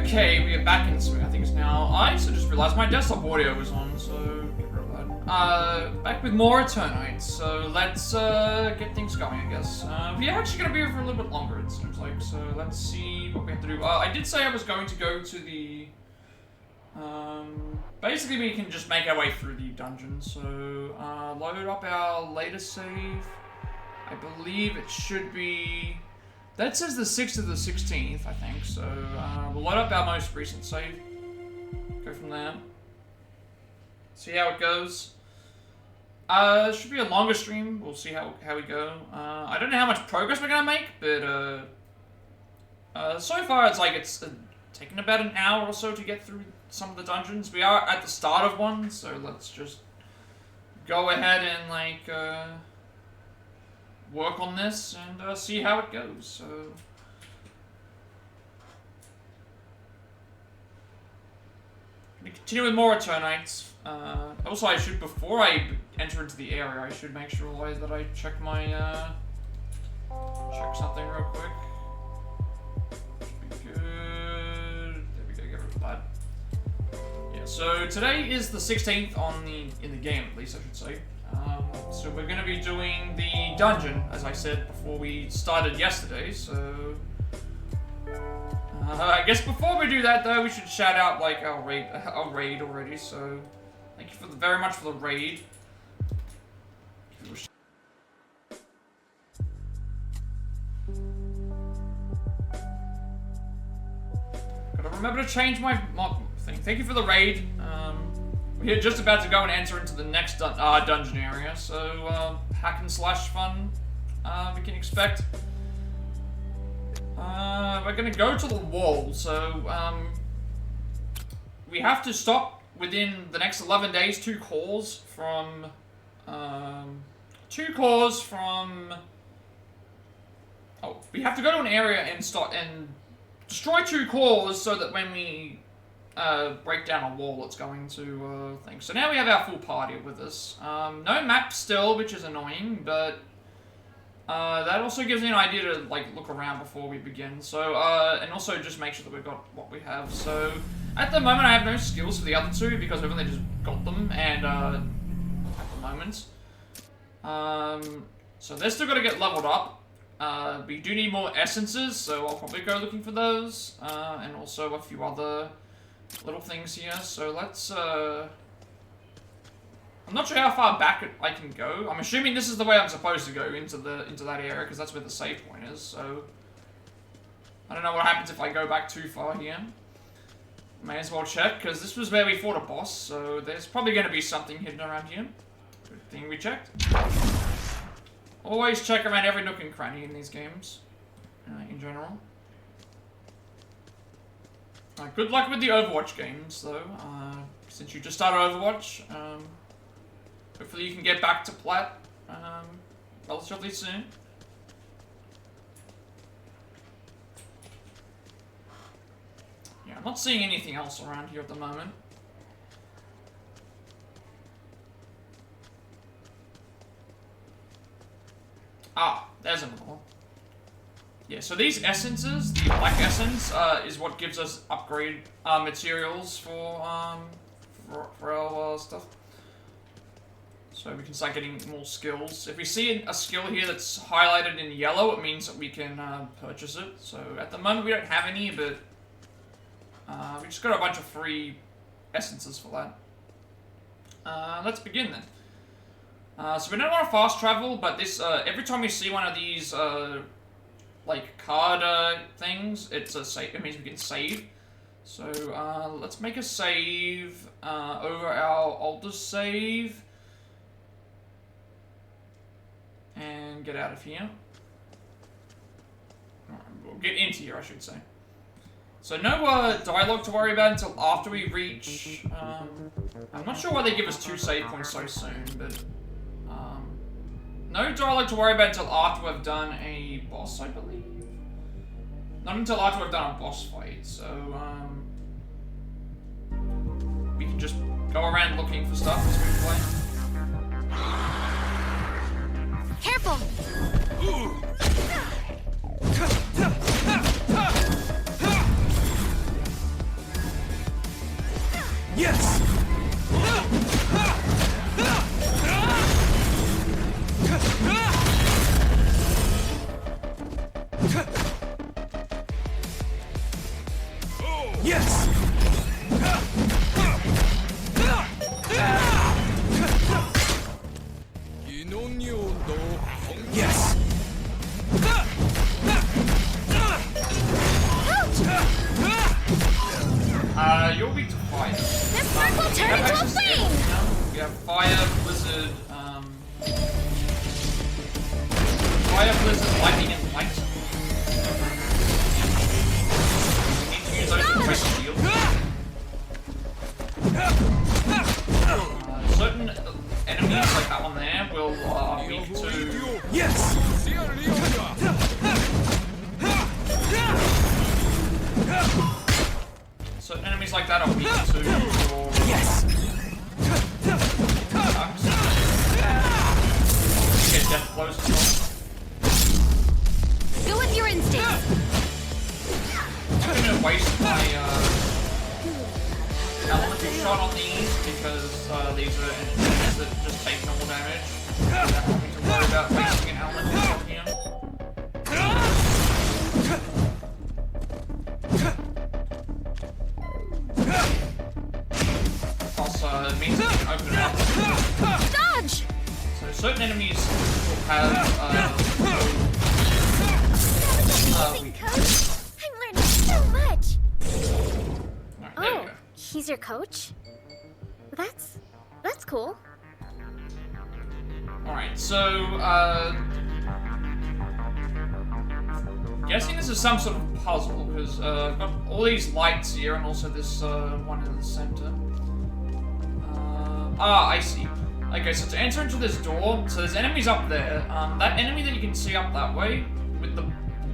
Okay, we are back in swing. I think it's now. I also just realized my desktop audio was on, so get rid of that. Back with more Eternights. So let's get things going, I guess. We're actually gonna be here for a little bit longer, it seems like. So let's see what we have to do. I did say I was going to go to the. Basically, we can just make our way through the dungeon. So load up our latest save. I believe it should be. That says the 6th to the 16th, I think, so we'll load up our most recent save. Go from there. See how it goes. It should be a longer stream. We'll see how we go. I don't know how much progress we're gonna make, but so far it's like it's taken about an hour or so to get through some of the dungeons. We are at the start of one, so let's just go ahead and like work on this and see how it goes. So gonna continue with more Eternights. Also, I should, before I enter into the area, I should make sure that I check my check something real quick. Should be good. There we go. Get rid of that. Yeah. So today is the 16th in the game, at least I should say. So we're going to be doing the dungeon, as I said before we started yesterday, so I guess before we do that though, we should shout out like our raid already, so thank you very much for the raid. Gotta remember to change my thing. Thank you for the raid. We're just about to go and enter into the next dungeon area, so hack and slash fun we can expect. We're gonna go to the wall, so we have to stop within the next 11 days. 2 cores from oh, we have to go to an area and start and destroy 2 cores so that when we break down a wall, it's going to things. So now we have our full party with us. No map still, which is annoying, but that also gives me an idea to like look around before we begin. So and also just make sure that we've got what we have. So at the moment, I have no skills for the other 2 because I've only just got them, and at the moment, so they're still got to get leveled up. We do need more essences, so I'll probably go looking for those, and also a few other little things here. So let's I'm not sure how far back I can go. I'm assuming this is the way I'm supposed to go into that area because that's where the save point is. So I don't know what happens if I go back too far here. May as well check because this was where we fought a boss, so there's probably going to be something hidden around here. Good thing we checked. Always check around every nook and cranny in these games, in general. Good luck with the Overwatch games, though, since you just started Overwatch. Hopefully you can get back to Plat relatively soon. Yeah, I'm not seeing anything else around here at the moment. Ah, there's another one. Yeah, so these essences, the black essence, is what gives us upgrade materials for our stuff. So we can start getting more skills. If we see a skill here that's highlighted in yellow, it means that we can purchase it. So at the moment we don't have any, but we just got a bunch of free essences for that. Let's begin then. So we don't want to fast travel, but this every time we see one of these like card things, it's a save. It means we can save. So let's make a save over our oldest save and get out of here. We'll get into here, I should say. So no dialogue to worry about until after we reach. I'm not sure why they give us 2 save points so soon, but no dialogue to worry about until after we've done a boss, I believe. Not until after we've done a boss fight, so we can just go around looking for stuff as we play. Careful! Yes! Yes! You're weak to fire. This spark will turn into a flame! We have fire, blizzard, fire, blizzard, lightning, and light. We need to use those to press shield. Certain enemies, like that one there, will weak to... Yes! Certain enemies like that are weak to your... Yes! attacks. Get death blows as well. Go with your instincts! I'm gonna waste my elemental shot on these because these are enemies that just take normal damage. Without having to worry about wasting an elemental shot here. Also, it means we can open it up. Dodge! So certain enemies will have Amazing, Coach! I'm learning so much! Alright, there we Oh, go. he's your coach? That's cool. Alright, so, guessing this is some sort of puzzle, because, I've got all these lights here, and also this, one in the center. I see. Okay, so to enter into this door, so there's enemies up there. That enemy that you can see up that way, with the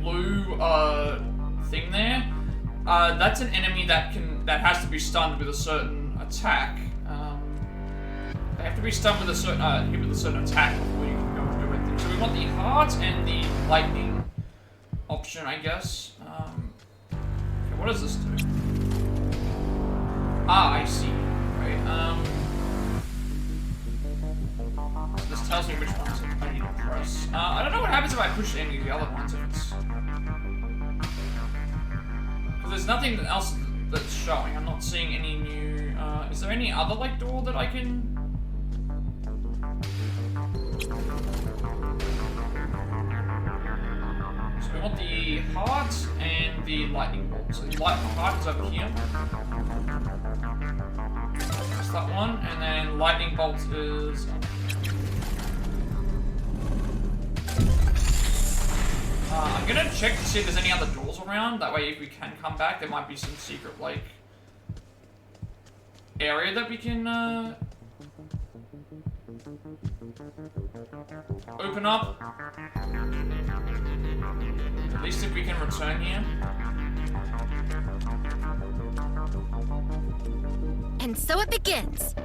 blue, thing there, that's an enemy that has to be stunned with a certain attack. They have to be stunned with a certain, hit with a certain attack before you can go and do anything. So we want the heart and the lightning option, I guess. Okay, what does this do? I see. Right, so this tells me which ones I need to press. I don't know what happens if I push any of the other ones, if it's... Because there's nothing else that's showing. I'm not seeing any new... is there any other, like, door that I can... So we want the heart and the lightning bolt. So the heart is over here. That's that one, and then lightning bolt is... I'm gonna check to see if there's any other doors around. That way, if we can come back, there might be some secret, like, area that we can, open up. At least if we can return here. And so it begins.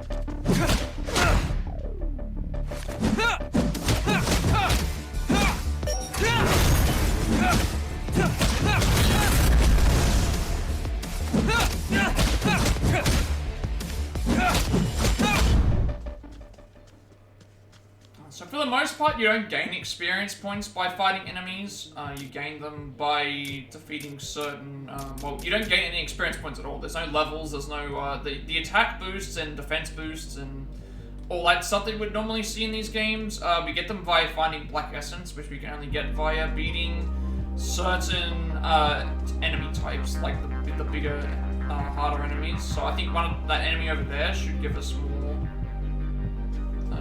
So for the most part, you don't gain experience points by fighting enemies. You gain them by defeating certain... well, you don't gain any experience points at all. There's no levels, there's no... the attack boosts and defense boosts and all that stuff that you would normally see in these games. We get them via finding Black Essence, which we can only get via beating certain enemy types, like the bigger, harder enemies. So I think that enemy over there should give us more...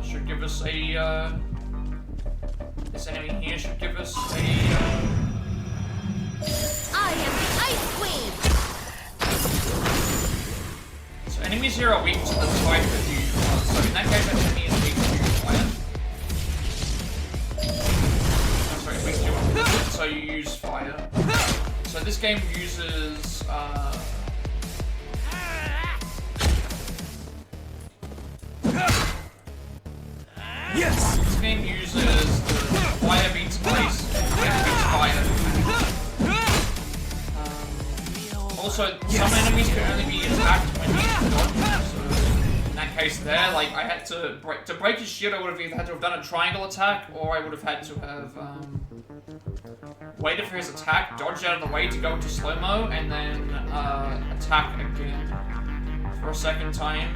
should give us a, this enemy here should give us a, I am the Ice Queen! So enemies here are weak to the type that you, so in that case that enemy is weak to fire. Oh, sorry, weak to blizzard, so you use fire. So this game uses, Yes! this game uses the fire beats ice and ice beats fire. Also, some enemies can only be attacked when you dodge. So in that case there, like, I had to break his shield, I would have either had to have done a triangle attack, or I would have had to have, waited for his attack, dodged out of the way to go into slow-mo, and then attack again for a second time.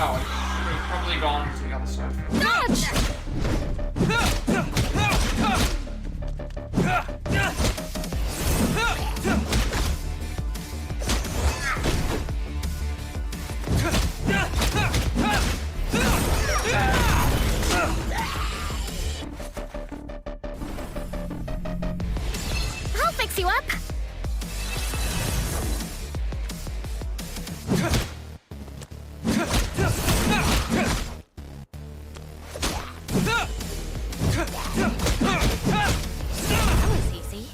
Oh, I should have probably gone to the other side. Dodge! I'll fix you up. That was easy.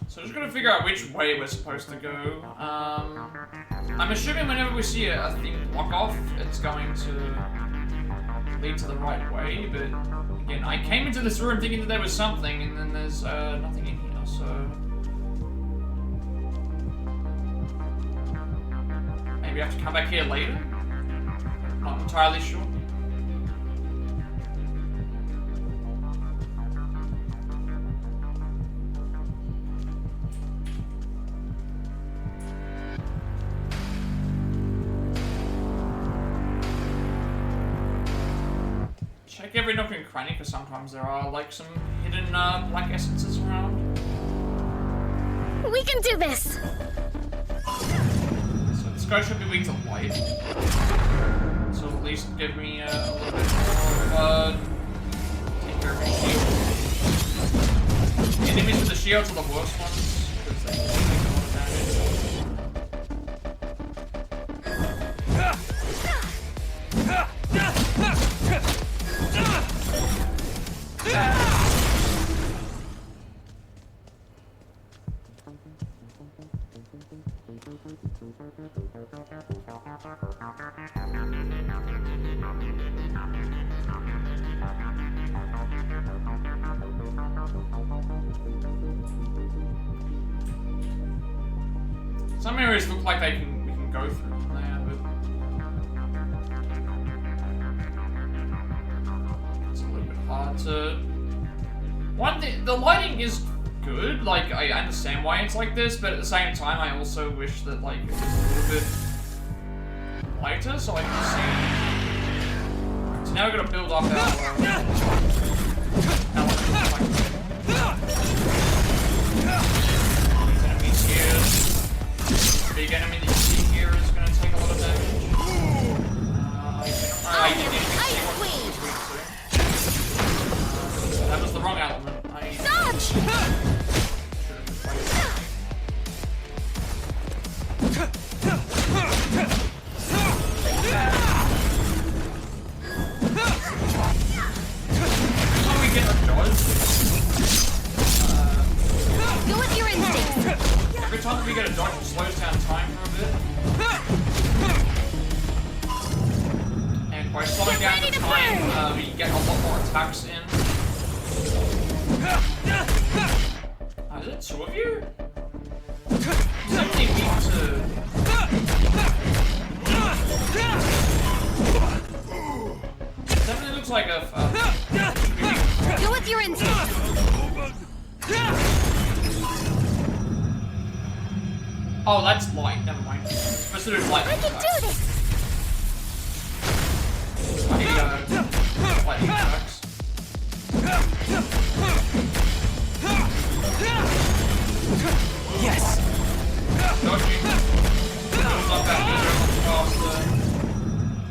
So just gotta figure out which way we're supposed to go. I'm assuming whenever we see a thing block off, it's going to lead to the right way, but again, I came into this room thinking that there was something, and then there's nothing in here, so... Maybe I have to come back here later? Not entirely sure. Check every nook and cranny, because sometimes there are, like, some hidden black essences around. We can do this. So this guy should be weak to light. So at least give me a little bit more take care of his shield. The enemies with the shields are the worst ones, because they take a lot of damage. Some areas look like we can go through them there, but it's a little bit hard to. One thing, the lighting is good. Like, I understand why it's like this, but at the same time, I also wish that like it was a little bit lighter so I can see. So now we're gonna build up our these enemies here. The big enemy that you see here is gonna take a lot of damage. I didn't even see what it was weak to. That was the wrong element. Dodge! How do we get a dodge? Go with your instincts. Every time we get a dodge, it slows down time for a bit. And by slowing down the time, we get a lot more attacks in. Is it two of you? It's only weak to... It definitely looks like a... Go with your instincts. Oh, that's light. Never mind. Supposed to do light. I can do this. Light attacks. Yes. Dodging. Builds up that meter much faster.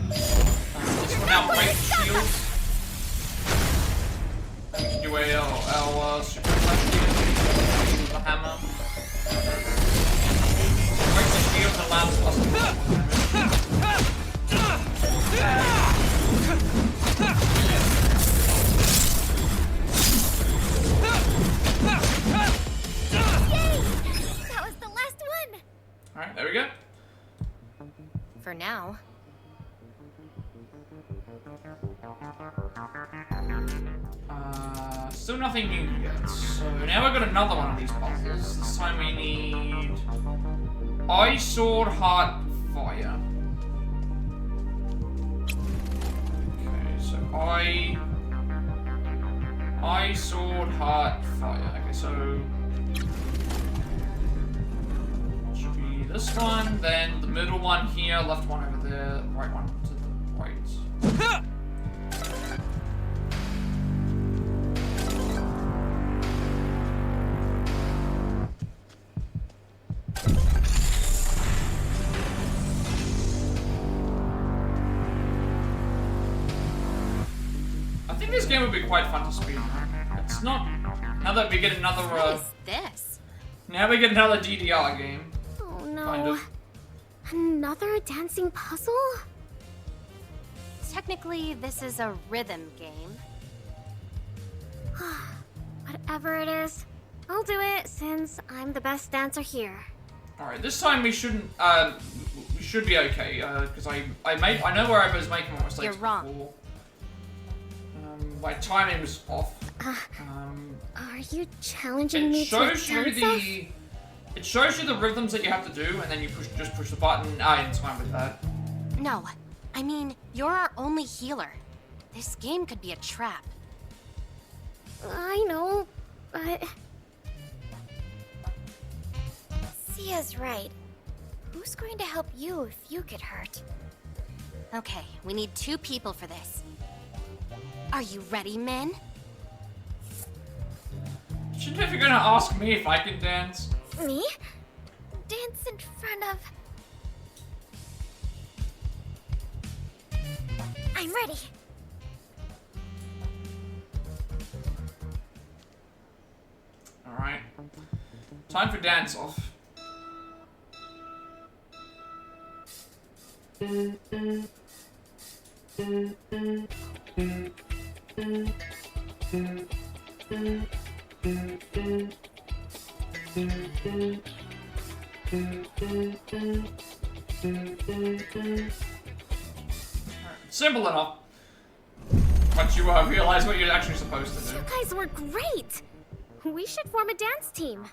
This one outbreaks shields. And we can do our super attack here with the hammer. Breaks the shield and allows us to do more damage. That was the last one. Alright, there we go. For now. Still nothing new yet. So now we've got another one of these puzzles. This time we need Eye, Sword, Heart, Fire. Okay, so Eye, Sword, Heart, Fire. Okay, so should be this one, then the middle one here, left one over there, right one to the right. I think this game would be quite fun to speed. It's not. Now that we get another. What is this? Now we get another DDR game. Oh no. Kind of. Another dancing puzzle? Technically, this is a rhythm game. Whatever it is, I'll do it since I'm the best dancer here. Alright, this time we shouldn't. We should be okay. Because I know where I was making my mistakes. You're wrong. Before. My timing was off. Are you challenging me to shows you dance? It shows you the rhythms that you have to do, and then you just push the button in time with that. No, I mean, you're our only healer. This game could be a trap. I know, but... Sia's right. Who's going to help you if you get hurt? Okay, we need 2 people for this. Are you ready, Min? Shouldn't if you're gonna ask me if I can dance. Me? Dance in front of... I'm ready. Alright. Time for dance off. Simple enough. Once you realize what you're actually supposed to do. You guys were great! We should form a dance team.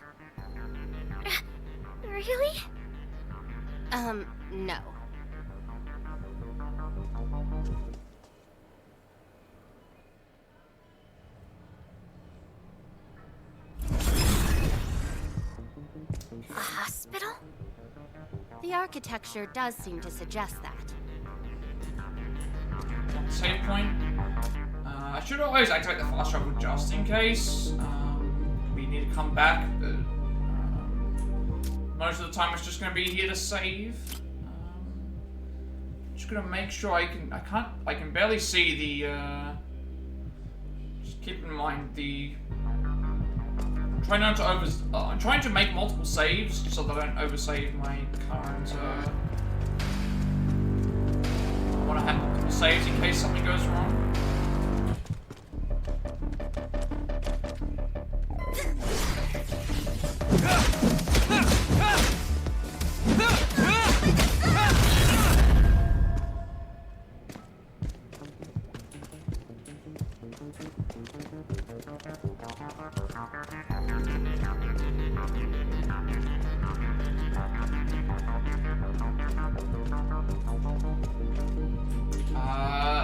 Really? No. A hospital? The architecture does seem to suggest that. Save point. I should always activate the fast travel just in case. We need to come back, but most of the time it's just going to be here to save. Just gonna make sure I can barely see the. Just keep in mind the. I'm trying to make multiple saves so that I don't oversave my current. I want to have multiple saves in case something goes wrong.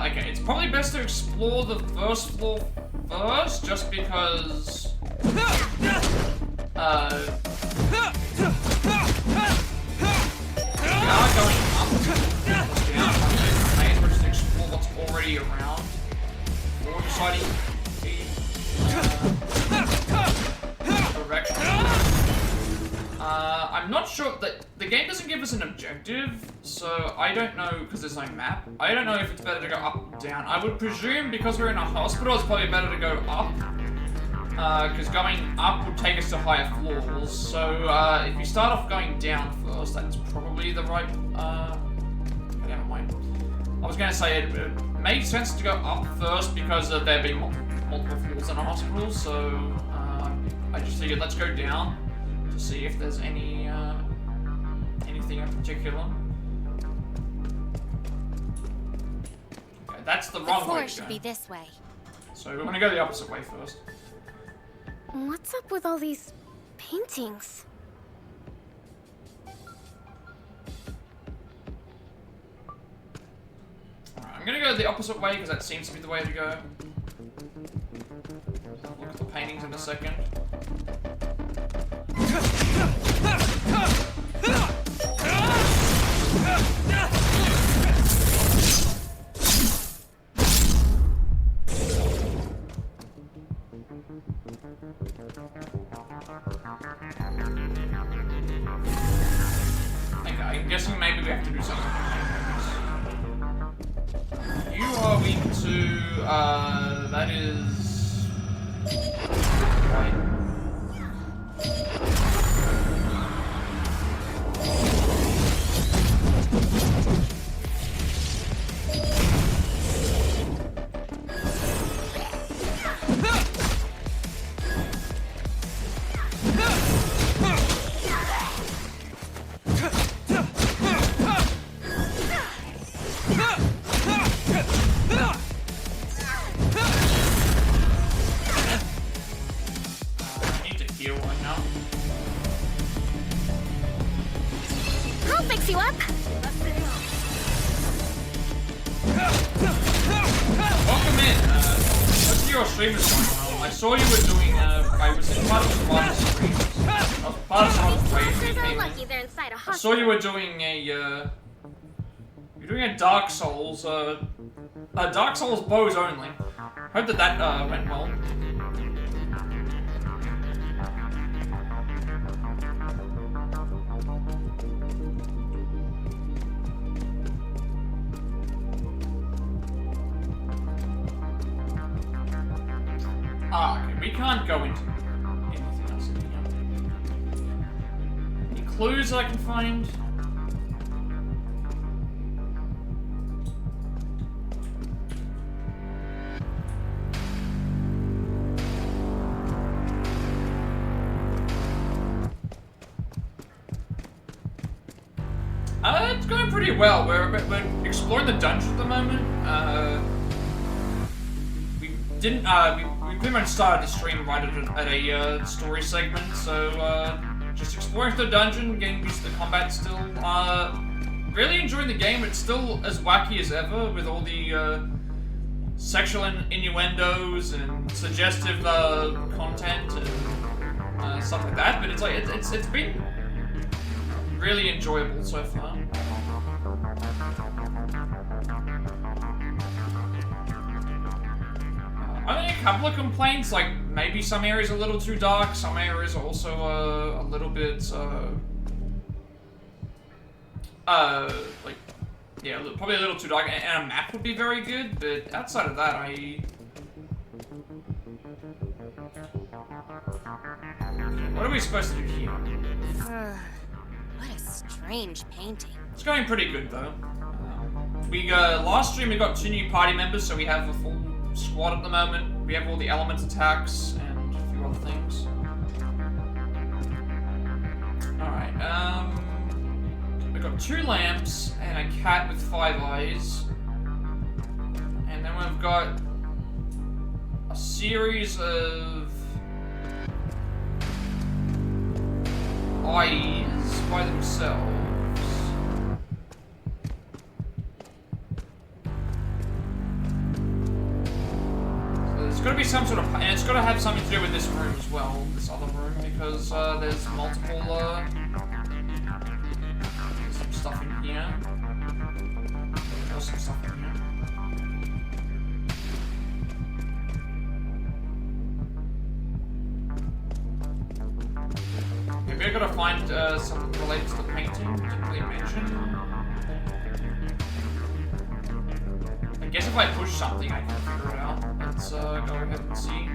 Okay, it's probably best to explore the first floor first, just because... We are going up, down, may as well just explore what's already around before deciding the direction. I'm not sure that the game doesn't give us an objective, so I don't know, because there's no map. I don't know if it's better to go up or down. I would presume because we're in a hospital, it's probably better to go up. Because going up would take us to higher floors. So if you start off going down first, that's probably the right. Never mind. I was gonna say it makes sense to go up first because of there being multiple floors in a hospital. So I just figured let's go down to see if there's anything in particular. Okay, That's the The wrong way floor to should go. be this way. So we're gonna go the opposite way first. What's up with all these paintings? Alright, I'm gonna go the opposite way because that seems to be the way to go. Look at the paintings in a second. Okay, I'm guessing maybe we have to do something. You are weak to, that is... Right. I need to heal right now. I'll fix you up. Welcome in. I see your stream is going on. I saw you were doing, I was in part of the live stream. I was part of someone's raid when you Monsters are came in. lucky they're inside a I hospital. saw you were doing a, you're doing a Dark Souls, Dark Souls bows only. Hope that went well. Ah, okay, we can't go into anything else in here. Any clues I can find? It's going pretty well. We're exploring the dungeon at the moment. We didn't. We pretty much started the stream right at a story segment, so just exploring the dungeon, getting used to the combat still. Really enjoying the game. It's still as wacky as ever with all the sexual innuendos and suggestive content and stuff like that. But it's like it's been really enjoyable so far. Only a couple of complaints, like maybe some areas are a little too dark, some areas are also a little bit, like, yeah, probably a little too dark, and a map would be very good, but outside of that, what are we supposed to do here? What a strange painting. It's going pretty good, though. Last stream we got 2 new party members, so we have a full squad at the moment. We have all the element attacks and a few other things. Alright, we've got 2 lamps and a cat with 5 eyes. And then we've got a series of eyes by themselves. There's got to be some sort of, and it's got to have something to do with this room as well, this other room, because there's multiple, there's some stuff in here. There's some stuff in here. Maybe I gotta find something related to the painting, didn't really mention. I guess if I push something, I can figure it out. Let's go ahead and see.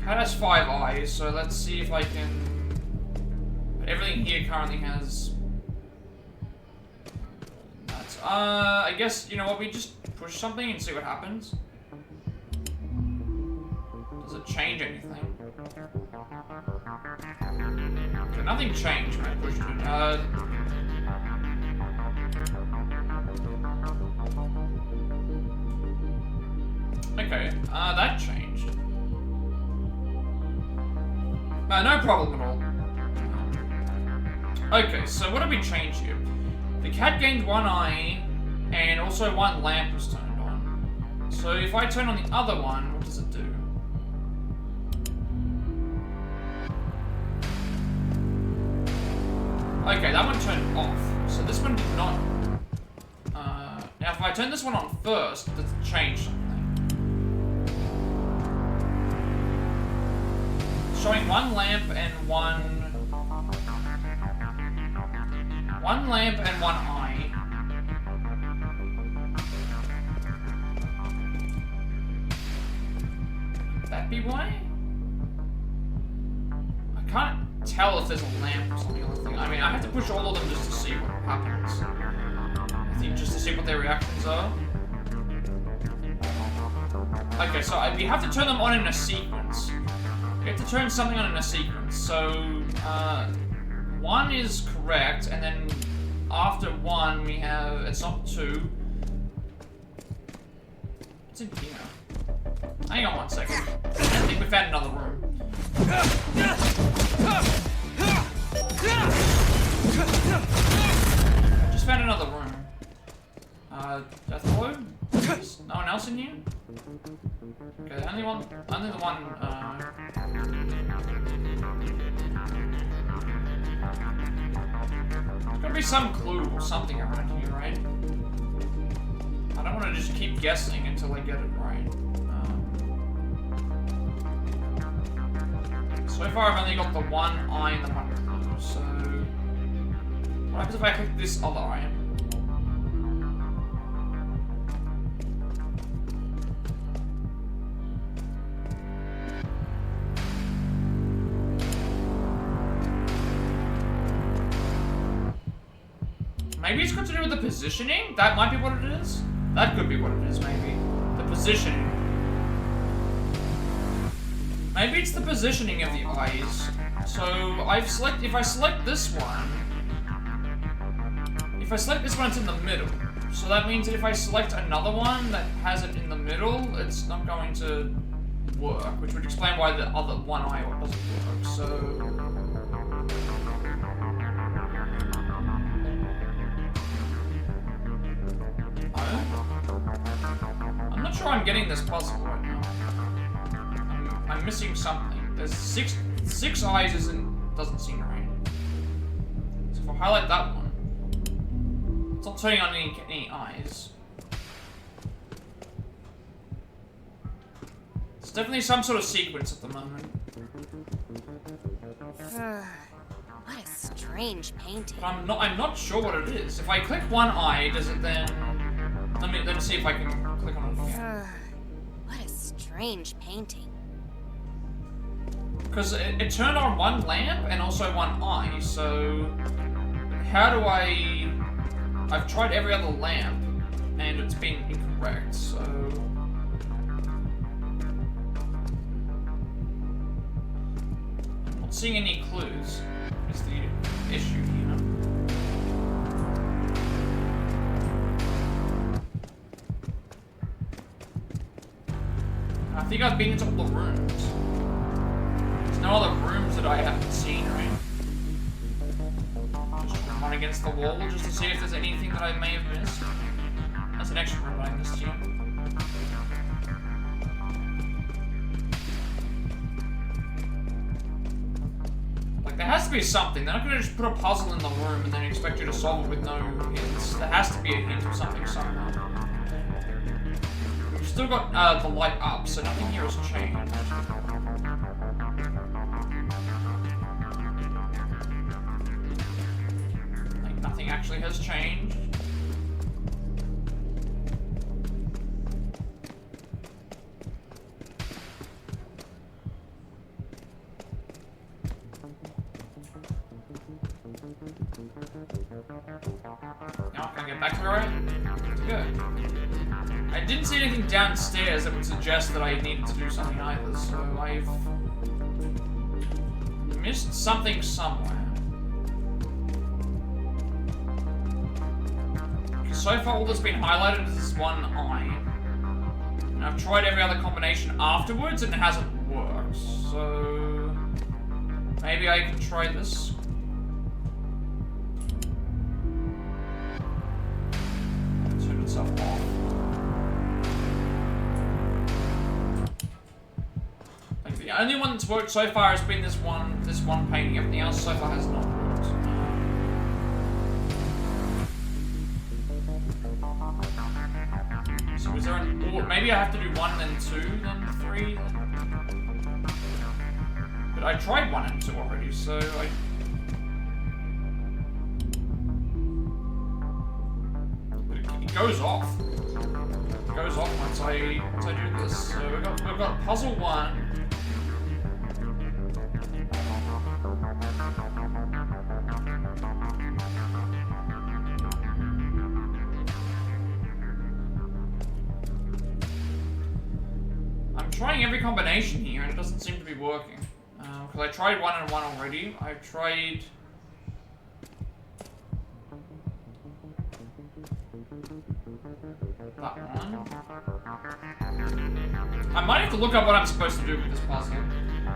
Cat has 5 eyes, so let's see if I can... Everything here currently has... Nuts. I guess, you know what, we just push something and see what happens. Does it change anything? Okay, nothing changed when I pushed it. that changed. No problem at all. Okay, so what did we change here? The cat gained one eye, and also one lamp was turned on. So if I turn on the other one, what does it do? Okay, that one turned off. So this one did not. Now if I turn this one on first, does it change something? Showing one lamp and one lamp and one eye. Could that be why? I can't tell if there's a lamp or something on the thing. I mean, I have to push all of them just to see what happens. I think just to see what their reactions are. Okay, so we have to turn them on in a sequence. We have to turn something on in a sequence. So, one is correct, and then after one we have, it's not two. What's in here? Hang on one second. I think we found another room. I just found another room. Death Blow? No one else in here? Okay, only the one, there's gotta be some clue or something around here, right? I don't want to just keep guessing until I get it right. So far I've only got the one eye and the one clue, so... What happens if I click this other eye? Maybe it's got to do with the positioning? That might be what it is? That could be what it is, maybe. The positioning. Maybe it's the positioning of the eyes. So, if I select this one... If I select this one, it's in the middle. So that means that if I select another one that has it in the middle, it's not going to work. Which would explain why the other one eye doesn't work, so... I'm not sure I'm getting this puzzle right now. I'm missing something. There's six eyes doesn't seem right. So if I highlight that one, it's not turning on any eyes. It's definitely some sort of sequence at the moment. What a strange painting. But I'm not sure what it is. If I click one eye, does it then... Let me see if I can click on it again. What a strange painting. Because it turned on one lamp and also one eye, so... How do I... I've tried every other lamp, and it's been incorrect, so... I'm not seeing any clues, is the issue here. I think I've been into all the rooms. There's no other rooms that I haven't seen, right? Just run against the wall just to see if there's anything that I may have missed. That's an extra room I missed here. Like, there has to be something. They're not gonna just put a puzzle in the room and then expect you to solve it with no hints. There has to be a hint of something somewhere. We've still got the light up, so nothing here has changed. Like, nothing actually has changed. Now can I get back to where I am? Good. I didn't see anything downstairs that would suggest that I needed to do something either, so I've missed something somewhere. So far all that's been highlighted is this one eye. And And I've tried every other combination afterwards and it hasn't worked. So maybe I can try this. Turn itself off. Like the only one that's worked so far has been this one painting. Everything else so far has not worked. So is there an order? Maybe I have to do 1 then 2 then 3 then... But I tried 1 and 2 already, so I... But it goes off. It goes off once I do this. So we've got puzzle 1. Trying every combination here and it doesn't seem to be working. Because I tried 1 and 1 already. I've tried... that one. I might have to look up what I'm supposed to do with this puzzle.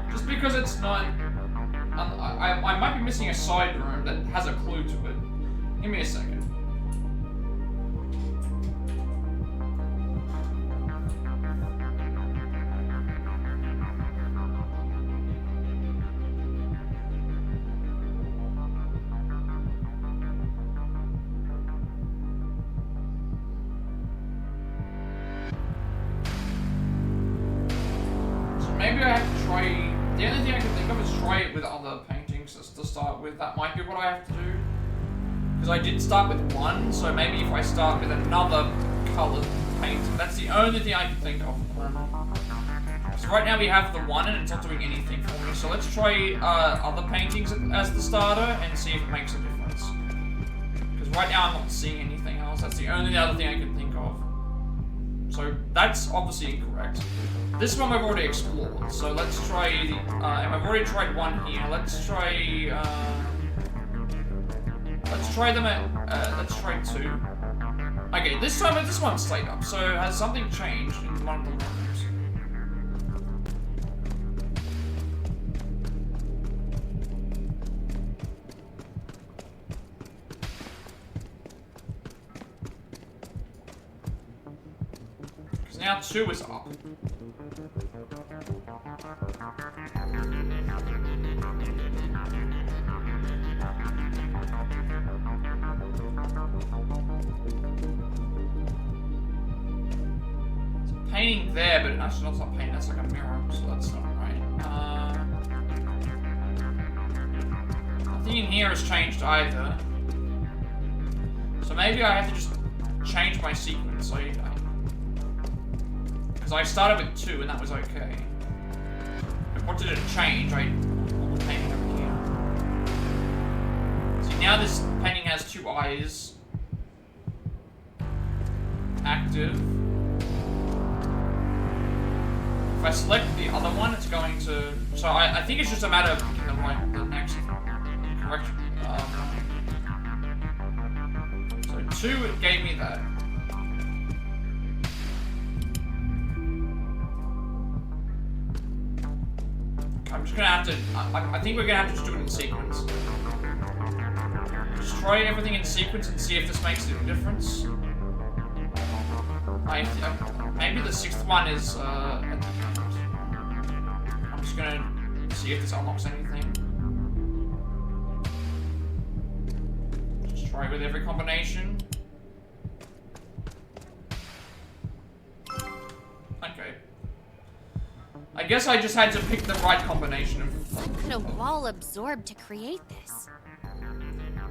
Just because it's not... I might be missing a side room that has a clue to it. Give me a second. Maybe I have to try... The only thing I can think of is try it with other paintings to start with. That might be what I have to do. Because I did start with 1, so maybe if I start with another coloured paint. That's the only thing I can think of. So right now we have the 1 and it's not doing anything for me. So let's try other paintings as the starter and see if it makes a difference. Because right now I'm not seeing anything else. That's the only other thing I can think of. So that's obviously incorrect. This one we've already explored, so let's try the, and I've already tried 1 here. Let's try them at, let's try 2. Okay, this time this one's stayed up, so has something changed in one of the rooms? Because now 2 is up. Painting there, but actually that's not painting, that's like a mirror, so that's not right. Nothing in here has changed either. So maybe I have to just change my sequence. Because I started with 2 and that was okay. But what did it change? I put the painting over here. See, now this painting has 2 eyes. Active. If I select the other one, it's going to... So I think it's just a matter of picking the next correct... so 2, it gave me that. I'm just gonna have to... I think we're gonna have to just do it in sequence. Just try everything in sequence and see if this makes any difference. Maybe the 6th one is at the end. I'm just gonna see if this unlocks anything. Just try with every combination. Okay. I guess I just had to pick the right combination of... What could a wall absorb to create this?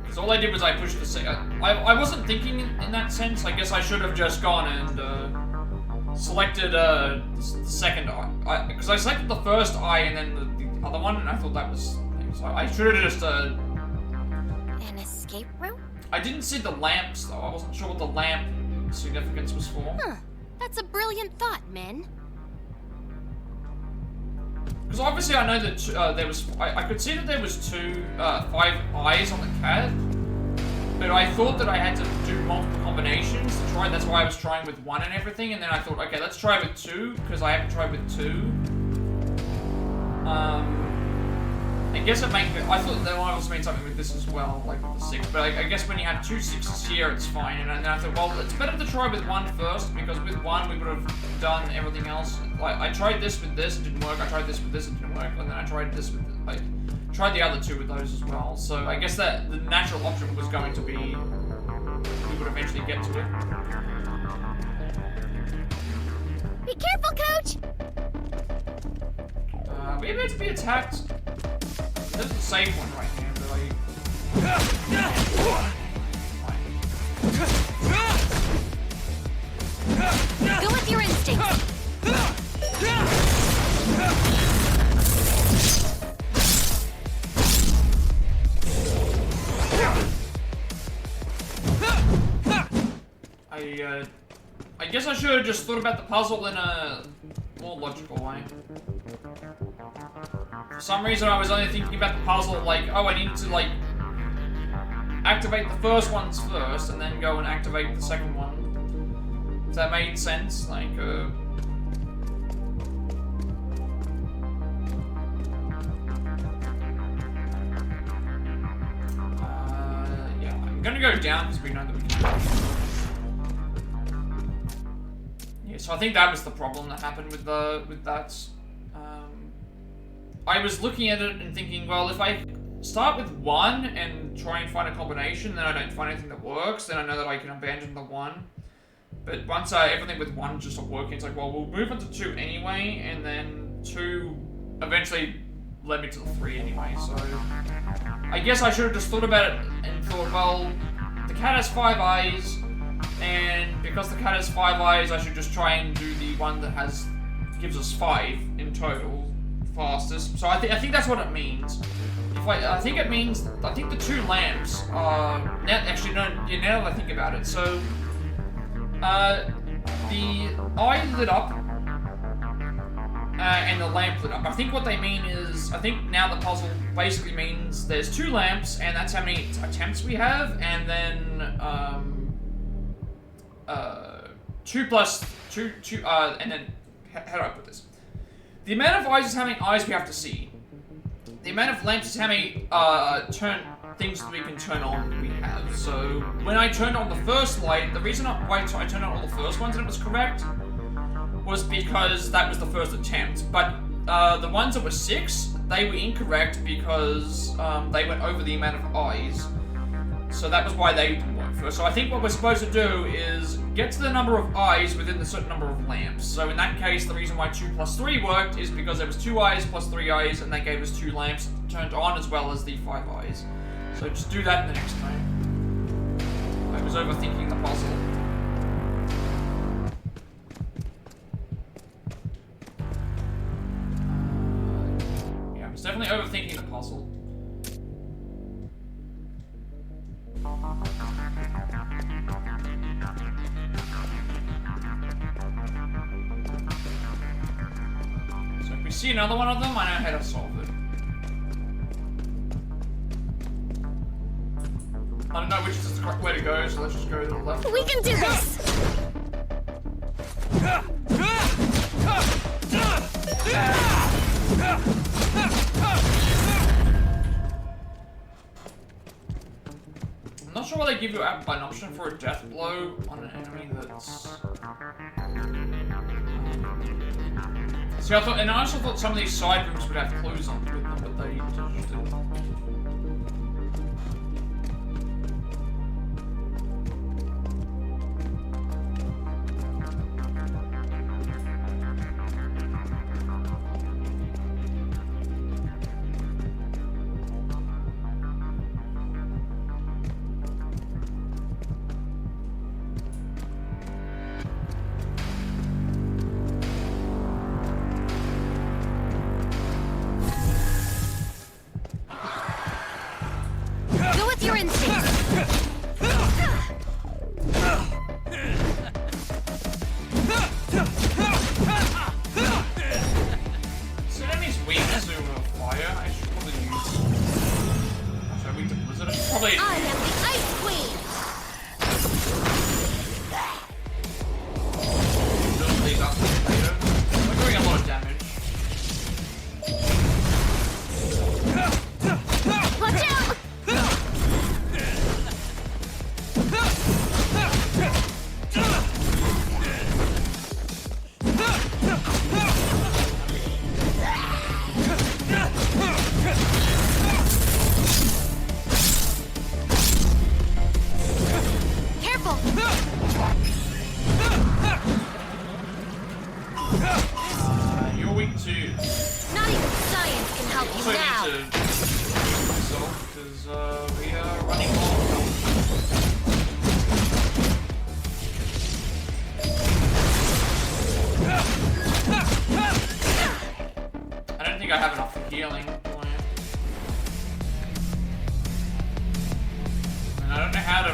Because all I did was I pushed the... I wasn't thinking in that sense. I guess I should have just gone and selected the second eye. Because I selected the first eye and then the other one, and I thought that was... So I should have just... An escape room? I didn't see the lamps, though. I wasn't sure what the lamp significance was for. Huh. That's a brilliant thought, Min. Because obviously I know that there was... I could see that there was 5 eyes on the cat. But I thought that I had to do multiple combinations to try. That's why I was trying with 1 and everything. And then I thought, okay, let's try with 2 because I haven't tried with 2. I guess it makes. I thought that I also made something with this as well, like with the 6. But I guess when you have 2 6s here, it's fine. And then I thought, well, it's better to try with 1 first because with 1 we would have done everything else. Like I tried this with this, it didn't work. I tried this with this, it didn't work. And then I tried this with like tried the other 2 with those as well. So I guess that the natural option was going to be we would eventually get to it. Be careful, Coach! We about to be attacked. There's a safe one right here, but like... Go with your instincts! I guess I should have just thought about the puzzle in a more logical way. For some reason, I was only thinking about the puzzle like, oh, I need to, like, activate the first ones first, and then go and activate the second one. If that made sense, like, yeah, I'm gonna go down because we know that we can. Yeah, so I think that was the problem that happened with that. I was looking at it and thinking, well, if I start with 1 and try and find a combination, then I don't find anything that works, then I know that I can abandon the 1. But once everything with 1 just stopped working, it's like, well, we'll move on to 2 anyway, and then 2 eventually led me to the 3 anyway, so... I guess I should have just thought about it and thought, well, the cat has 5 eyes, and because the cat has 5 eyes, I should just try and do the one that gives us 5 in total. Fastest. So I think that's what it means. I think it means the 2 lamps are now that I think about it. So the eye lit up and the lamp lit up. I think what they mean is now the puzzle basically means there's 2 lamps and that's how many attempts we have, and then 2 plus 2 and then how do I put this? The amount of eyes is how many eyes we have to see. The amount of lamps is how many things that we can turn on we have. So when I turned on the first light, the reason why I turned on all the first ones and it was correct was because that was the first attempt. But the ones that were 6, they were incorrect because they went over the amount of eyes. So that was why they didn't work first. So I think what we're supposed to do is get to the number of eyes within the certain number of lamps. So in that case, the reason why 2 plus 3 worked is because there was 2 eyes plus 3 eyes, and that gave us 2 lamps turned on as well as the 5 eyes. So just do that the next time. I was overthinking the puzzle. Yeah, I was definitely overthinking the puzzle. So if we see another one of them, I know how to solve it. I don't know which is the correct way to go, so let's just go to the left. We can do this! I'm not sure why they give you an option for a death blow on an enemy that's... See, I also thought some of these side rooms would have clues on them, but they just didn't.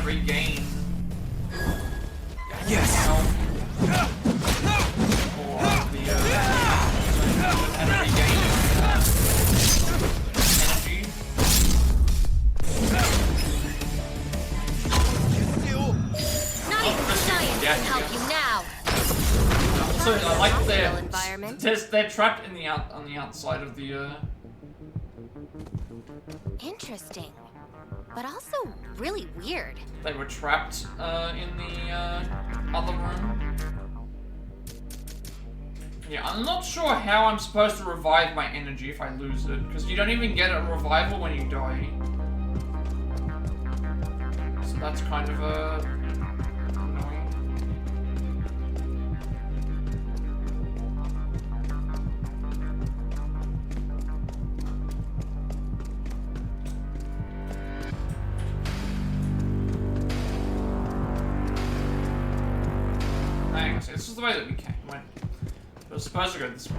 regain Yes. health or the and regain energy. Not even science can help you now. So I like Hospital environment. they're trapped in the on the outside of the Interesting, but also really weird. they were trapped in the other room. Yeah, I'm not sure how I'm supposed to revive my energy if I lose it, because you don't even get a revival when you die. So that's kind of annoying. Hang on, see, this is the way that we came. It was supposed to go this way.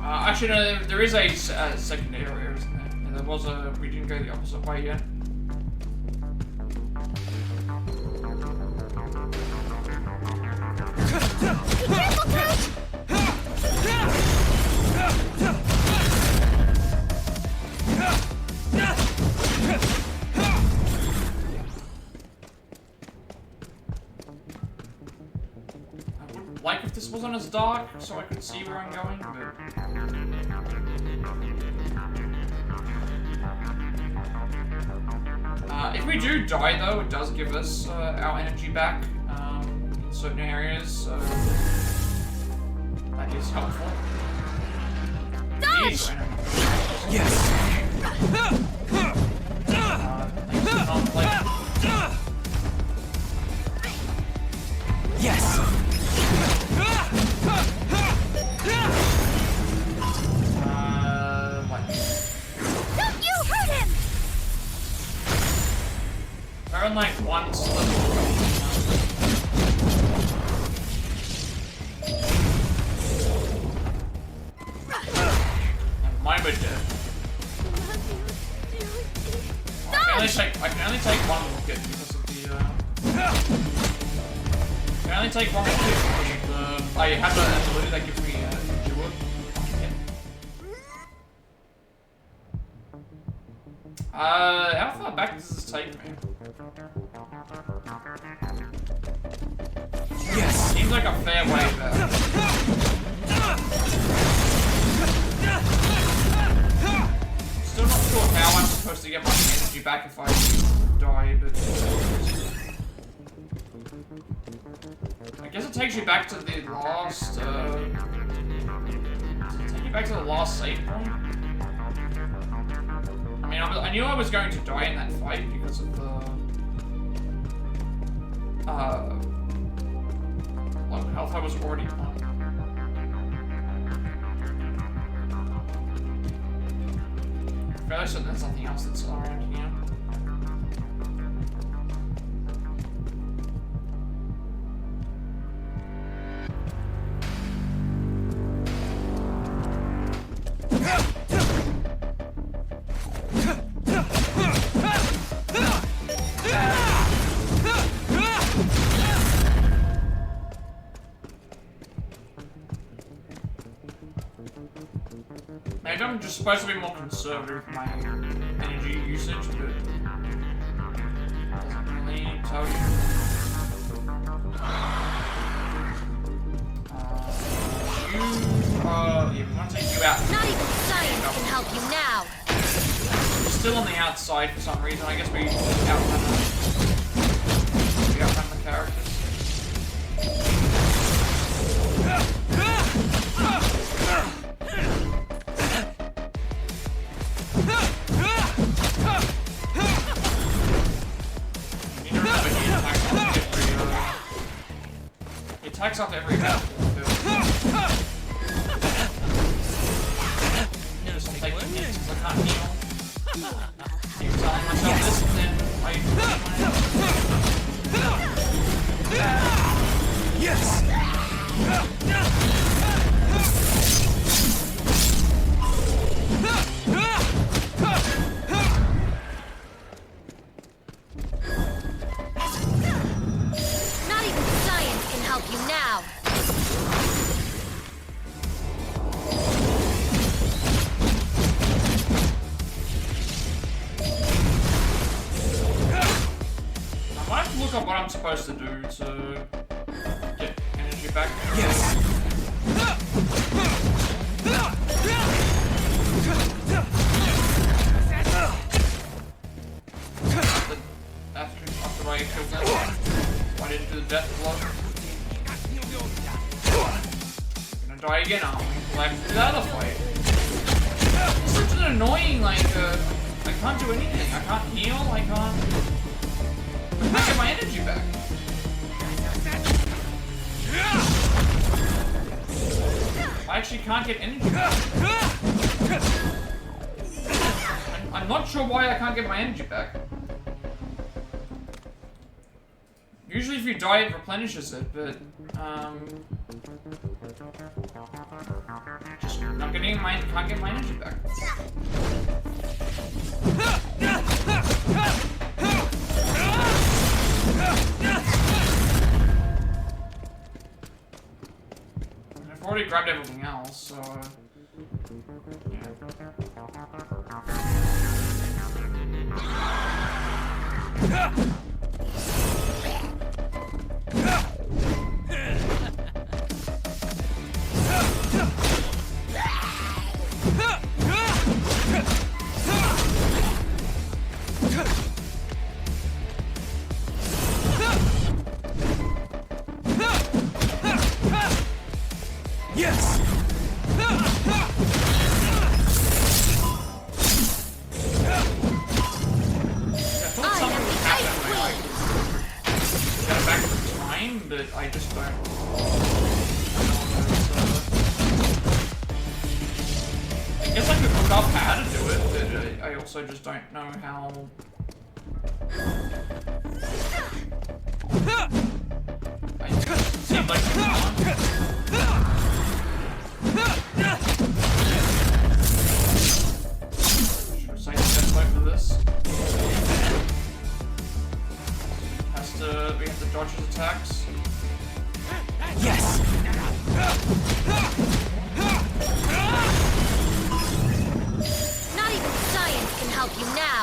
Actually, no, there is a second area, isn't there? And there was a. We didn't go the opposite way yet. Be careful, Coach! I would like if this wasn't as dark, so I could see where I'm going, but... if we do die, though, it does give us our energy back in certain areas, so that is helpful. Dodge! Yes. Yes. What? Don't you hurt him! We're on like one slip. Mine would dead. I can only take one rocket because of the I can only take one rocket because of the I have an ability that gives me dual. How far back does this take me? Yes. Seems like a fair way back. Still not sure how I'm supposed to get my energy back if I die, but... I guess it takes you back to the last, does it take you back to the last save point? I mean, I knew I was going to die in that fight because of the... low health I was already on. Fairly certain there's nothing else that's around here. Maybe I'm just supposed to be more conservative with my energy usage, but doesn't really tell you. Yeah, we want to take you out. Not even science can help you now. We're still on the outside for some reason. I guess we outrun the characters. Attacks off every battle. Just take the hits because I can't heal. Keep telling myself this and then I might have to look up what I'm supposed to do to get energy back. Yes. After I killed that, why didn't do the death blow? Gonna die again, aren't we? Like the other fight. It's such an annoying, like, I can't do anything. I can't heal, I can't get my energy back. I actually can't get energy back. I'm not sure why I can't get my energy back. Usually if you die it replenishes it, but just not getting can't get my energy back. I've already grabbed everything else, so yeah. Yes. But I just don't. I guess I could look up how to do it, but I also just don't know how. It seems like you can't. Should I say the best way for this? We have to dodge his attacks. Yes. Not even science can help you now.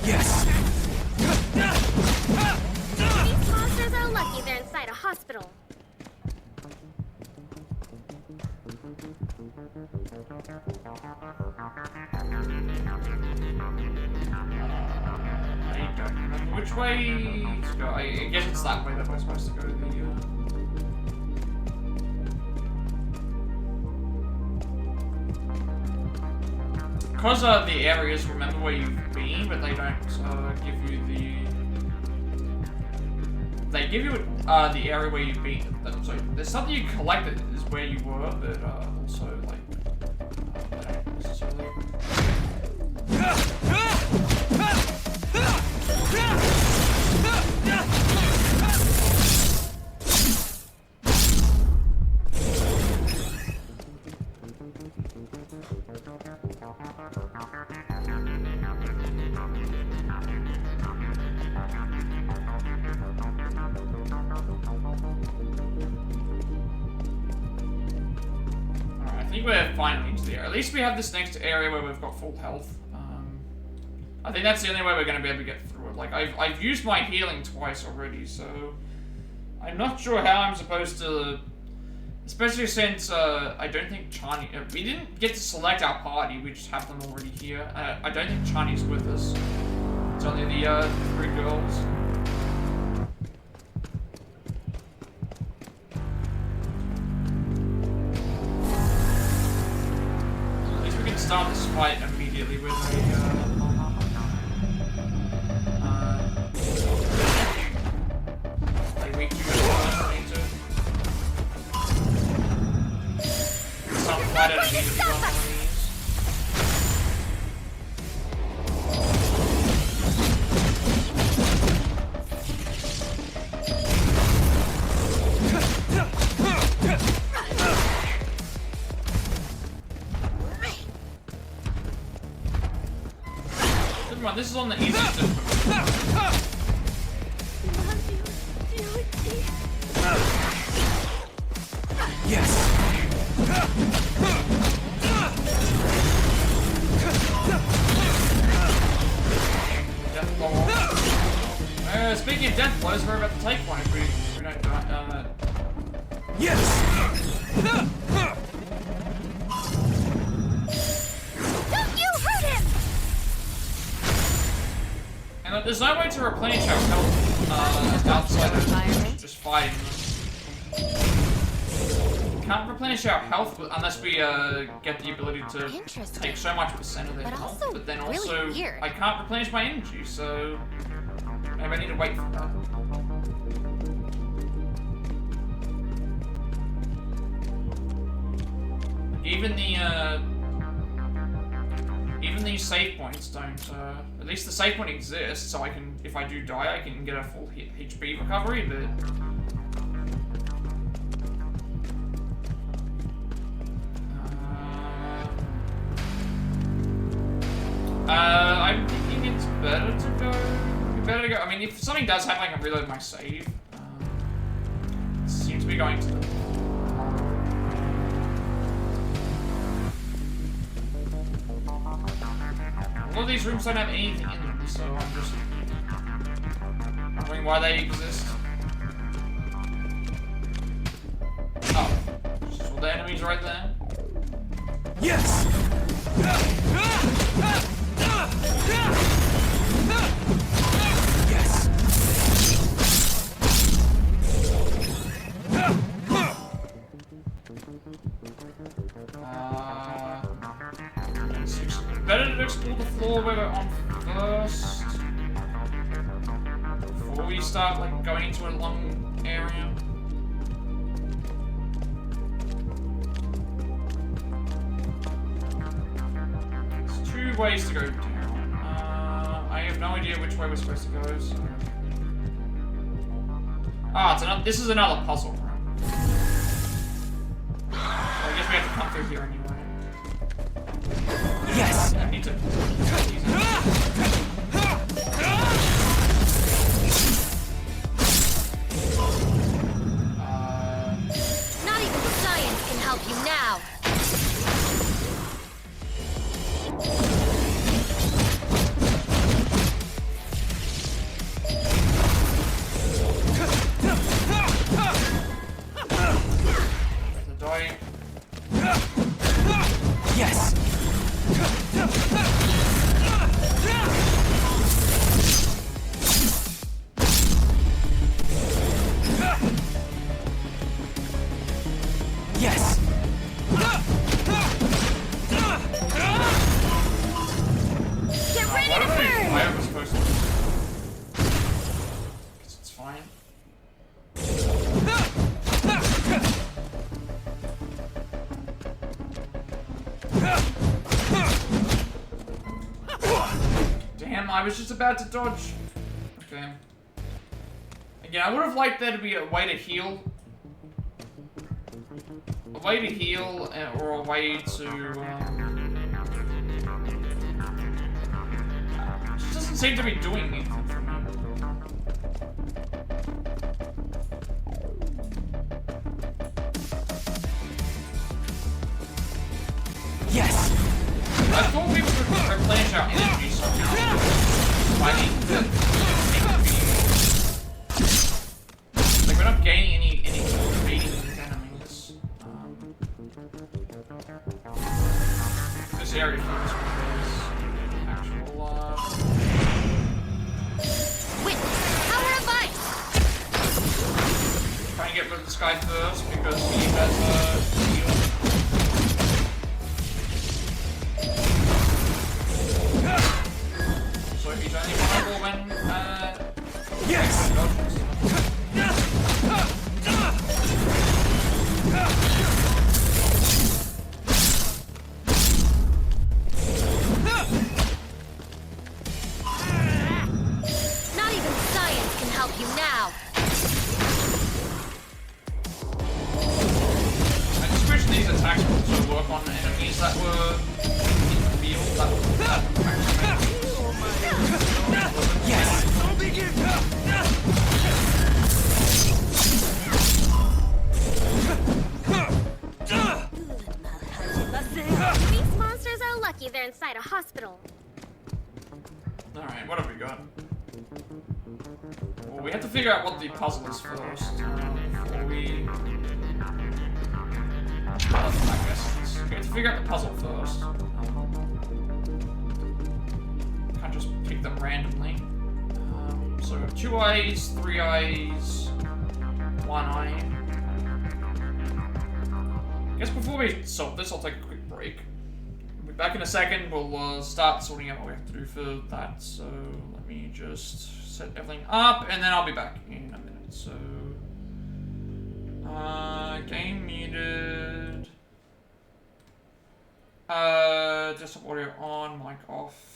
Yes. These monsters are lucky they're inside a hospital. I don't remember which way to go. I guess it's that way that we're supposed to go to the because the areas remember where you've been, but they don't give you the. They give you the area where you've been. So there's something you collected is where you were, but also like they don't necessarily. I think we're finally into the area. At least we have this next area where we've got full health. I think that's the only way we're going to be able to get through it. Like, I've used my healing twice already, so I'm not sure how I'm supposed to... Especially since I don't think Chani... we didn't get to select our party, we just have them already here. I don't think Chani's with us. It's only the 3 girls. At least we can start this fight immediately with a... weak to some fight at a meter as well. Come on, this is on the easiest difficulty. blows we're about to take one if we don't die. Yes! Don't you hurt him! And there's no way to replenish our health outside of just fighting them. Can't replenish our health unless we get the ability to take so much percent of their health. But then also, really weird. I can't replenish my energy, so maybe I need to wait for that. Even these save points don't. At least the save point exists, so I can, if I do die, I can get a full HP recovery. But I'm thinking it's better to go. Better to go. I mean, if something does happen, I can reload my save. It seems to be going to. All of these rooms don't have anything in them, so I'm just wondering why they exist. Oh, just all the enemies right there. Yes! Yes! Better to explore the floor where we're on first before we start like going into a long area. There's two ways to go down. I have no idea which way we're supposed to go. So. Ah, it's another. This is another puzzle room. So I guess we have to come through here anyway. Yes! I need to. Not even science can help you now. The die. Yes! Yes! Get ready Why to don't we burn! fire was supposed to? Guess it's fine. Damn, I was just about to dodge. Okay. Again, I would have liked there to be a way to heal. A way to heal, or a way to, it just doesn't seem to be doing anything for me. Yes! I thought we would replenish our energy somehow. Fighting the like, we're not gaining any beating these enemies. This area feels actual, Witness the power of ice! trying to get rid of this guy first because he has a heal. So he's only vulnerable when, Yes! Not even science can help you now. I just wish these attacks would also work on enemies that were in the field that actually Yes! These monsters are lucky they're inside a hospital. Alright, what have we got? Well, we have to figure out what the puzzle is first before we. I guess we have to figure out the puzzle first. Can't just pick them randomly. So we have 2 eyes, 3 eyes, 1 eye. I guess before we solve this, I'll take a quick break. We'll be back in a second. We'll start sorting out what we have to do for that. So let me just set everything up, and then I'll be back in a minute. So, game muted. Desktop audio on, mic off.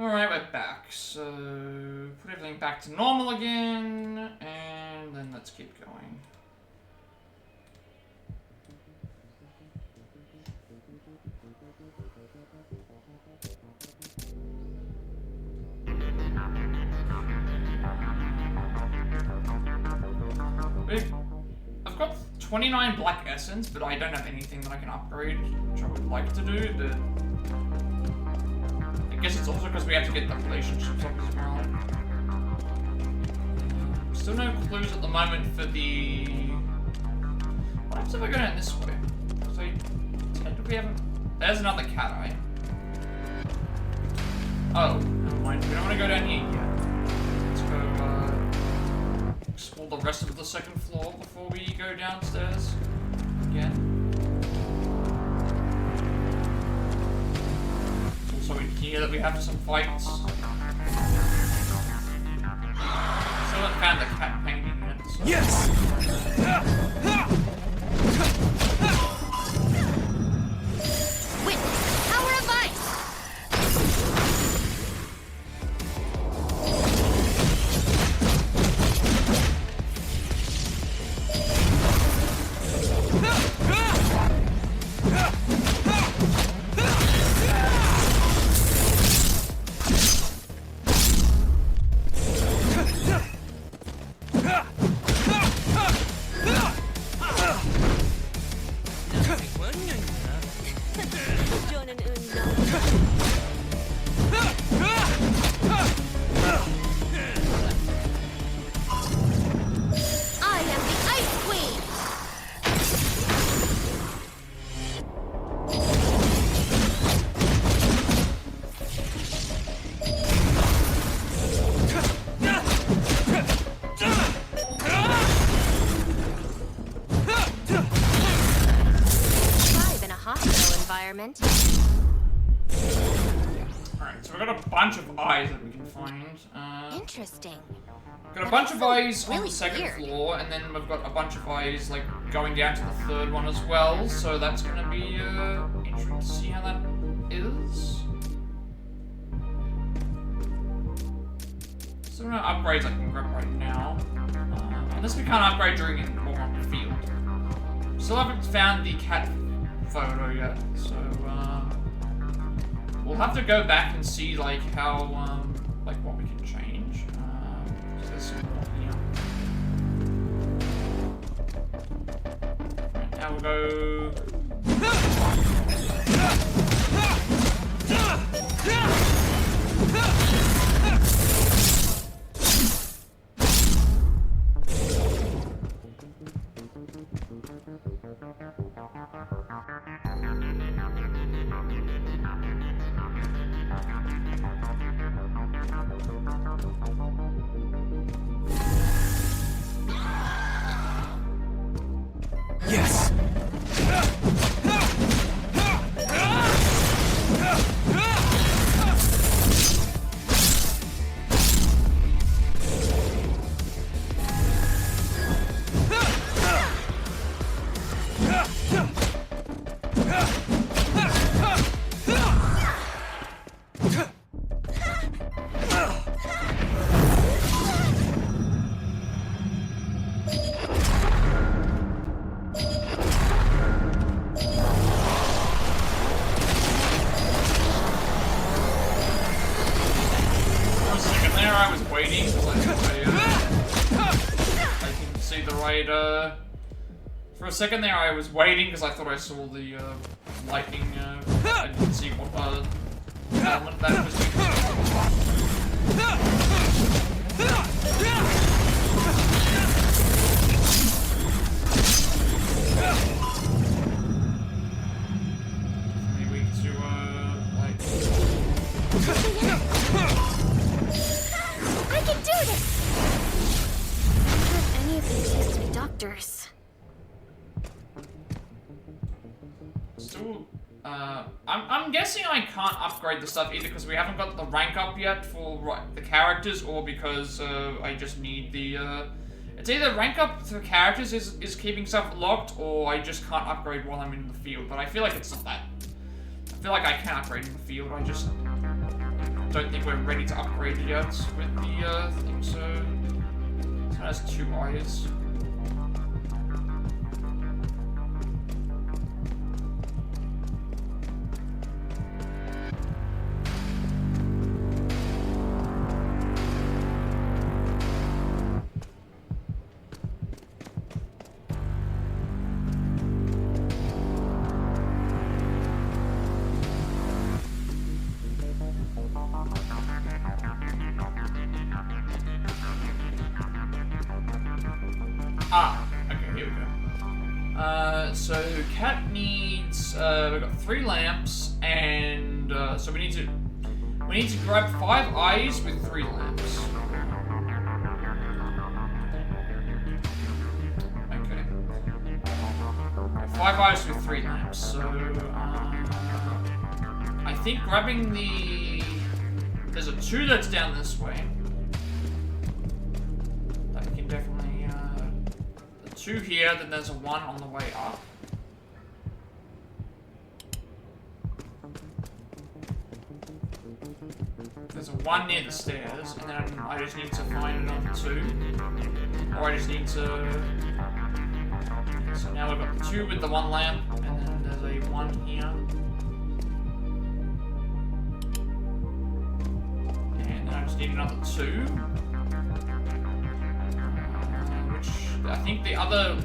Alright, we're back. So, put everything back to normal again, and then let's keep going. I've got 29 black essence, but I don't have anything that I can upgrade, which I would like to do. guess it's also because we have to get the relationships up as well. Still no clues at the moment for the... What happens if I go down this way? So, technically we haven't... There's another cat eye. Oh, never mind. We don't want to go down here yet. Let's go, explore the rest of the second floor before we go downstairs again. Also in here that we have some fights. Still haven't found the cat painting yet. So. Yes! Witness the power of ice! I am the Ice Queen! Thrive in a hostile environment. Alright, so we've got a bunch of eyes that we can find. Interesting. Got a bunch of eyes on Really the second weird. floor, and then we've got a bunch of eyes like going down to the third one as well. So that's gonna be interesting to see how that is. So no upgrades I can grab right now, unless we can't upgrade during it while on the field. Still haven't found the cat photo yet, so we'll have to go back and see like how like what we can change. There's some more here. Right, now we'll go. Yes! For a second there, I was waiting because I didn't see the right. For a second there, I was waiting because I thought I saw the lightning. I didn't see what element that was. Maybe we could do like. I can do this! Not that any of these used to be doctors. Still, I'm guessing I can't upgrade the stuff either because we haven't got the rank up yet for the characters, or because I just need the. It's either rank up for characters is keeping stuff locked, or I just can't upgrade while I'm in the field. But I feel like it's not that. I feel like I can upgrade in the field. I just don't think we're ready to upgrade yet with the thing. So it has 2 eyes. Ah, okay, here we go. So Cat needs, we've got 3 lamps, and, so we need to grab 5 eyes with 3 lamps. Okay. 5 eyes with 3 lamps, so, I think grabbing there's a 2 that's down this way. That we can definitely, the 2 here, then there's a 1 on the way up. There's a 1 near the stairs, and then I just need to find another 2. Or I just need to... So now we've got the 2 with the 1 lamp, and then there's a 1 here. And then I just need another 2. Which, I think the other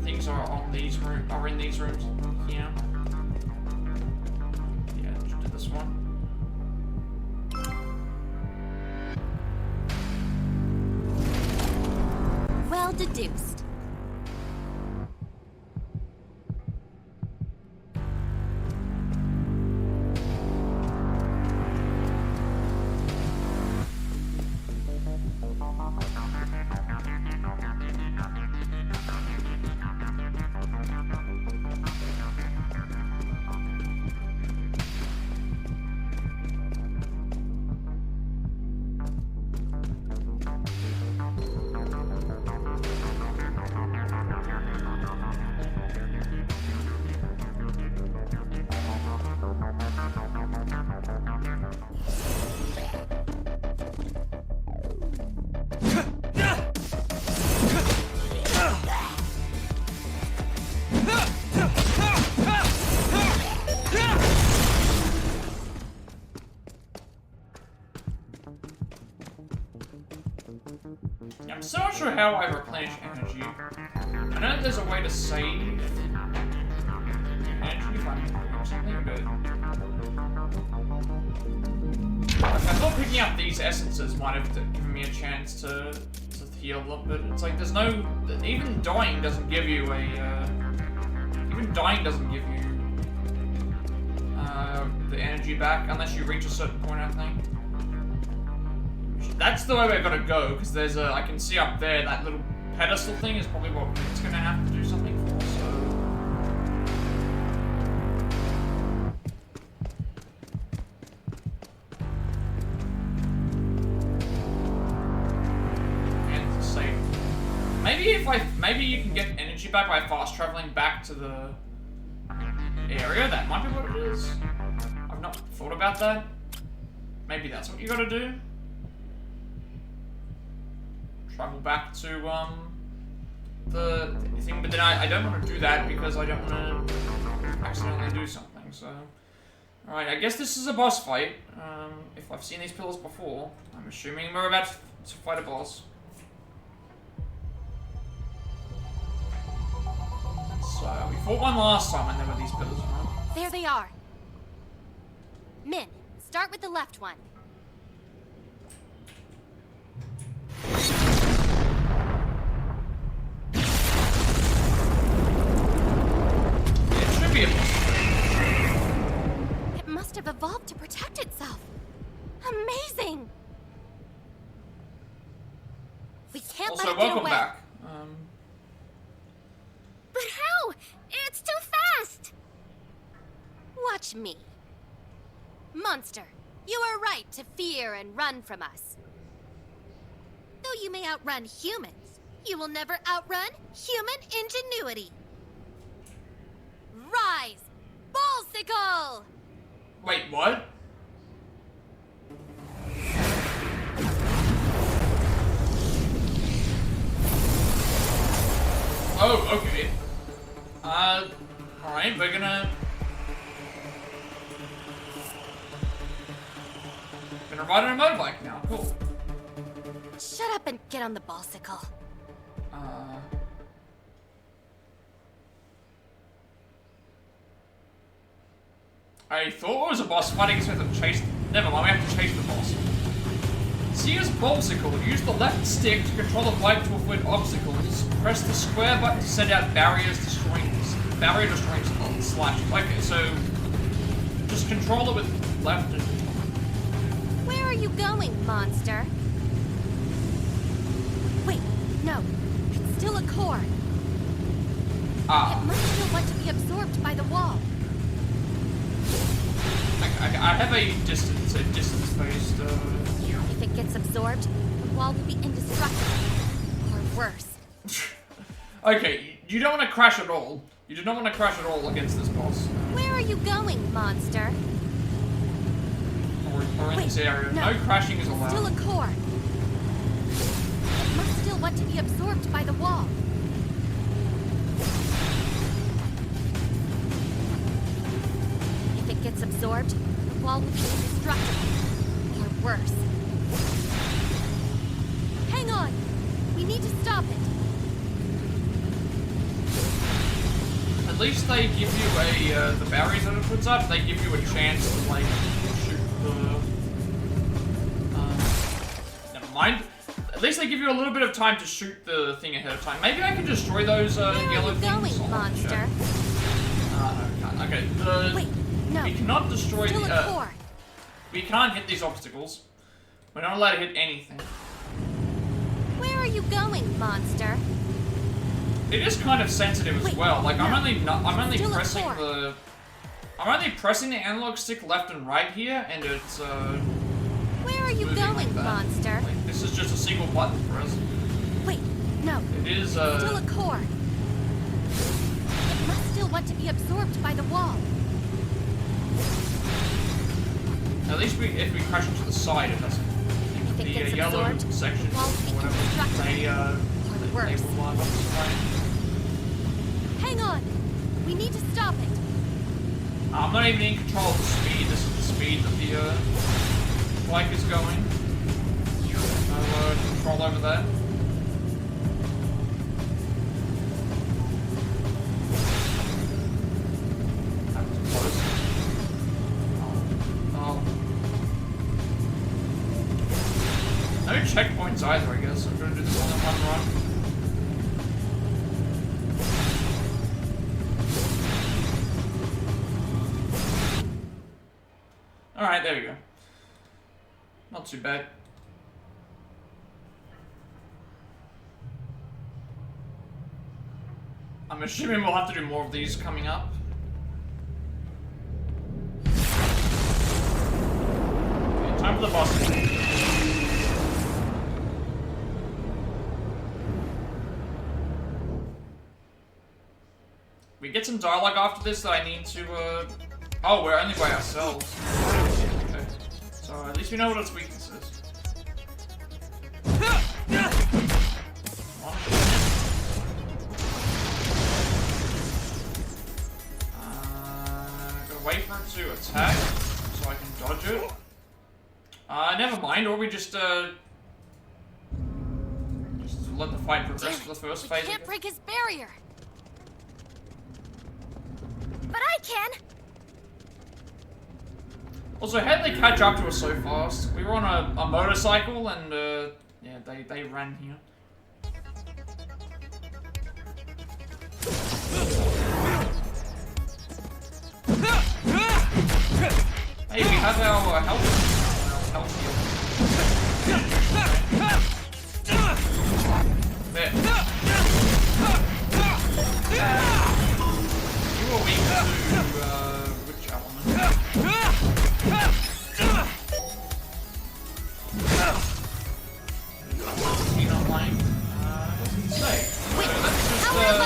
things are on these are in these rooms here. Yeah, just do this one. Well deduced. I'm so not sure how I replenish energy. I know there's a way to save energy if I'm doing something, but... Like, I thought picking up these essences might have given me a chance to heal a little bit. It's like there's no... Even dying doesn't give you a... Even dying doesn't give you the energy back unless you reach a certain point, I think. That's the way we're gonna go, because there's a... I can see up there, that little pedestal thing is probably what it's gonna have to do something for, so... And to save. Maybe you can get energy back by fast traveling back to the area. That might be what it is. I've not thought about that. Maybe that's what you gotta do. Travel back to the thing, but then I don't want to do that because I don't want to accidentally do something. So, all right, I guess this is a boss fight. If I've seen these pillars before, I'm assuming we're about to fight a boss. So we fought one last time, and there were these pillars, right? There they are. Min, start with the left one. It must have evolved to protect itself. Amazing! We can't Also, let it get welcome away. back. But how? It's too fast! Watch me. Monster, you are right to fear and run from us. Though you may outrun humans, you will never outrun human ingenuity. Rise! Ballsicle! Wait, what? Oh, okay. Alright, we're gonna ride on a motorbike now. Cool. Shut up and get on the ballsicle. I thought it was a boss fight. I guess we have to chase... Never mind, we have to chase the boss. See as Ballsicle. Use the left stick to control the right to avoid obstacles. Press the square button to send out barrier destroying slashes. Okay, so just control it with left and... Where are you going, monster? Wait, no. It's still a core. Ah. It must still want to be absorbed by the wall. I have a distance-based, If it gets absorbed, the wall will be indestructible. Or worse. Okay, you don't want to crash at all. You do not want to crash at all against this boss. Where are you going, monster? Or in this area. No crashing is allowed. Still a core. It must still want to be absorbed by the wall. If it gets absorbed, the wall will be indestructible. Or worse. Hang on! We need to stop it. At least they give you the barriers that it puts up, they give you a chance to, like, shoot the... never mind. At least they give you a little bit of time to shoot the thing ahead of time. Maybe I can destroy those, yellow things. Where are you going, monster? No, we can't. Okay, Wait, no. we cannot destroy Still the, a core. we can't hit these obstacles. We're not allowed to hit anything. Where are you going, monster? It is kind of sensitive as Wait, well. Like no. I'm only Still a pressing core. I'm only pressing the analog stick left and right here, and it's Where are you moving going, like that. monster? Like, this is just a single button press. Wait, no. It is Still a core. It must still want to be absorbed by the wall. at least if we crash into the side, it doesn't. If it The gets yellow absorbed, section, the wall will be whatever, indestructible. they worse. will line up the side. Hang on. We need to stop it. I'm not even in control of the speed. This is the speed that the bike is going. No control over that. That was close. Oh. No checkpoints either, I guess. I'm gonna do this all in one run. Alright, there we go. Not too bad. I'm assuming we'll have to do more of these coming up. Okay, time for the boss. We get some dialogue after this that I need to, oh, we're only by ourselves. Okay. So at least we know what its weakness is. Gotta wait for it to attack so I can dodge it. Never mind, or we just let the fight progress for the first phase. We can't break his barrier. But I can. Also, how did they catch up to us so fast? We were on a motorcycle and, yeah, they ran here. Hey, we have our health heal. There. You are weak to, which element? You not playing? Doesn't say. Wait, So let's just, how am I?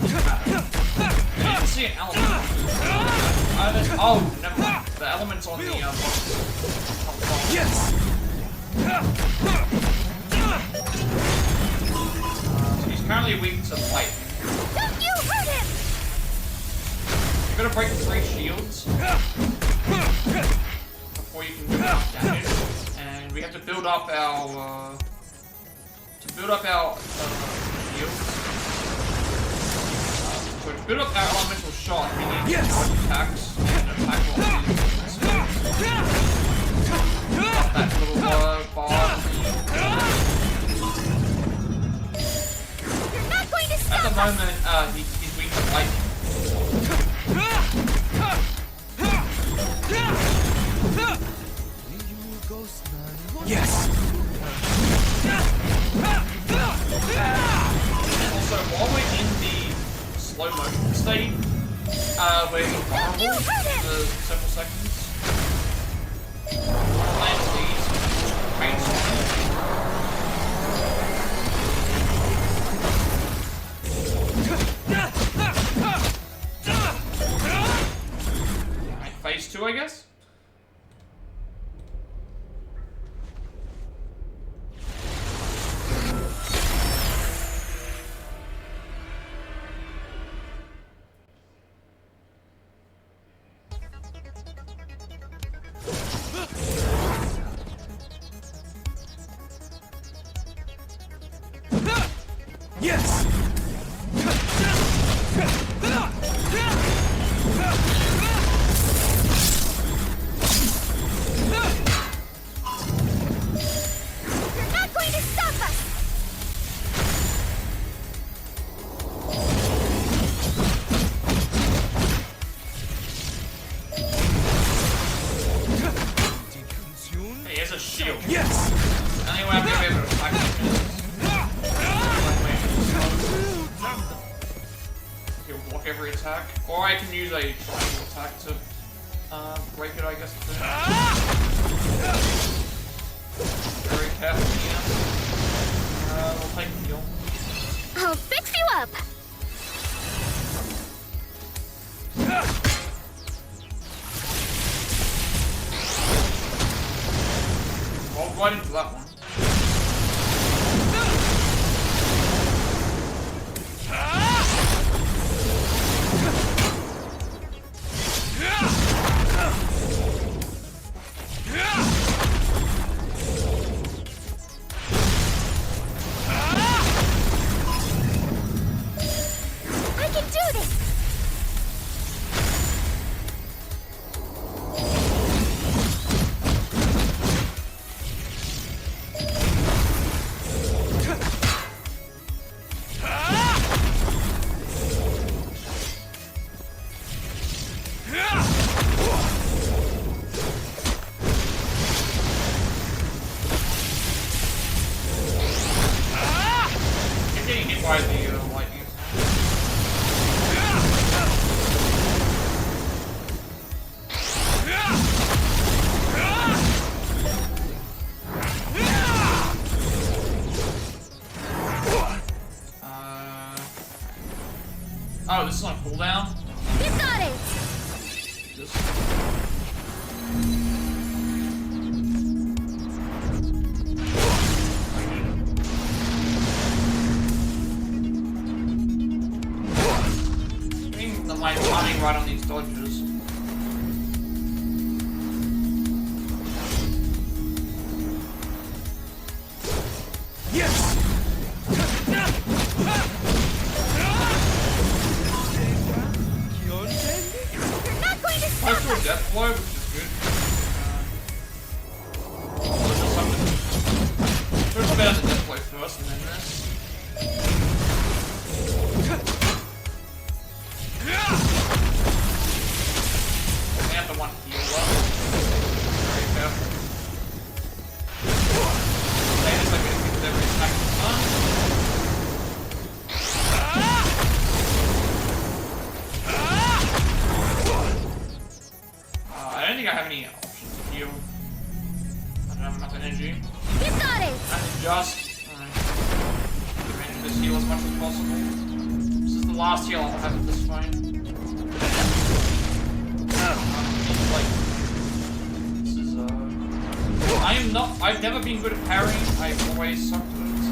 doesn't matter. I didn't see an element. Oh, never mind. The element's on the, Yes. he's currently weak to lightning. Don't you hurt him! You gotta break 3 shields before you can do enough damage, and we have to build up our shields. So to build up our elemental shot, we need to dodge attacks and attack while using That little bar. You're not going to stop At the us! moment, he's weak to lightning. Yes. And also, while we're in the slow motion state, we're vulnerable for several seconds. Land these paints on it. Alright, phase 2, I guess? Yes. You're not going to stop us! Hey, he has a shield. Yes. Anyway, I'm gonna be able to attack him. He'll block every attack. Or I can use a triangle attack to break it, I guess. Very careful here. We'll take the heal. I'll fix you up! Roll right into that one. I can do this! You're getting hit by the lightning. Oh, this is on cooldown? You got it! This. Getting the light running right on these dodges. Yes. You're not going to stop Close to a us! death blow, which is good. There's something. First better the death blow first, and then this. They have the one heal up. Very careful. They just like getting with every attack I don't think I have any options to heal. I don't have enough energy. You got it! I can just manage this heal as much as possible. This is the last heal I'll have at this point. This is I've never been good at parrying. I've always sucked at it, so.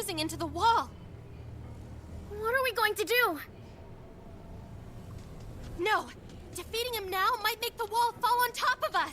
fusing into the wall. What are we going to do? No! Defeating him now might make the wall fall on top of us!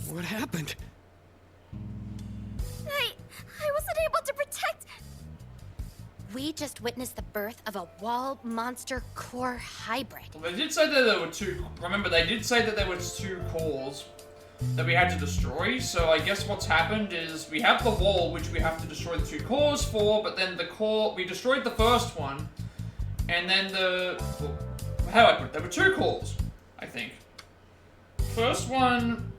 What happened? I wasn't able to protect. We just witnessed the birth of a wall monster core hybrid. Well, they did say that there were two. Remember, they did say that there was two cores that we had to destroy. So I guess what's happened is we have the wall, which we have to destroy the two cores for. But then the core, we destroyed the first one, and then well, how do I put it? There were two cores, I think. First one,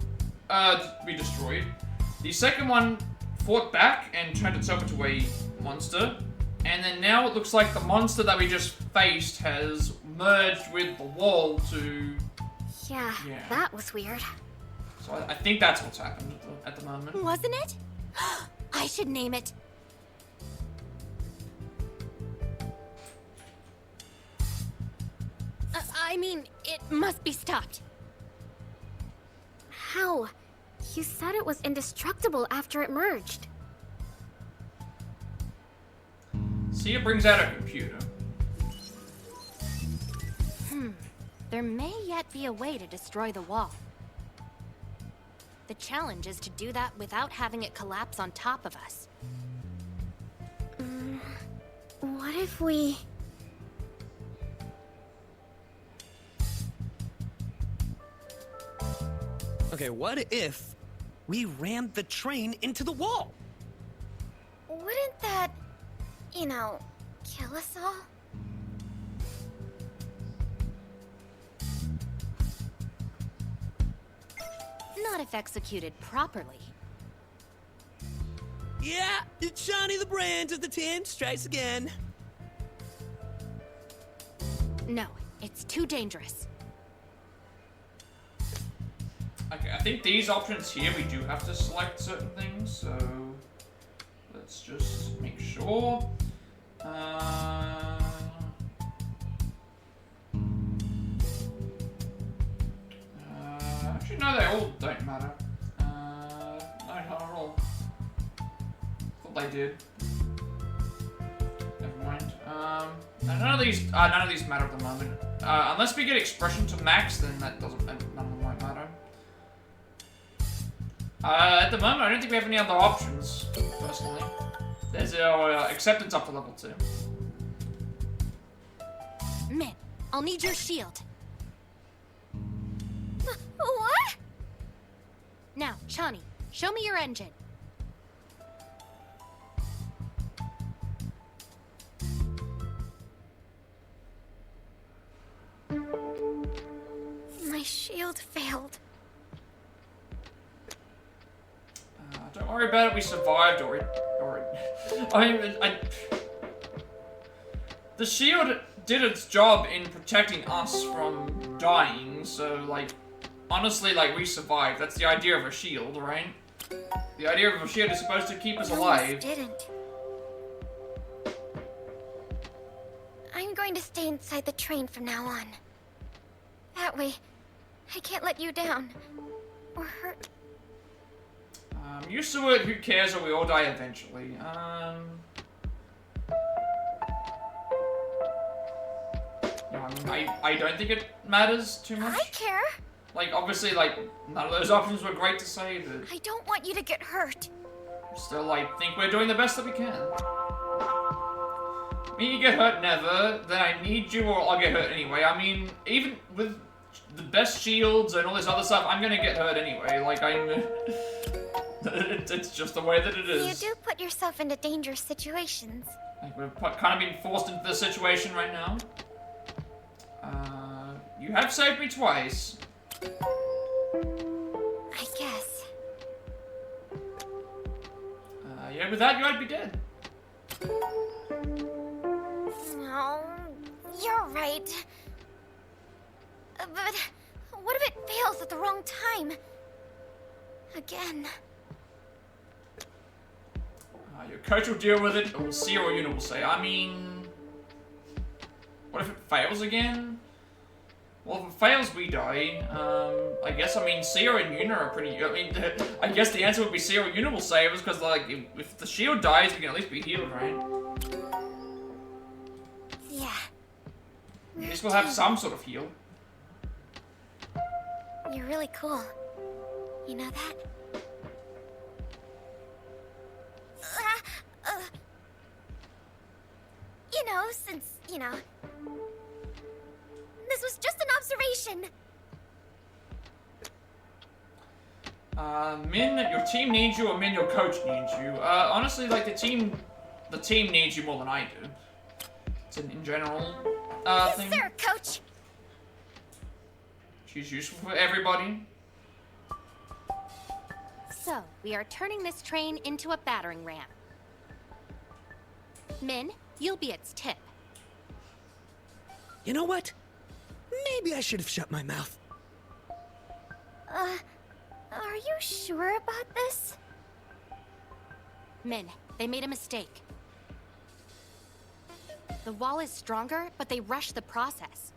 we destroyed. The second one fought back and turned itself into a monster. And then now it looks like the monster that we just faced has merged with the wall to... Yeah, Yeah. that was weird. So I think that's what's happened at the moment. Wasn't it? I should name it. I mean, it must be stopped. How? You said it was indestructible after it merged. Sia brings out her computer. There may yet be a way to destroy the wall. The challenge is to do that without having it collapse on top of us. What if we... Okay, what if we rammed the train into the wall? Wouldn't that, you know, kill us all? Not if executed properly. Yeah, Johnny the Brand of the 10 strikes again. No, it's too dangerous. Okay, I think these options here, we do have to select certain things, so let's just make sure. Actually, no, they all don't matter. No, not at all. Thought they did. Never mind. None of these matter at the moment. Unless we get expression to max, then that doesn't. None of them might matter. At the moment, I don't think we have any other options, personally. There's our acceptance up to level 2. Min, I'll need your shield. What? Now, Chani, show me your engine. My shield failed. Don't worry about it, we survived, or I mean, the shield did its job in protecting us from dying, so, like, honestly, like, we survived. That's the idea of a shield, right? The idea of a shield is supposed to keep us alive. Didn't. I'm going to stay inside the train from now on. That way, I can't let you down. Or hurt. Used to it, who cares, or we all die eventually. I don't think it matters too much. I care. Like, obviously, like, none of those options were great to say, but I don't want you to get hurt. still, I think we're doing the best that we can. Me, you get hurt never, then I need you or I'll get hurt anyway. I mean, even with the best shields and all this other stuff, I'm gonna get hurt anyway. Like, it's just the way that it is. You do put yourself into dangerous situations. Like, we've kind of been forced into this situation right now. You have saved me twice. I guess. Yeah, without you, I'd be dead. No, you're right. But what if it fails at the wrong time? Again. Your coach will deal with it, or we'll see what Una will say. I mean... What if it fails again? Well, if it fails, we die. I guess, I mean, Sia and Una are pretty... I mean, I guess the answer would be Sia or Una will save us, because, like, if the shield dies, we can at least be healed, right? Yeah. At least we'll have some sort of heal. You're really cool. You know that? You know, since, you know... This was just an observation. Min, your team needs you, or Min, your coach needs you. Honestly, like, the team needs you more than I do. It's in general, Yes, thing. sir, Coach. She's useful for everybody. So, we are turning this train into a battering ram. Min, you'll be its tip. You know what? Maybe I should have shut my mouth. Are you sure about this? Min, they made a mistake. The wall is stronger, but they rushed the process.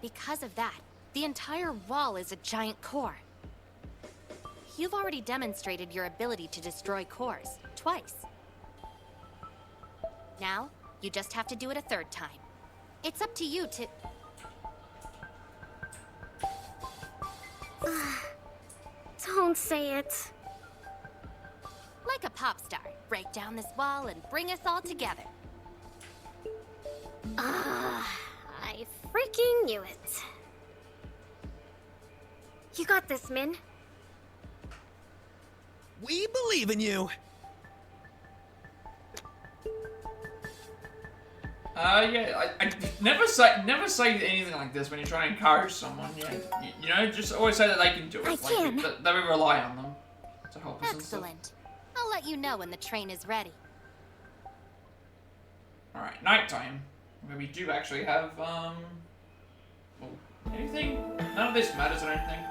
Because of that, the entire wall is a giant core. You've already demonstrated your ability to destroy cores, twice. Now, you just have to do it a third time. It's up to you to... Don't say it. Like a pop star, break down this wall and bring us all together. I freaking knew it. You got this, Min. We believe in you. Yeah, I never say anything like this when you're trying to encourage someone. Yeah, you know, just always say that they can do it. I Like, can. that we rely on them to help us and stuff. Excellent. I'll let you know when the train is ready. Alright, nighttime. Where we do actually have, well, anything? None of this matters, I don't think.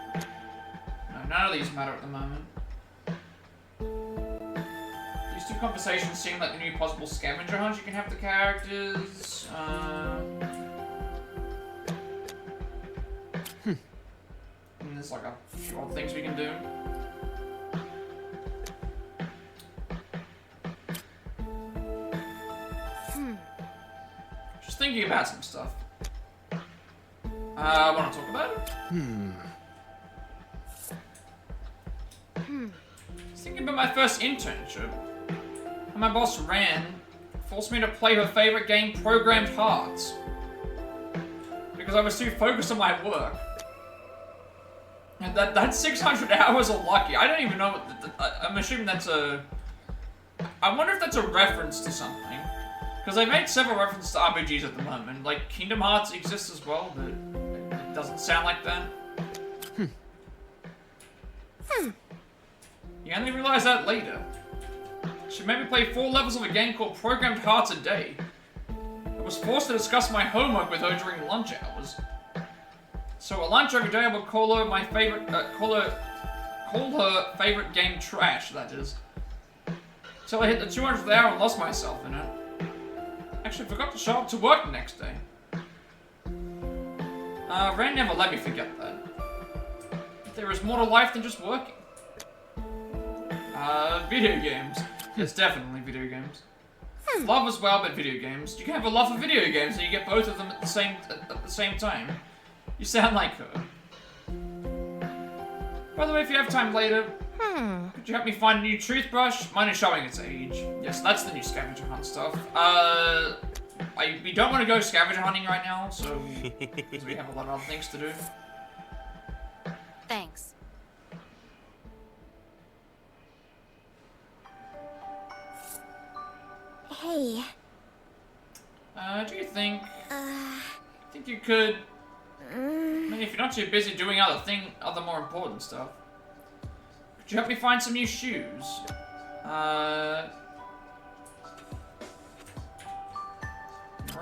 No, none of these matter at the moment. These two conversations seem like the new possible scavenger hunt you can have with the characters. And there's like a few odd things we can do. Just thinking about some stuff. Want to talk about it? Just thinking about my first internship. And my boss, Ran, forced me to play her favorite game, Programmed Hearts. Because I was too focused on my work. And that's 600 hours of lucky. I don't even know what... I'm assuming that's a... I wonder if that's a reference to something. Because they made several references to RPGs at the moment. Like, Kingdom Hearts exists as well, but it doesn't sound like that. You only realize that later. She made me play 4 levels of a game called Programmed Hearts a day. I was forced to discuss my homework with her during lunch hours. So at lunch every day I would call her my favorite, call her favorite game trash, that is. Till I hit the 200th hour and lost myself in it. Actually forgot to show up to work the next day. Ren never let me forget that. There is more to life than just working. Video games. Yes, definitely video games. Love as well, but video games. You can have a love for video games and you get both of them at the same time. You sound like her. By the way, if you have time later, could you help me find a new toothbrush? Mine is showing its age. Yes, that's the new scavenger hunt stuff. We don't want to go scavenger hunting right now, so because we have a lot of other things to do. Thanks. Hey. Do you think you could? I mean, if you're not too busy doing other more important stuff, could you help me find some new shoes? More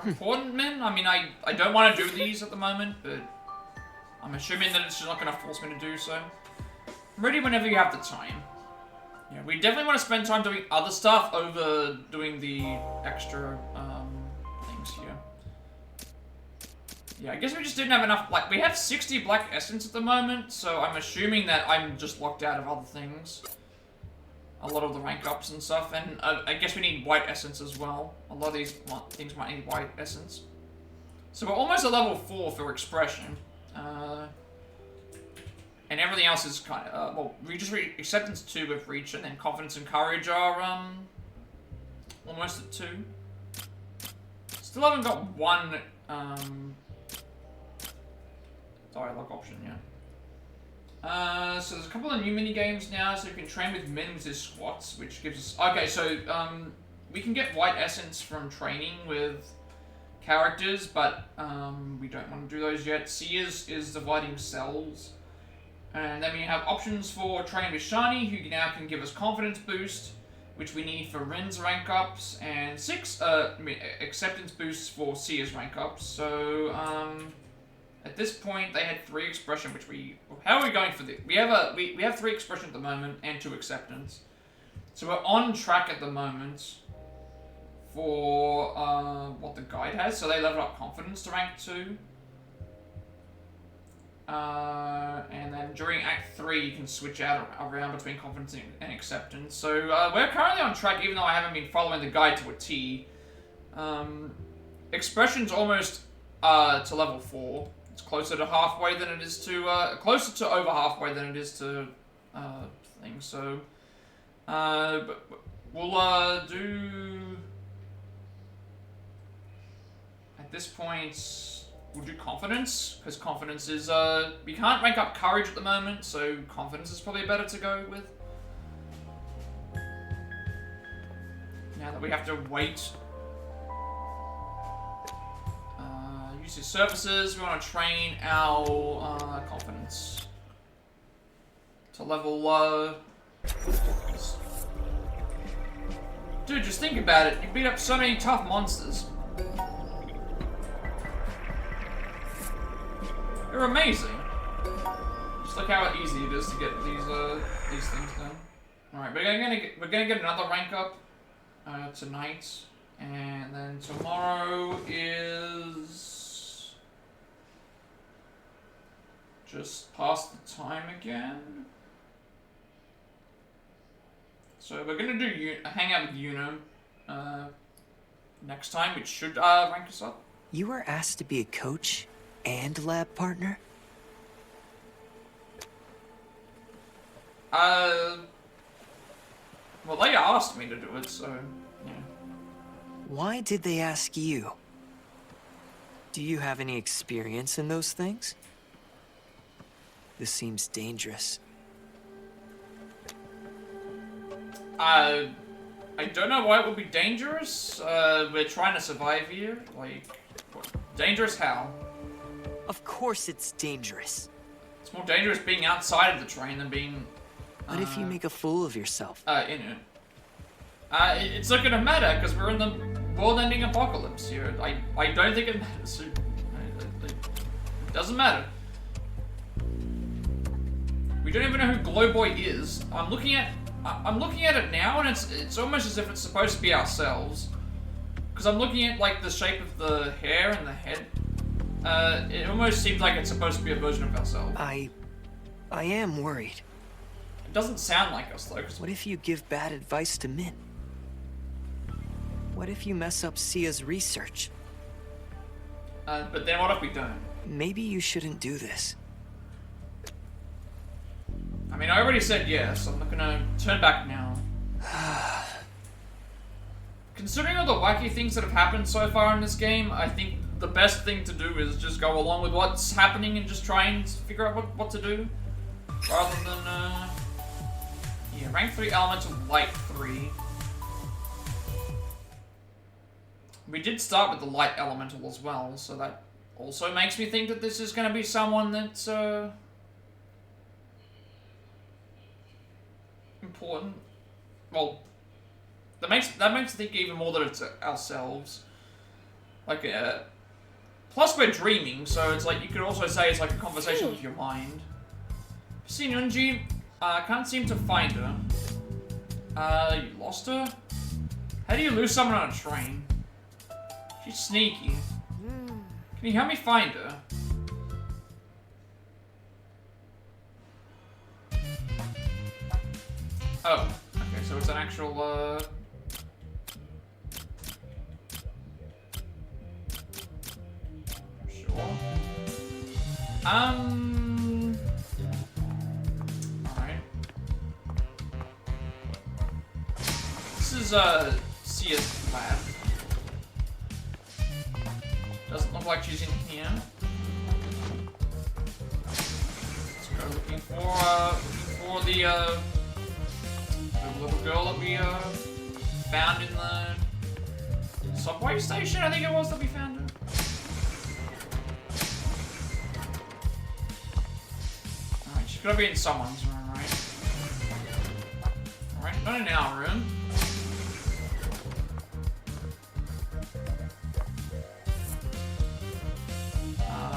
important, men? I mean, I don't want to do these at the moment, but I'm assuming that it's just not going to force me to do so. I'm ready whenever you have the time. Yeah, we definitely want to spend time doing other stuff over doing the extra things here. Yeah, I guess we just didn't have enough. Like, we have 60 black essence at the moment, so I'm assuming that I'm just locked out of other things. A lot of the rank ups and stuff, and I guess we need white essence as well. A lot of these things might need white essence. So we're almost at level 4 for expression. And everything else is kind of, well, we just acceptance 2 with reach, and then confidence and courage are, almost at 2. Still haven't got one, dialogue option, yeah. So there's a couple of new mini games now, so you can train with men with his squats, which gives us, okay, so, we can get white essence from training with characters, but, we don't want to do those yet. C is dividing cells. And then we have options for training with Shani, who now can give us confidence boost, which we need for Ren's rank ups, and 6 acceptance boosts for Sia's rank ups. So at this point they had 3 expression, which how are we going for this? We have 3 expression at the moment and 2 acceptance. So we're on track at the moment for what the guide has. So they leveled up confidence to rank 2. And then during Act 3, you can switch around between confidence and acceptance. So we're currently on track, even though I haven't been following the guide to a T. Expression's almost to level 4. It's closer to halfway than it is to closer to over halfway than it is to things. So but we'll do at this point. We'll do confidence, because confidence is, we can't rank up courage at the moment, so confidence is probably better to go with. Now that we have to wait. Use his services, we want to train our, confidence. To level, Dude, just think about it, you beat up so many tough monsters. They're amazing. Just look how easy it is to get these things done. All right, we're gonna get another rank up tonight, and then tomorrow is just past the time again. So we're gonna do hang out with Yuno next time, which should rank us up. You were asked to be a coach and lab partner? Well, they asked me to do it, so, yeah. Why did they ask you? Do you have any experience in those things? This seems dangerous. I don't know why it would be dangerous. We're trying to survive here. Like, what? Dangerous how? Of course it's dangerous. It's more dangerous being outside of the train than being... What if you make a fool of yourself? In it. It's not gonna matter, because we're in the world-ending apocalypse here. I don't think it matters. It doesn't matter. We don't even know who Glowboy is. I'm looking at it now, and it's almost as if it's supposed to be ourselves. Because I'm looking at, like, the shape of the hair and the head. It almost seems like it's supposed to be a version of ourselves. I am worried. It doesn't sound like us, though. What if you give bad advice to Min? What if you mess up Sia's research? But then what if we don't? Maybe you shouldn't do this. I mean, I already said yes. I'm not gonna turn back now. Considering all the wacky things that have happened so far in this game, I think the best thing to do is just go along with what's happening and just try and figure out what to do. Rather than, yeah, rank 3 elemental light 3. We did start with the light elemental as well, so that also makes me think that this is going to be someone that's, important. Well, that makes me think even more that it's ourselves. Like, plus we're dreaming, so it's like, you could also say it's like a conversation with your mind. See, Nunji, can't seem to find her. You lost her? How do you lose someone on a train? She's sneaky. Can you help me find her? Oh, okay, so it's an actual, sure. Alright. This is, Sia's lab. Doesn't look like she's in here. Let's go looking for the little girl that we, found in the subway station, I think it was, that we found her. Alright, she's gotta be in someone's room, right? Alright, not in our room.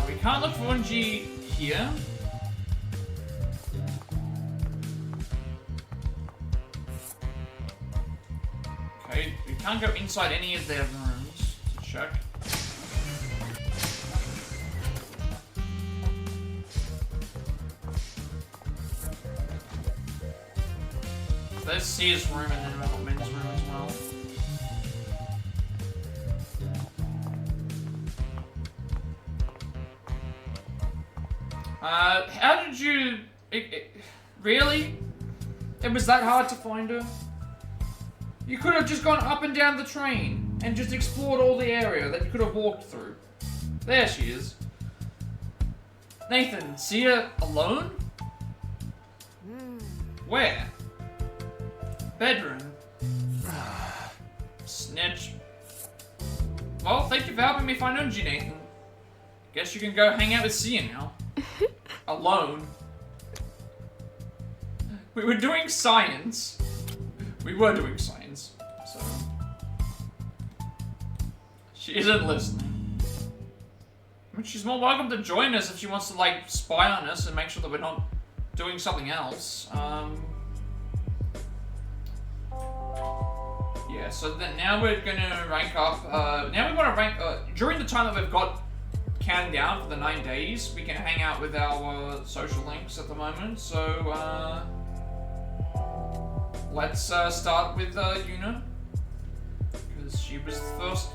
We can't look for Unji here. Okay, we can't go inside any of their rooms to check. There's Sia's room and then we have Min's room as well. How did you... really? It was that hard to find her? You could have just gone up and down the train and just explored all the area that you could have walked through. There she is. Nathan, Sia alone? Where? Bedroom. Snitch. Well, thank you for helping me find Unji, Nathan. Guess you can go hang out with Sia now. Alone. We were doing science. We were doing science, so... She isn't listening. I mean, she's more welcome to join us if she wants to, like, spy on us and make sure that we're not doing something else. Yeah, so then now we're gonna rank up, now we want to rank, during the time that we've got counting down for the 9 days, we can hang out with our social links at the moment, so, let's, start with, Yuna, because she was the first.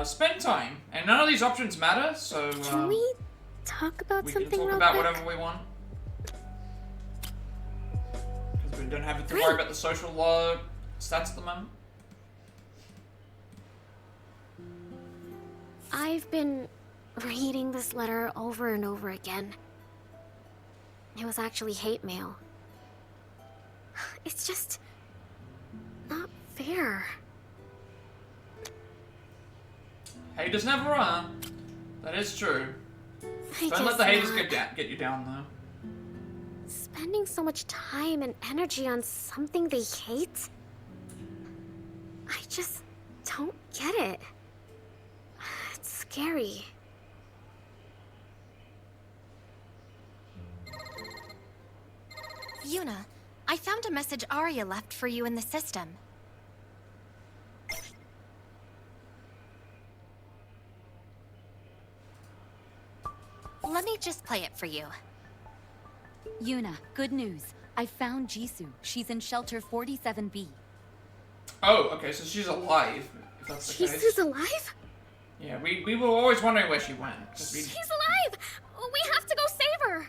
Spend time, and none of these options matter, so, Can we talk about we something can talk real about quick? whatever we want. Because we don't have to worry about the social stats at the moment. I've been reading this letter over and over again. It was actually hate mail. It's just not fair. Haters never run. That is true. I Don't let guess the haters not. get you down though. Spending so much time and energy on something they hate? I just don't get it. It's scary. Yuna, I found a message Arya left for you in the system. Let me just play it for you. Yuna, good news. I found Jisoo. She's in shelter 47B. Oh, okay, so she's alive, if that's the case. Jisoo's alive? Yeah, we were always wondering where she went. She's alive! We have to go save her!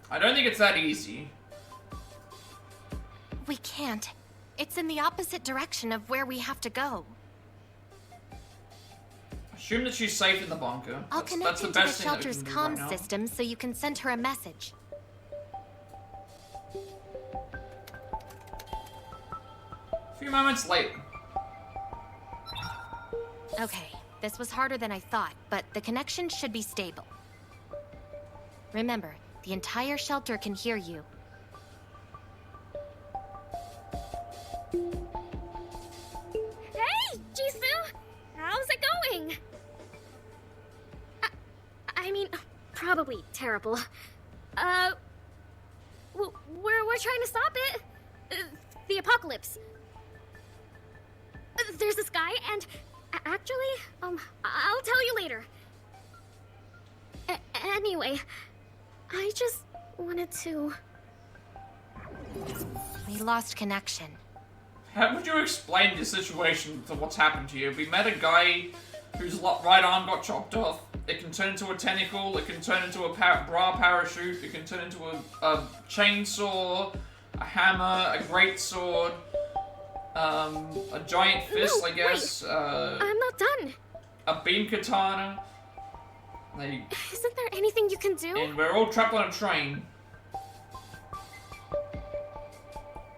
I don't think it's that easy. We can't. It's in the opposite direction of where we have to go. Assume that she's safe in the bunker. I'll That's connect the into the best thing that we shelter's can do comm right now. system so you can send her a message. A few moments later. Okay, this was harder than I thought, but the connection should be stable. Remember, the entire shelter can hear you. Hey, Jisoo! How's it going? I mean, probably terrible. We're trying to stop it. The apocalypse. There's this guy, and actually, I'll tell you later. Anyway, I just wanted to... We lost connection. How would you explain the situation to what's happened to you? We met a guy whose right arm got chopped off. It can turn into a tentacle, it can turn into a bra parachute, it can turn into a chainsaw, a hammer, a great sword, a giant fist, No, I guess, I'm not done. a beam katana. Isn't there anything you can do? And we're all trapped on a train.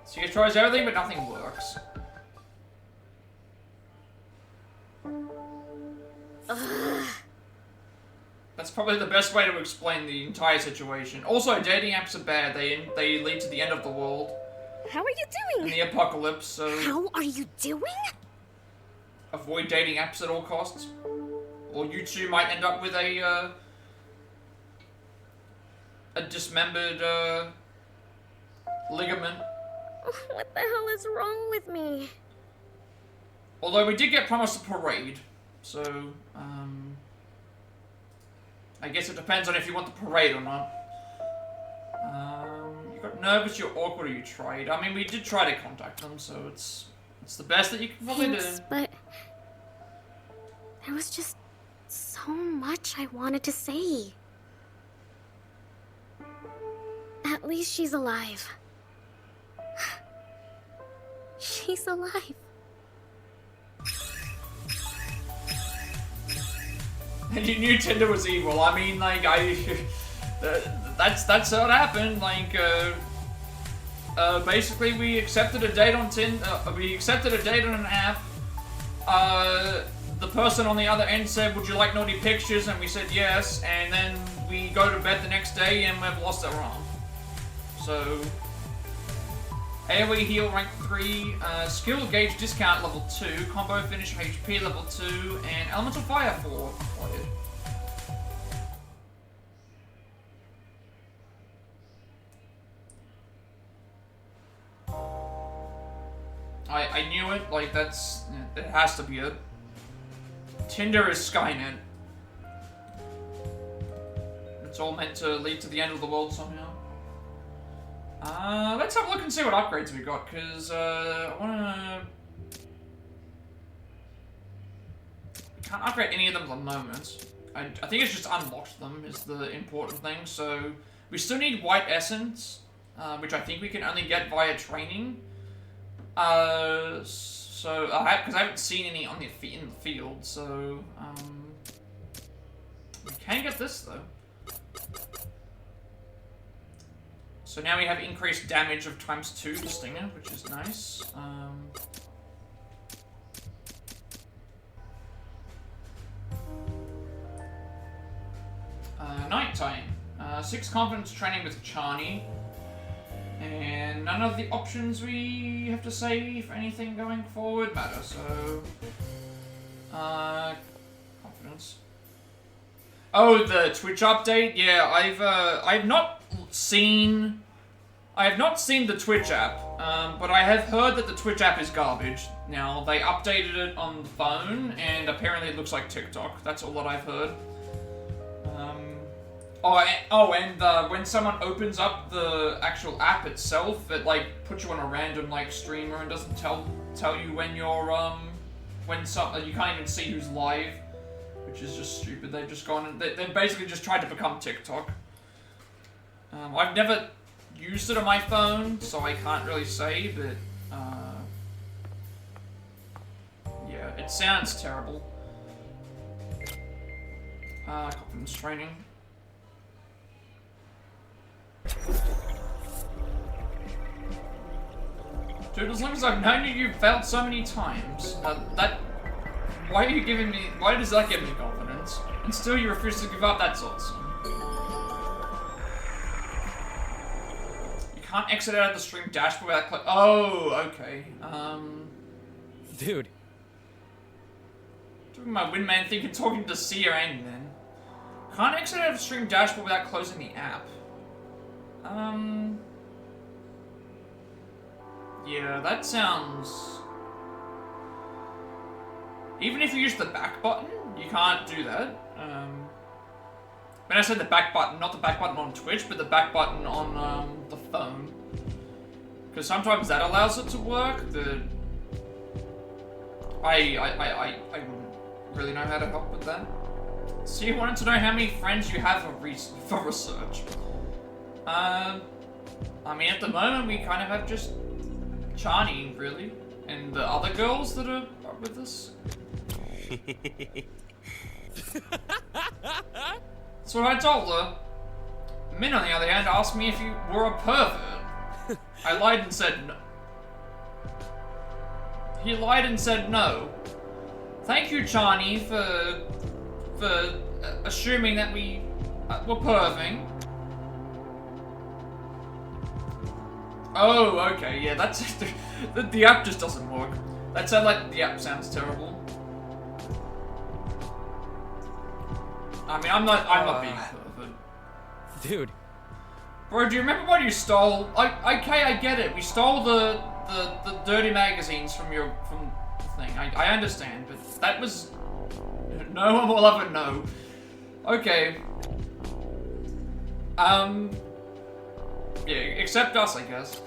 So he tries everything, but nothing works. That's probably the best way to explain the entire situation. Also, dating apps are bad. They lead to the end of the world How are you and doing? the apocalypse. So How are you doing? avoid dating apps at all costs, or you too might end up with a dismembered ligament. What the hell is wrong with me? Although we did get promised a parade, so I guess it depends on if you want the parade or not. You got nervous, you're awkward, or you tried. I mean, we did try to contact them, so it's the best that you can probably Thanks, do. but there was just so much I wanted to say. At least she's alive. She's alive. And you knew Tinder was evil. I mean, like, that's how it happened. Like, basically, we accepted a date on Tinder. We accepted a date on an app. The person on the other end said, "Would you like naughty pictures?" And we said yes. And then we go to bed the next day, and we've lost our arm. So, AoE heal rank 3, skill gauge discount level 2, combo finish HP level 2, and elemental fire 4. I knew it, like that's, it has to be it. Tinder is Skynet. It's all meant to lead to the end of the world somehow. Let's have a look and see what upgrades we got, because, I wanna... We can't upgrade any of them at the moment. I think it's just unlocked them is the important thing, so... We still need white essence, which I think we can only get via training. Because I haven't seen any on in the field, so, we can get this, though. So now we have increased damage of ×2 for Stinger, which is nice. Nighttime. 6 confidence training with Chani. And none of the options we have to say for anything going forward matter, so... confidence. Oh, the Twitch update? Yeah, I've not seen the Twitch app, but I have heard that the Twitch app is garbage. Now, they updated it on the phone, and apparently it looks like TikTok. That's all that I've heard. And when someone opens up the actual app itself, it like puts you on a random like streamer and doesn't tell you when you're you can't even see who's live, which is just stupid. They've just gone and they basically just tried to become TikTok. I've never used it on my phone, so I can't really say, but yeah, it sounds terrible. Confidence training. Dude, as long as I've known you, you've failed so many times. Why are you giving me... Why does that give me confidence? And still you refuse to give up, that's awesome. You can't exit out of the stream dashboard without oh, okay. Dude. Doing my windman thing and talking to Sia and then. Can't exit out of the stream dashboard without closing the app. Yeah, that sounds... Even if you use the back button, you can't do that. When I said the back button, not the back button on Twitch, but the back button on the phone. Because sometimes that allows it to work, but... I wouldn't really know how to help with that. So you wanted to know how many friends you have for research. I mean, at the moment, we kind of have just Chani, really, and the other girls that are with us. That's what I told her. Min, on the other hand, asked me if you were a pervert. I lied and said no. He lied and said no. Thank you, Chani, for assuming that we were perving. Oh, okay, yeah, that's the app just doesn't work. That sounds like the app sounds terrible. I mean, I'm not being pervert. Dude. Bro, do you remember what you stole? Okay, I get it. We stole the dirty magazines from the thing. I understand, but that was... No one will ever know. Okay. Yeah, except us, I guess.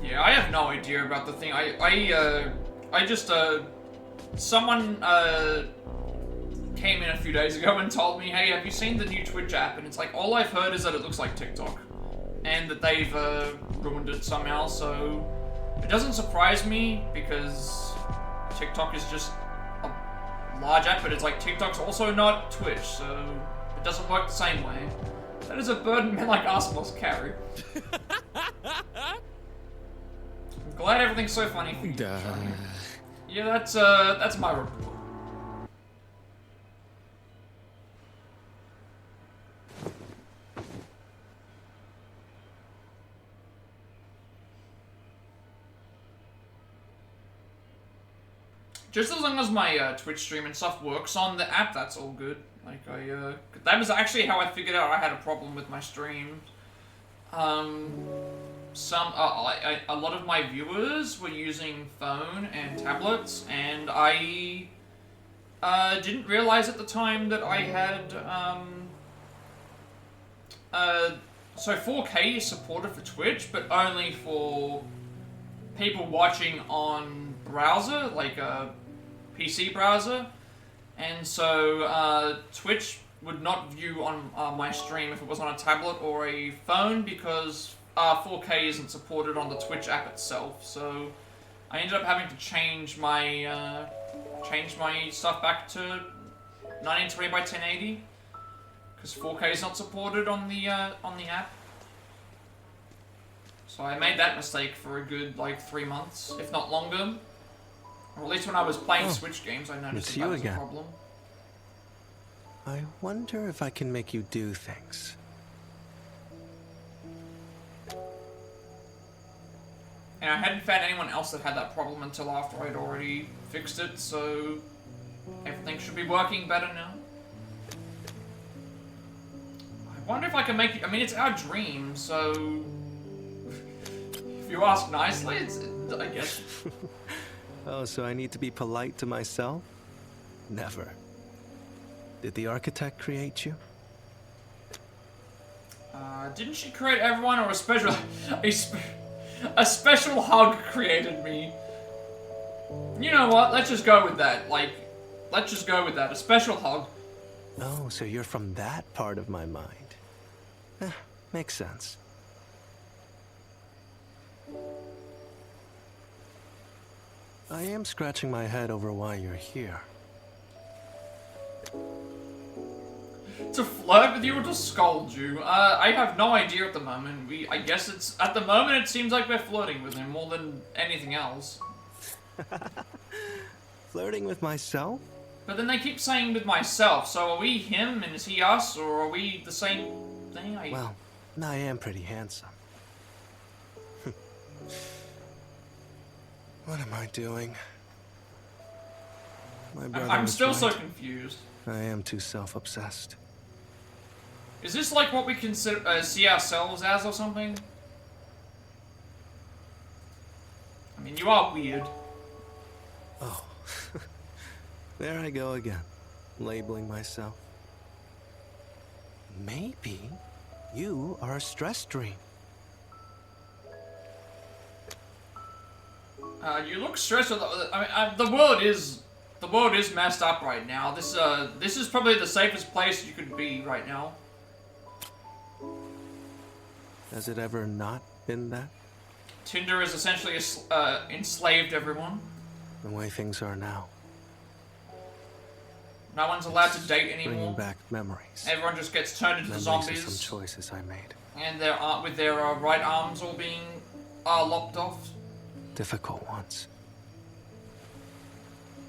Yeah, I have no idea about the thing. I just, someone, came in a few days ago and told me, hey, have you seen the new Twitch app? And it's like, all I've heard is that it looks like TikTok. And that they've, ruined it somehow, so... It doesn't surprise me, because TikTok is just a large app, but it's like, TikTok's also not Twitch, so... It doesn't work the same way. That is a burden men like us must carry. I'm glad everything's so funny for you. Yeah, that's my report. Just as long as my Twitch stream and stuff works on the app, that's all good. Like that was actually how I figured out I had a problem with my stream. A lot of my viewers were using phone and tablets, and I didn't realize at the time that I had so 4K is supported for Twitch, but only for people watching on browser, like a PC browser. And so Twitch would not view on my stream if it was on a tablet or a phone, because 4K isn't supported on the Twitch app itself. So I ended up having to change my stuff back to 1920 by 1080, because 4K is not supported on the app. So I made that mistake for a good like 3 months, if not longer. Or at least when I was playing Switch games, I noticed that was a problem. I wonder if I can make you do things. And I hadn't found anyone else that had that problem until after I'd already fixed it, so everything should be working better now. I wonder if I can make it. I mean, it's our dream, so if you ask nicely, I guess. Oh, so I need to be polite to myself? Never. Did the architect create you? Didn't she create everyone, or a special, a special hug created me? You know what? Let's just go with that. Like, let's just go with that. A special hug. Oh, so you're from that part of my mind. Makes sense. I am scratching my head over why you're here. To flirt with you or to scold you? I have no idea at the moment. I guess it's, at the moment it seems like we're flirting with him more than anything else. Flirting with myself? But then they keep saying with myself, so are we him and is he us, or are we the same thing? Well, I am pretty handsome. What am I doing? My brother I'm was still so right. confused. I am too self-obsessed. Is this like what we consider see ourselves as or something? I mean, you are weird. Oh. There I go again, labeling myself. Maybe you are a stress dream. You look stressed. I mean, the world is messed up right now. This is probably the safest place you could be right now. Has it ever not been that? Tinder has essentially enslaved everyone. The way things are now. No one's allowed to date Bringing anymore. back memories. Everyone just gets turned into Memories zombies. of some choices I made. And with their right arms all being lopped off. Difficult ones.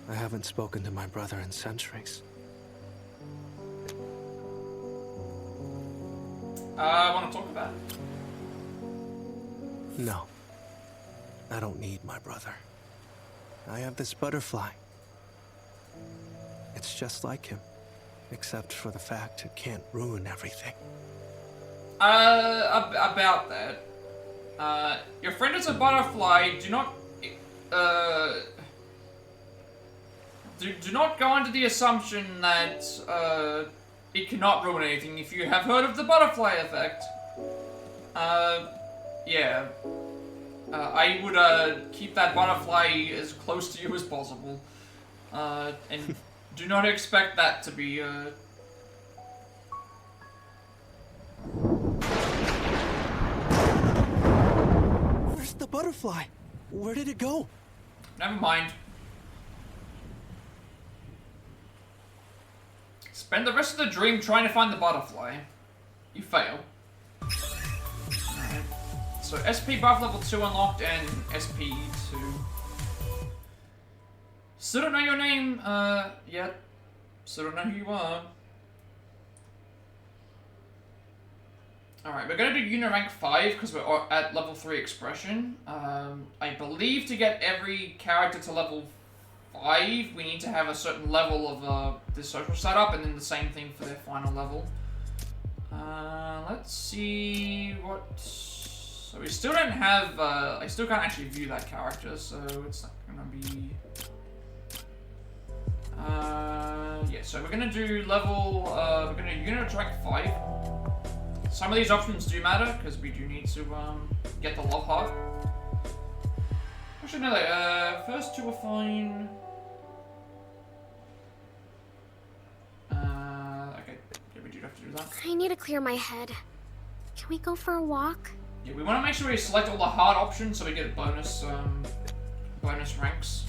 I haven't spoken to my brother in centuries. I want to talk about it. No. I don't need my brother. I have this butterfly. It's just like him, except for the fact it can't ruin everything. About that. Your friend is a butterfly. Do not go under the assumption that it cannot ruin anything. If you have heard of the butterfly effect, yeah. I would keep that butterfly as close to you as possible, and do not expect that to be Where's the butterfly? Where did it go? Never mind. Spend the rest of the dream trying to find the butterfly. You fail. Alright. So SP buff level 2 unlocked and SP 2. Still don't know your name yet. Still don't know who you are. Alright, we're gonna do unit rank 5 because we're at level 3 expression. I believe to get every character to level 5, we need to have a certain level of the social setup, and then the same thing for their final level. Let's see what... So we still don't have... I still can't actually view that character, so it's not gonna be... yeah, so we're gonna do level... we're gonna do unit rank 5. Some of these options do matter, because we do need to get the love heart. Actually, no, first two are fine. Okay, yeah, we do have to do that. I need to clear my head. Can we go for a walk? Yeah, we want to make sure we select all the hard options so we get bonus, bonus ranks.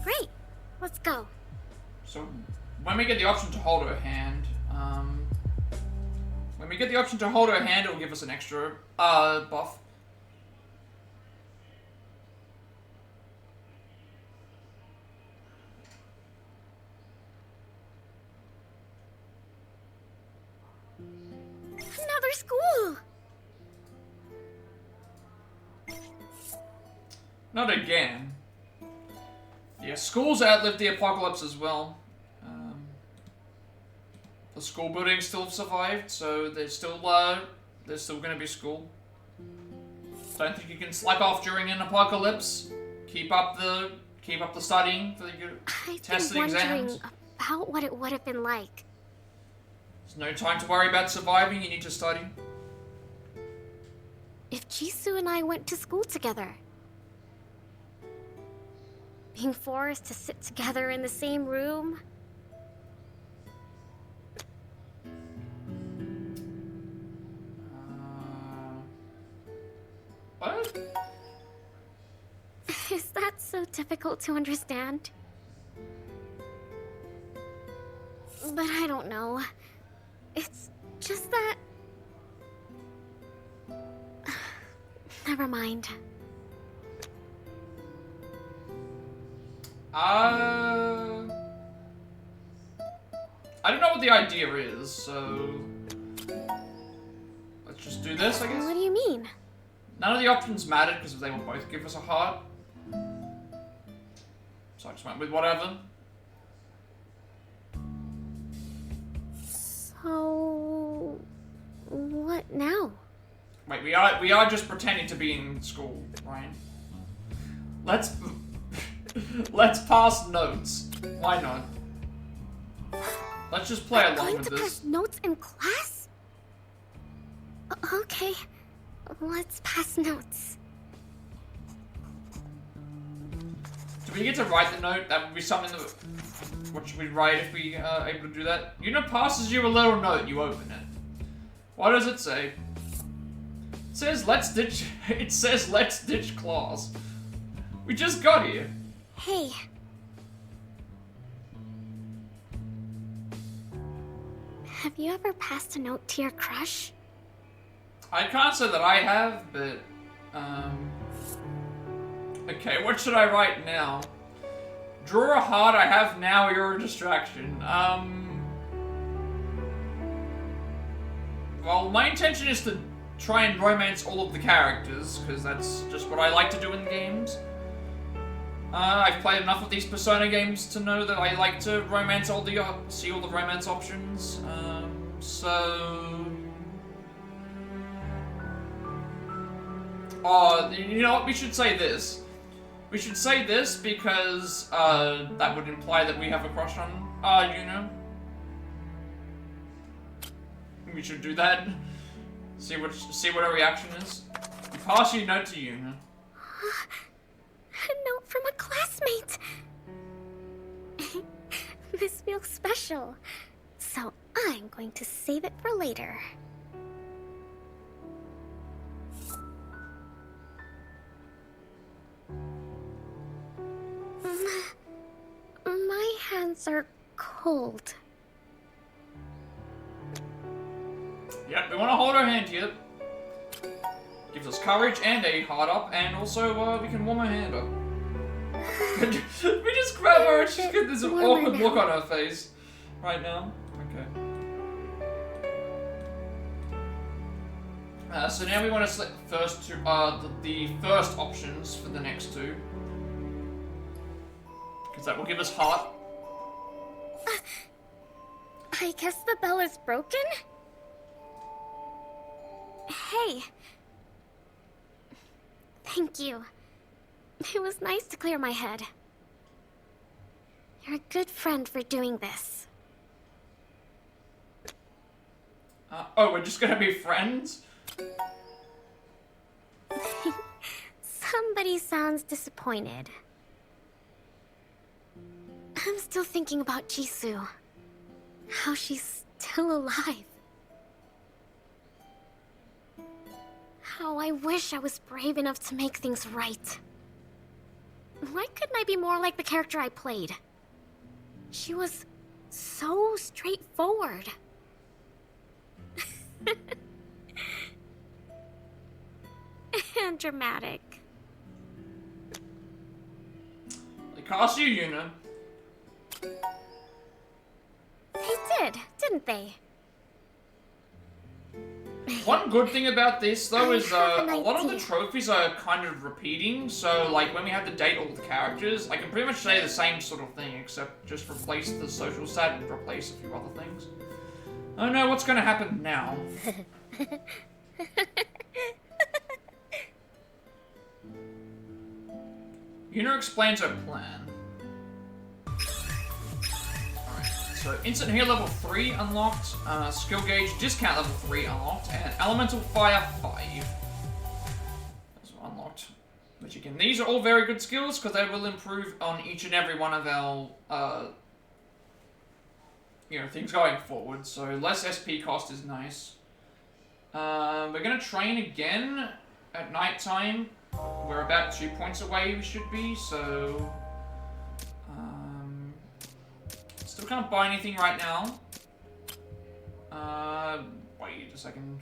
Great. Let's go. So, when we get the option to hold her hand, when we get the option to hold her hand, it will give us an extra, buff. Another school! Not again. Yeah, schools outlived the apocalypse as well. The school building still survived, so there's still going to be school. Don't think you can slack off during an apocalypse. Keep up the keep up the studying for your I've tests been and wondering exams. about what it would have been like. There's no time to worry about surviving, you need to study. If Jisoo and I went to school together. Being forced to sit together in the same room. What? Is that so difficult to understand? But I don't know. It's just that... Never mind. I don't know what the idea is, so... Let's just do this, I guess. What do you mean? None of the options mattered because they will both give us a heart. So I just went with whatever. So... What now? Wait, we are just pretending to be in school, right? Let's pass notes. Why not? Let's just play along Going with to this. pass notes in class? Okay. Let's pass notes. Do we get to write the note? That would be something that... What should we write if we are able to do that? Una passes you a little note, you open it. What does it say? It says let's ditch... It says let's ditch class. We just got here. Hey. Have you ever passed a note to your crush? I can't say that I have, but... Okay, what should I write now? Draw a heart, I have now, you're a distraction. Well, my intention is to try and romance all of the characters, because that's just what I like to do in games. I've played enough of these Persona games to know that I like to romance all the, see all the romance options. So... Oh, you know what, we should say this. We should say this because, that would imply that we have a crush on, Yuna. We should do that. See what her reaction is. You pass your note to Yuna. A note from a classmate. This feels special. So I'm going to save it for later. My hands are cold. Yep, we want to hold her hand here. Gives us courage and a heart up, and also we can warm her hand up. We just grab her and she's got this awkward look on her face right now. Okay. So now we want to select the first two, the first options for the next two. Because that will give us heart. I guess the bell is broken? Hey. Thank you. It was nice to clear my head. You're a good friend for doing this. Oh, we're just gonna be friends? Somebody sounds disappointed. I'm still thinking about Jisoo. How she's still alive. How I wish I was brave enough to make things right. Why couldn't I be more like the character I played? She was so straightforward. And dramatic. They cast you, Yuna. They did, didn't they? One good thing about this, though, is I have a an lot of the idea. trophies are kind of repeating, so, like, when we have to date all the characters, I can pretty much say the same sort of thing, except just replace the social stat and replace a few other things. Oh no, what's gonna happen now? Yuna explains her plan. Alright, so instant heal level 3 unlocked, skill gauge discount level 3 unlocked, and elemental fire 5. That's unlocked. Which again, these are all very good skills because they will improve on each and every one of our, you know, things going forward. So less SP cost is nice. We're gonna train again at night time. We're about 2 points away, we should be, so... still can't buy anything right now. Wait a second.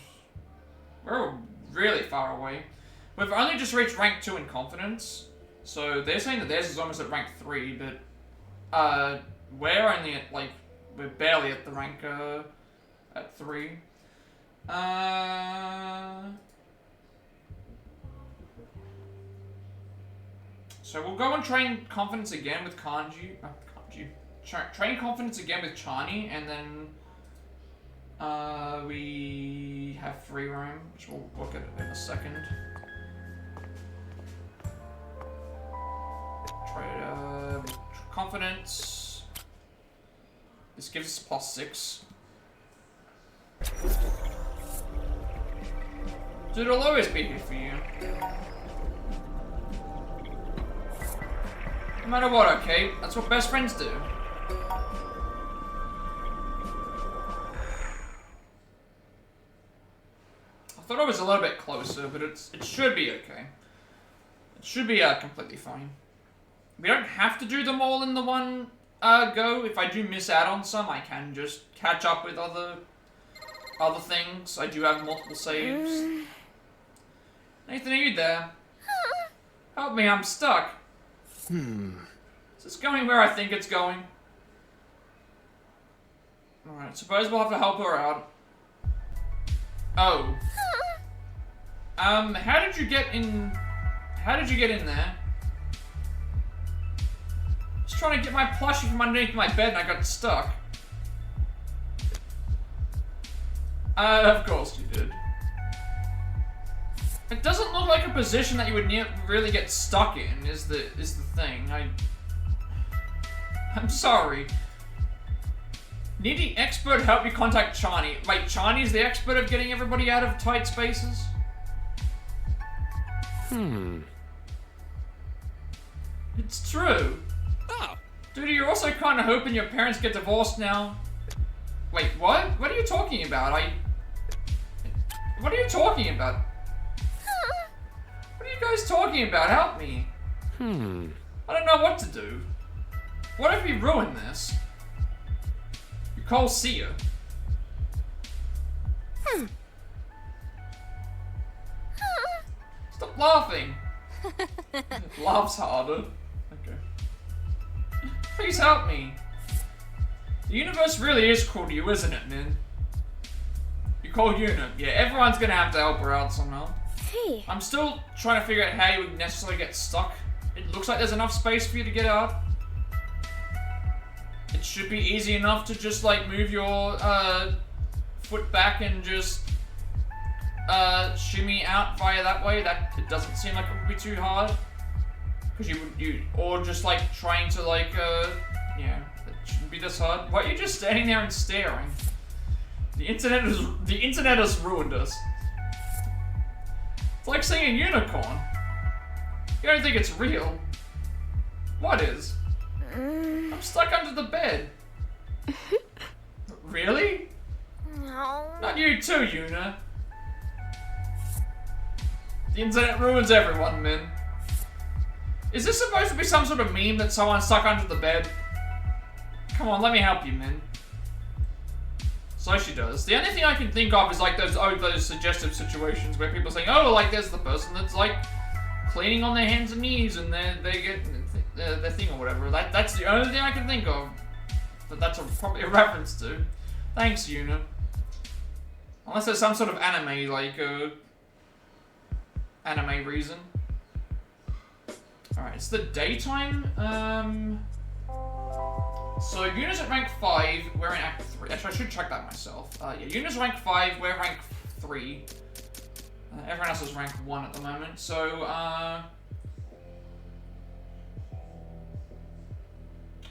We're really far away. We've only just reached rank 2 in confidence, so they're saying that theirs is almost at rank 3, but, we're only at, like, we're barely at the rank, at 3. So we'll go and train confidence again with train confidence again with Chani, and then we have free roam, which we'll look at in a second. Trade confidence. This gives us +6. Dude, it'll always be here for you. No matter what, okay? That's what best friends do. I thought I was a little bit closer, but it should be okay. It should be completely fine. We don't have to do them all in the one go. If I do miss out on some, I can just catch up with other things. I do have multiple saves. Nathan, are you there? Help me, I'm stuck. Is this going where I think it's going? Alright, suppose we'll have to help her out. Oh. How did you get in there? Just trying to get my plushie from underneath my bed and I got stuck. Of course you did. It doesn't look like a position that you would really get stuck in, is the thing. I'm sorry. Need the expert help you contact Chani. Wait, Chani's the expert of getting everybody out of tight spaces? It's true. Oh. Dude, you're also kind of hoping your parents get divorced now. Wait, what? What are you talking about? What are you talking about? What are you guys talking about? Help me. I don't know what to do. What if we ruin this? You call Sia. Stop laughing. Laughs harder. Okay. Please help me. The universe really is cruel to you, isn't it, Min? You call Yuna. Yeah, everyone's gonna have to help her out somehow. Hey. I'm still trying to figure out how you would necessarily get stuck. It looks like there's enough space for you to get out. It should be easy enough to just like move your foot back and just shimmy out via that way. That it doesn't seem like it would be too hard. Because or just like trying to like yeah, it shouldn't be this hard. Why are you just standing there and staring? The internet has ruined us. It's like seeing a unicorn. You don't think it's real? What is? I'm stuck under the bed. Really? No. Not you too, Yuna. The internet ruins everyone, Min. Is this supposed to be some sort of meme that someone's stuck under the bed? Come on, let me help you, Min. So she does. The only thing I can think of is like those suggestive situations where people are saying, oh, like there's the person that's like cleaning on their hands and knees and they get their thing or whatever. That's the only thing I can think of that that's probably a reference to. Thanks, Yuna. Unless there's some sort of anime, like, anime reason. Alright, it's the daytime. So Yuna's at rank 5, we're in Act 3. Actually, I should check that myself. Yeah, Yuna's rank 5, we're rank 3. Everyone else is rank 1 at the moment. So,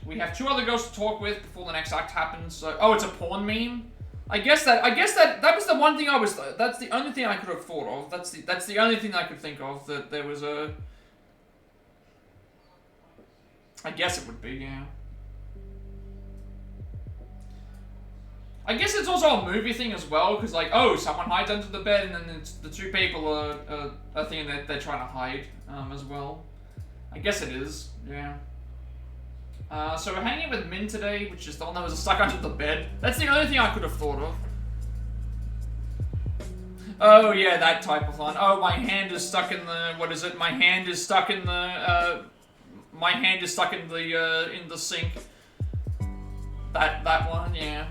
we have 2 other girls to talk with before the next act happens. So, oh, it's a porn meme. I guess that was the one thing that's the only thing I could have thought of. That's the only thing I could think of that there was a. I guess it would be, yeah. I guess it's also a movie thing as well, because like, oh, someone hides under the bed, and then the 2 people are thinking that they're trying to hide as well. I guess it is, yeah. So we're hanging with Min today, which is the one that was stuck under the bed. That's the only thing I could have thought of. Oh yeah, that type of one. Oh, my hand is stuck in the, what is it? My hand is stuck in the, my hand is stuck in the sink. That one, yeah.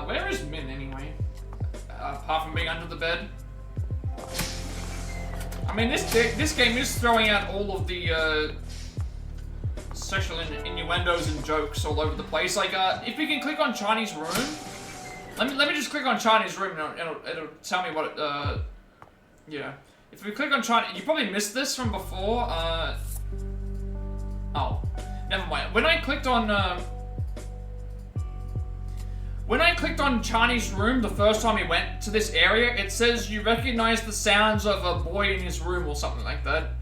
Where is Min anyway? Apart from being under the bed. I mean, this game is throwing out all of the sexual innuendos and jokes all over the place. Like, if we can click on Chinese room, let me just click on Chinese room and it'll tell me what it. Yeah. If we click on China, you probably missed this from before. Oh, never mind. When I clicked on Chinese room the first time we went to this area, it says you recognize the sounds of a boy in his room or something like that.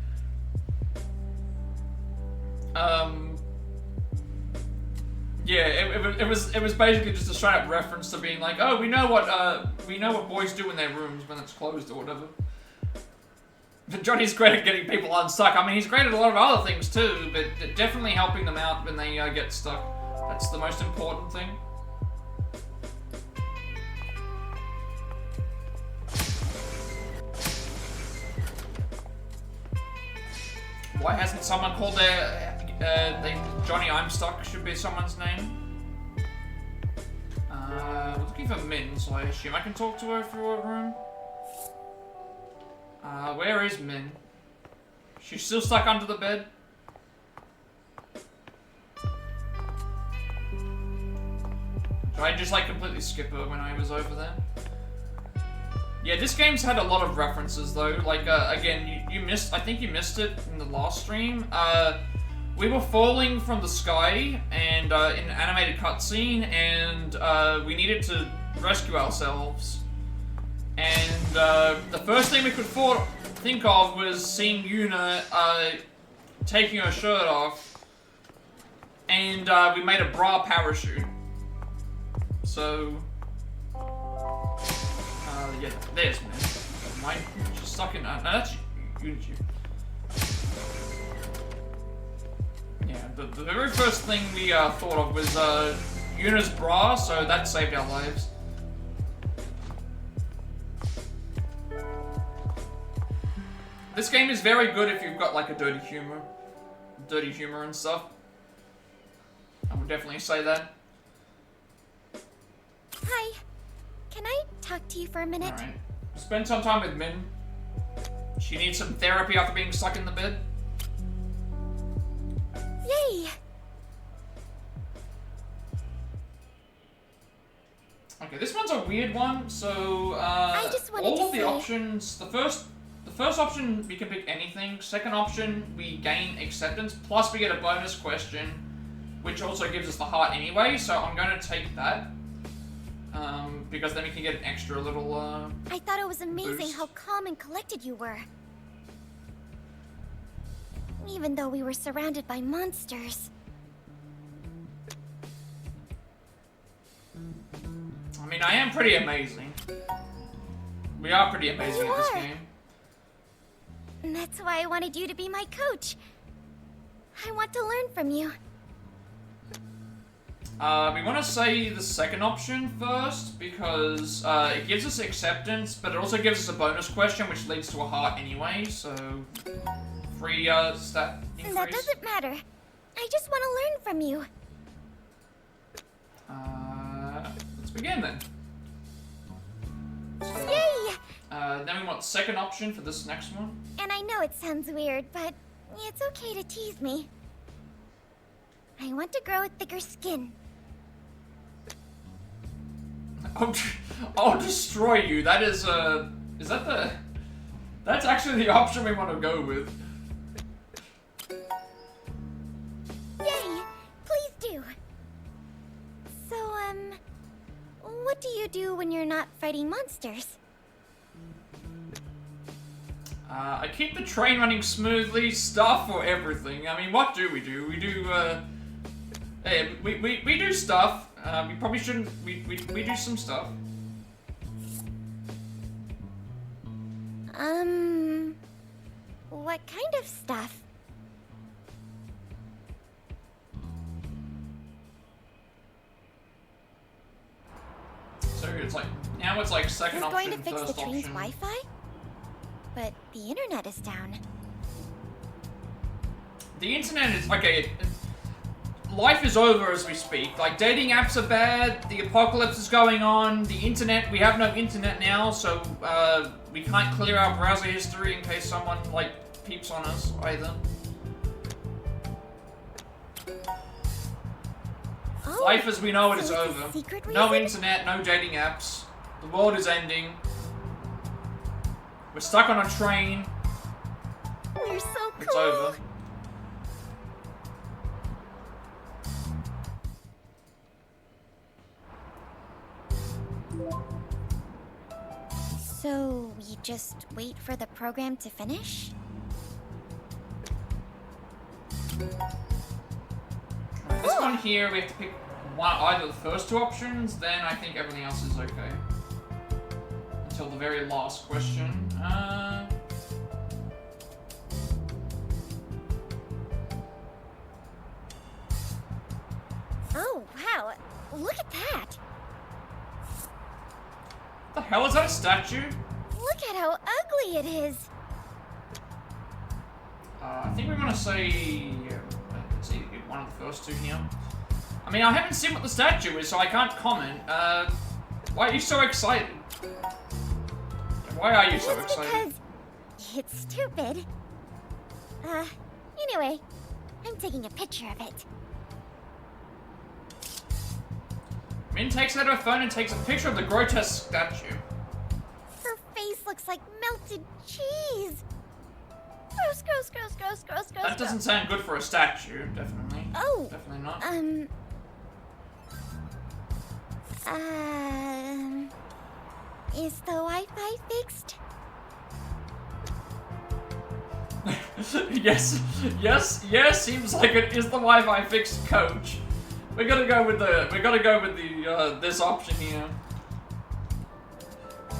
Yeah, it was basically just a straight up reference to being like, oh, we know what boys do in their rooms when it's closed or whatever. But Johnny's great at getting people unstuck. I mean, he's great at a lot of other things too, but definitely helping them out when they get stuck. That's the most important thing. Why hasn't someone called their Johnny I'm Stuck should be someone's name? We're looking for Min, so I assume I can talk to her through her room. Where is Min? She's still stuck under the bed? Did I just like completely skip her when I was over there? Yeah, this game's had a lot of references though. Like, again, you missed, I think you missed it in the last stream. We were falling from the sky and in an animated cutscene, and we needed to rescue ourselves. And the first thing we could think of was seeing Yuna taking her shirt off, and we made a bra parachute. So. Yeah, there's Min. She's stuck in. No, that's Yuji. Yeah, the very first thing we thought of was Yuna's bra, so that saved our lives. This game is very good if you've got like a dirty humor and stuff. I would definitely say that. Hi. Can I talk to you for a minute? Alright. Spend some time with Min. She needs some therapy after being stuck in the bed. Yay! Okay, this one's a weird one. So, I just wanted all of to the say... options, the first option, we can pick anything. Second option, we gain acceptance, plus we get a bonus question, which also gives us the heart anyway, so I'm going to take that. Because then we can get an extra little, I thought it was amazing boost. how calm and collected you were. Even though we were surrounded by monsters. I mean, I am pretty amazing. We are pretty amazing You at this are. game. And that's why I wanted you to be my coach. I want to learn from you. We want to say the second option first, because it gives us acceptance, but it also gives us a bonus question, which leads to a heart anyway, so... free, stat increase. That doesn't matter. I just want to learn from you. Let's begin then. Yay! Then we want second option for this next one. And I know it sounds weird, but it's okay to tease me. I want to grow a thicker skin. I'll destroy you. That is Is that the... That's actually the option we want to go with. Yay! Please do. So, what do you do when you're not fighting monsters? I keep the train running smoothly, stuff or everything. I mean, what do? We do, hey, we do stuff. We probably shouldn't, we do some stuff. What kind of stuff? So it's like, now it's like second Who's option, going to fix the first train's option. Wi-Fi? But the internet is down. The internet is, okay, life is over as we speak. Like, dating apps are bad, the apocalypse is going on, the internet, we have no internet now, so, we can't clear our browser history in case someone, like, peeps on us, either. Oh, Life as we know it is so it's a over. secret No reason? internet, no dating apps. The world is ending. We're stuck on a train. We're so cool. It's over. So we just wait for the program to finish? Alright, this one here, we have to pick one, either the first two options, then I think everything else is okay. Until the very last question. Oh, wow. Look at that. What the hell is that, a statue? Look at how ugly it is. I think we're gonna say, let's see, one of the first two here. I mean, I haven't seen what the statue is, so I can't comment. Why are you so excited? Why are you so It's excited? because it's stupid. Anyway, I'm taking a picture of it. Min takes out her phone and takes a picture of the grotesque statue. Her face looks like melted cheese. Gross, gross, gross, gross, gross, gross. That doesn't sound good for a statue, definitely. Oh. Definitely not. Is the Wi-Fi fixed? Yes, seems like it is the Wi-Fi fixed, coach. We're gonna go with the this option here.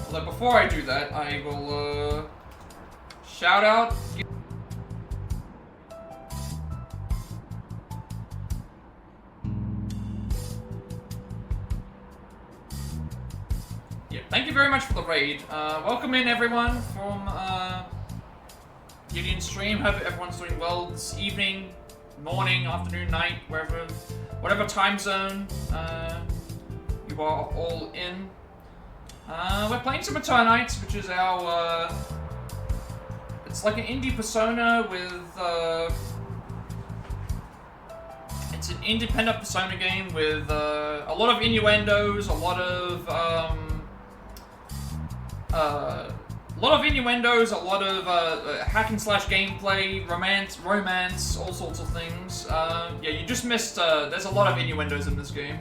Although before I do that, I will shout out. Yeah, thank you very much for the raid. Welcome in everyone from Gideon's stream. Hope everyone's doing well this evening, morning, afternoon, night, wherever, whatever time zone you are all in. We're playing some Eternights, which is our it's like an indie Persona with it's an independent Persona game with a lot of innuendos, a lot of hack and slash gameplay, romance, all sorts of things. Yeah, you just missed, there's a lot of innuendos in this game.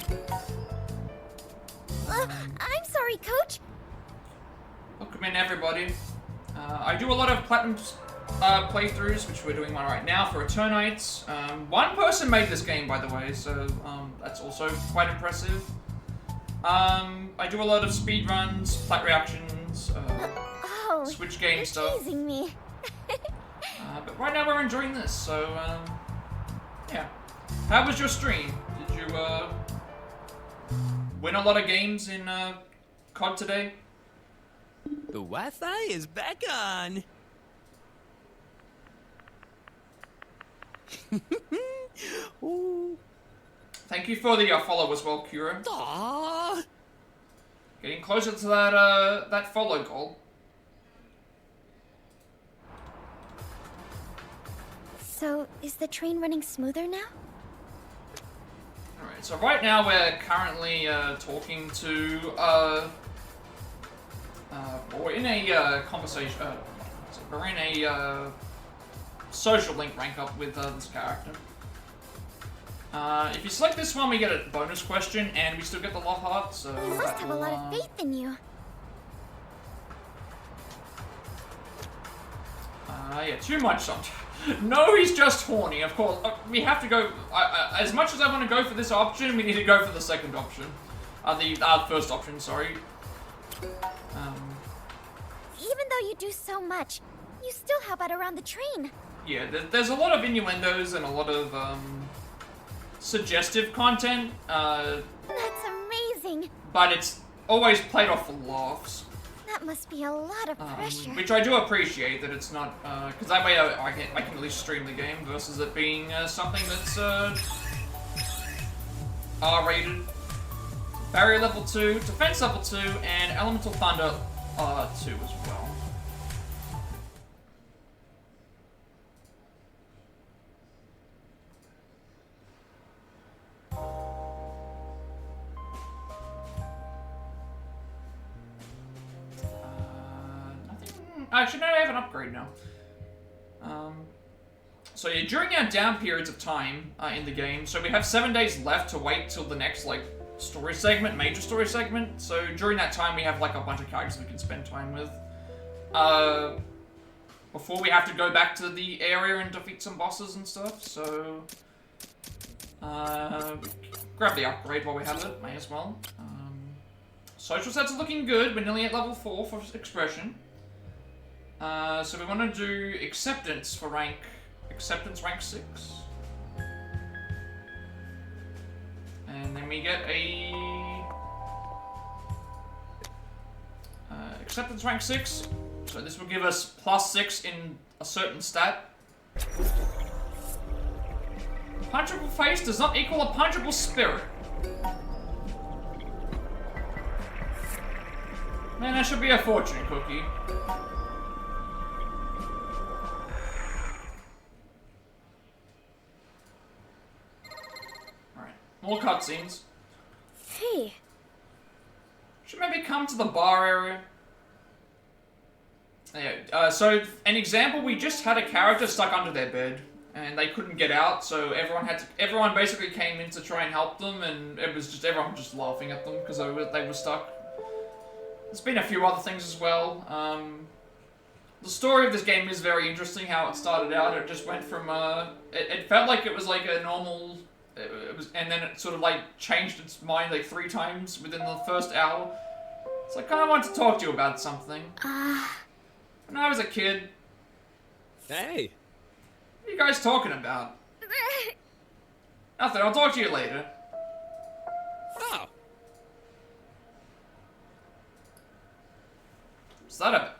I'm sorry, Coach. Welcome in, everybody. I do a lot of Platinum playthroughs, which we're doing one right now for Eternights. One person made this game, by the way, so that's also quite impressive. I do a lot of speedruns, plat reactions, Switch game you're stuff. teasing me. But right now we're enjoying this, so yeah. How was your stream? Did you win a lot of games in COD today? The Wi-Fi is back on. Ooh. Thank you for the follow as well, Kura. Aww. Getting closer to that that follow goal. So, is the train running smoother now? Alright, so right now we're currently talking to We're in a conversation. We're in a social link rank up with this character. If you select this one, we get a bonus question, and we still get the love heart. So I must have a lot of faith in you. Yeah, too much sometimes. No, he's just horny. Of course, we have to go. As much as I want to go for this option, we need to go for the second option. The first option, sorry. Even though you do so much, you still help out around the train. Yeah, there's a lot of innuendos and a lot of suggestive content. That's amazing. But it's always played off for laughs. That must be a lot of pressure. Which I do appreciate that it's not, because that way I can at least stream the game versus it being something that's R-rated. Barrier level 2, defense level 2, and elemental thunder 2 as well. Actually, no, I have an upgrade now. So yeah, during our down periods of time in the game, so we have 7 days left to wait till the next, like, story segment, major story segment. So during that time, we have, like, a bunch of characters we can spend time with. Before we have to go back to the area and defeat some bosses and stuff, so... grab the upgrade while we have it, may as well. Social sets are looking good, we're nearly at level 4 for expression. So we want to do acceptance rank 6. And then we get a acceptance rank 6. So this will give us +6 in a certain stat. Punchable face does not equal a punchable spirit. Man, that should be a fortune cookie. More cutscenes. Hey. Should maybe come to the bar area. Yeah, so an example, we just had a character stuck under their bed, and they couldn't get out, so everyone basically came in to try and help them, and it was just everyone just laughing at them because they were stuck. There's been a few other things as well. The story of this game is very interesting. How it started out, it just went from it felt like it was like a normal. And then it sort of like changed its mind like 3 times within the first hour. It's like, I want to talk to you about something. When I was a kid. Hey. What are you guys talking about? Nothing, I'll talk to you later. Oh. What's that about?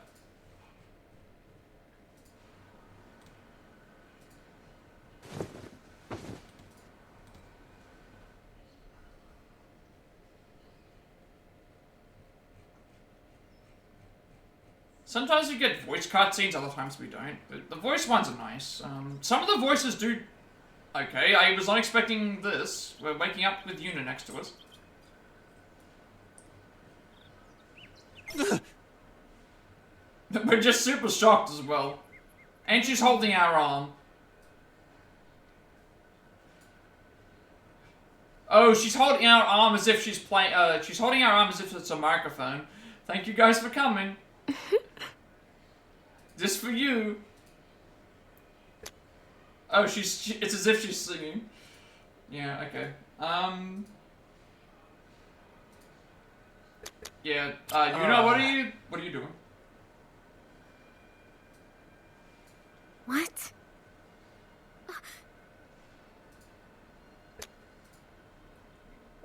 Sometimes we get voice cutscenes, other times we don't. But the voice ones are nice. Some of the voices do... Okay, I was not expecting this. We're waking up with Yuna next to us. We're just super shocked as well. And she's holding our arm. Oh, she's holding our arm as if she's playing... she's holding our arm as if it's a microphone. Thank you guys for coming. Just for you. Oh, it's as if she's singing. Yeah, okay. Yeah, you know, what are you doing? What?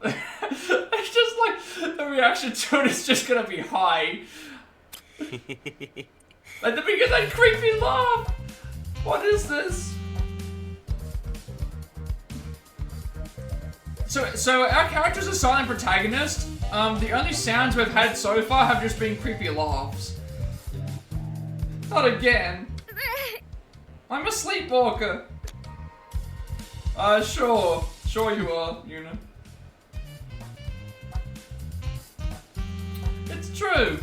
It's just like, the reaction to it is just gonna be high. At the beginning, that creepy laugh! What is this? So our character's a silent protagonist. The only sounds we've had so far have just been creepy laughs. Not again. I'm a sleepwalker. Sure. Sure you are, Yuna. It's true.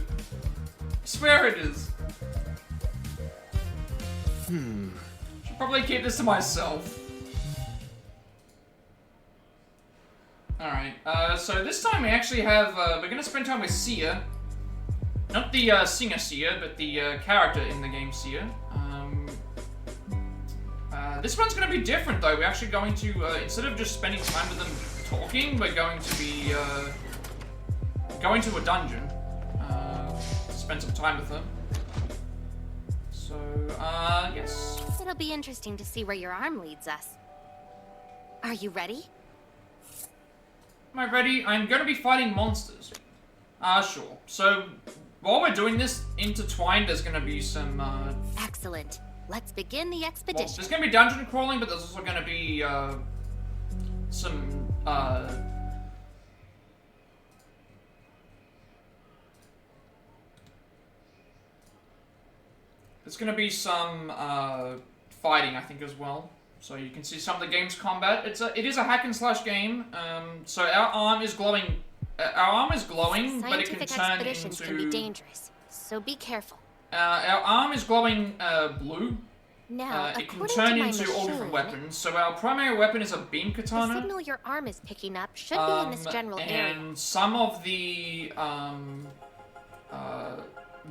swear it is. Should probably keep this to myself. Alright, so this time we actually have, we're gonna spend time with Sia. Not the, singer Sia, but the, character in the game Sia. This one's gonna be different though. We're actually going to, instead of just spending time with them talking, we're going to be, going to a dungeon. Spend some time with them. So, yes. It'll be interesting to see where your arm leads us. Are you ready? Am I ready? I'm gonna be fighting monsters. Sure. So, while we're doing this, intertwined, there's gonna be some, Excellent. Let's begin the well, expedition. there's gonna be dungeon crawling, but there's also gonna be, some, there's gonna be some, fighting, I think, as well. So you can see some of the game's combat. It is a hack and slash game. So our arm is glowing. But it can Scientific turn expeditions into. can be dangerous, so be careful. Our arm is glowing blue. Now, It can according turn to my into all different machine, weapons. So our primary weapon is a beam the katana. signal your arm is picking up should be in this general area. And some of the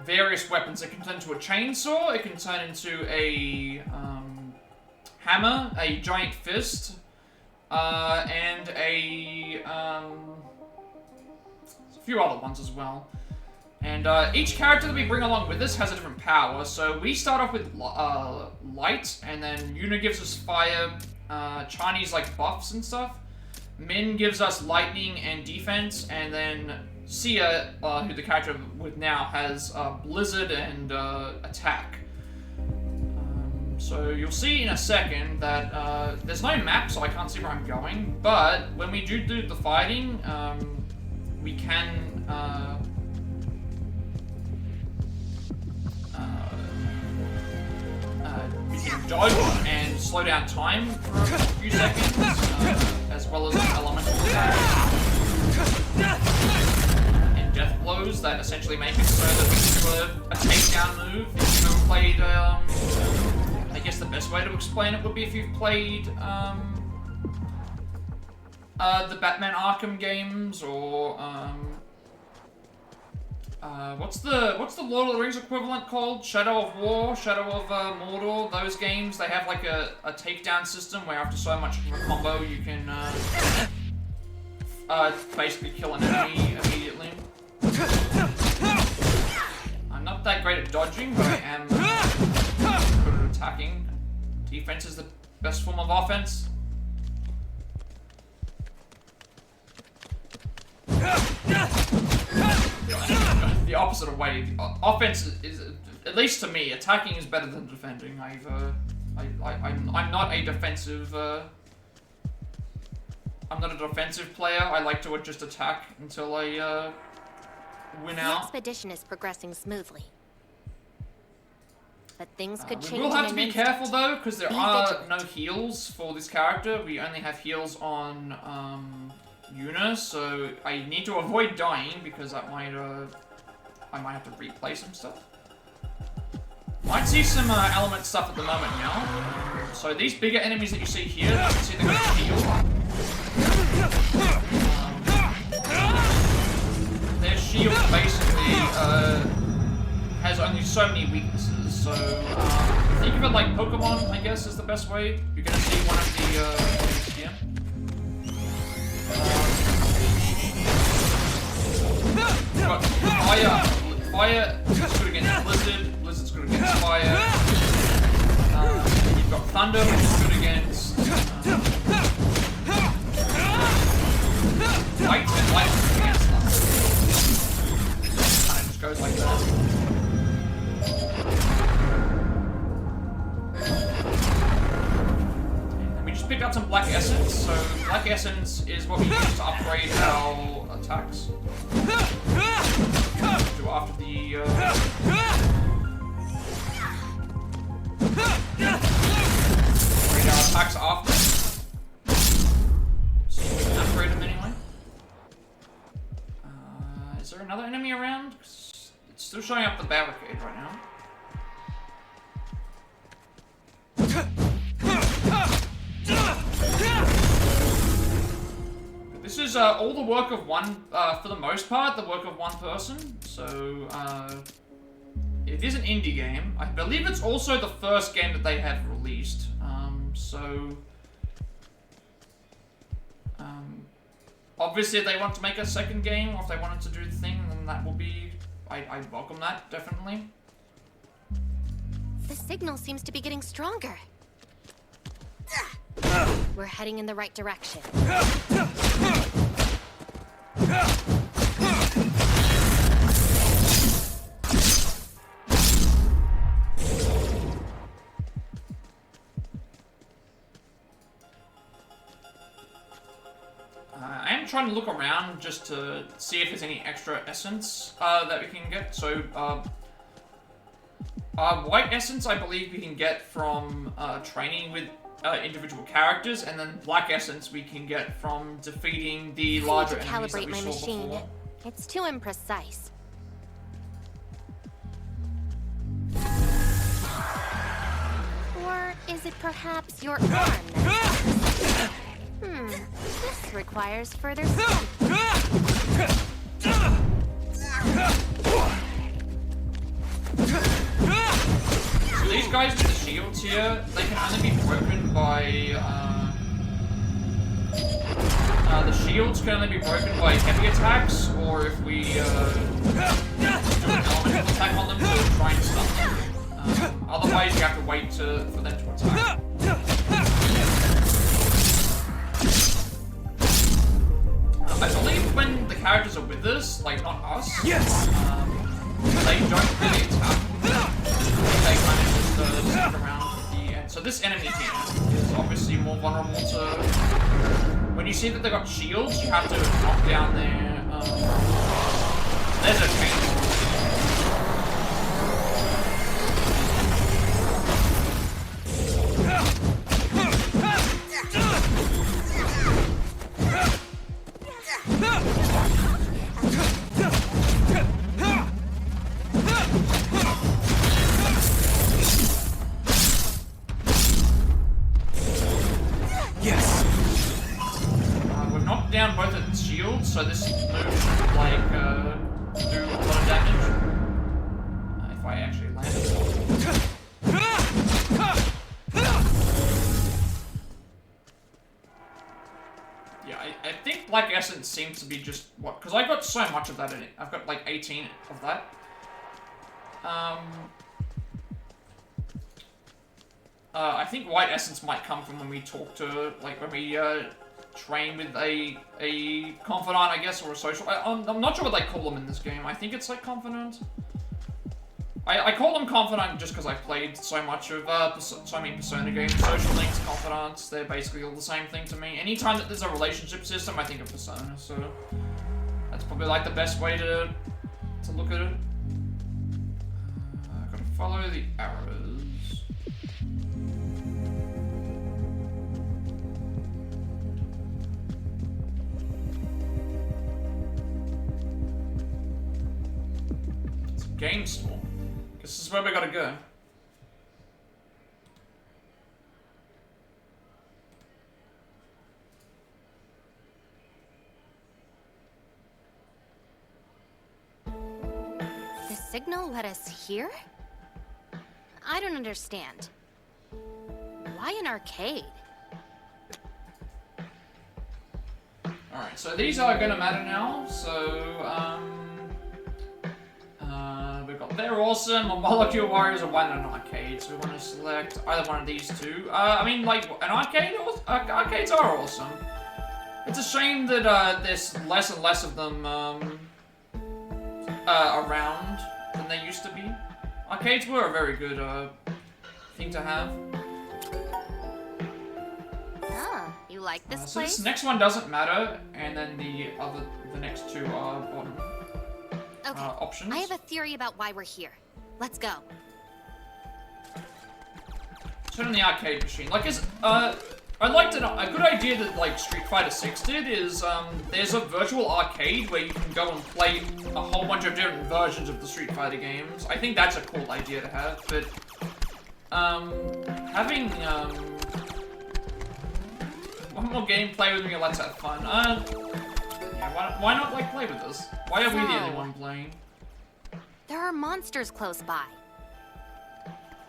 various weapons, it can turn into a chainsaw. It can turn into a hammer, a giant fist, and a few other ones as well. And each character that we bring along with us has a different power. So we start off with light, and then Yuna gives us fire, Chinese like buffs and stuff. Min gives us lightning and defense, and then Sia, who the character with now, has blizzard and attack. So you'll see in a second that there's no map, so I can't see where I'm going. But when we do the fighting, we can dodge and slow down time for a few seconds, as well as elemental attacks and death blows that essentially make it so that we can do a takedown move. If you've ever played, I guess the best way to explain it would be if you've played the Batman Arkham games, or what's the Lord of the Rings equivalent called? Shadow of War, Shadow of Mordor. Those games, they have like a takedown system where after so much of a combo you can basically kill an enemy immediately. I'm not that great at dodging, but I am good at attacking. Defense is the best form of offense. The opposite of way. Offense is, at least to me, attacking is better than defending. I'm not a defensive. I'm not a defensive player. I like to just attack until I win The out. expedition is progressing smoothly. But things could We change will have in to an be careful instant. though, because there Be are vigilant. no heals for this character. We only have heals on Yuna, so I need to avoid dying because that might I might have to replay some stuff. Might see some element stuff at the moment now. So these bigger enemies that you see here, you can see they're going to heal. Their shield basically has only so many weaknesses. So think of it like Pokemon, I guess is the best way. You're going to see one of the enemies here. You've got fire. Fire is good against blizzard. Blizzard's good against fire. You've got thunder, which is good against light, and light is good against thunder. Kind of just goes like that. And we just picked up some black essence. So black essence is what we use to upgrade our attacks. Do after the upgrade our attacks after. So we can upgrade them anyway. Is there another enemy around? It's still showing up the barricade right now. This is all the work of one, for the most part, the work of one person. So, it is an indie game. I believe it's also the first game that they have released. Obviously if they want to make a second game, or if they wanted to do the thing, then that will be... I welcome that, definitely. The signal seems to be getting stronger. We're heading in the right direction. I am trying to look around just to see if there's any extra essence that we can get. So, white essence I believe we can get from training with individual characters, and then black essence we can get from defeating the larger enemies that we saw before. It's too imprecise. Or is it perhaps your arm? This requires further study. So these guys with the shields here, they can only be broken by, the shields can only be broken by heavy attacks, or if we, do an elemental attack on them to try and stun them. Otherwise you have to wait for them to attack. I believe when the characters are with us, like not us, Yes. They don't really attack. They kind of just stick around at the end. So this enemy here is obviously more vulnerable to... When you see that they got shields, you have to knock down their... There's a chainsaw. Down both of its shields, so this move should, like, do a lot of damage. If I actually land it. Yeah, I think Black Essence seems to be just, what, because I got so much of that in it. I've got, like, 18 of that. I think White Essence might come from when we talk to, like, when we, train with a confidant, I guess, or a social... I'm not sure what they call them in this game. I think it's like confidant. I call them confidant just because I played so much of so many Persona games. Social links, confidants, they're basically all the same thing to me. Anytime that there's a relationship system, I think of Persona, so that's probably like the best way to look at it. Gotta follow the arrows. Game store. This is where we gotta go. The signal led us here? I don't understand. Why an arcade? Alright, so these are gonna matter now, so, we've got They're Awesome, or Molecule Warriors, or one in an arcade, so we want to select either one of these two. I mean, like, an arcade, arcades are awesome. It's a shame that, there's less and less of them, around than they used to be. Arcades were a very good, thing to have. Ah, you like this So place? this next one doesn't matter, and then the next two are bottom. Okay, Options. I have a theory about why we're here. Let's go. Turn on the arcade machine. Like, I'd like to know, a good idea that like Street Fighter 6 did is there's a virtual arcade where you can go and play a whole bunch of different versions of the Street Fighter games. I think that's a cool idea to have, but having one more game play with me, let's have fun. Yeah, why not like play with us? Why are we the only one playing? There are monsters close by.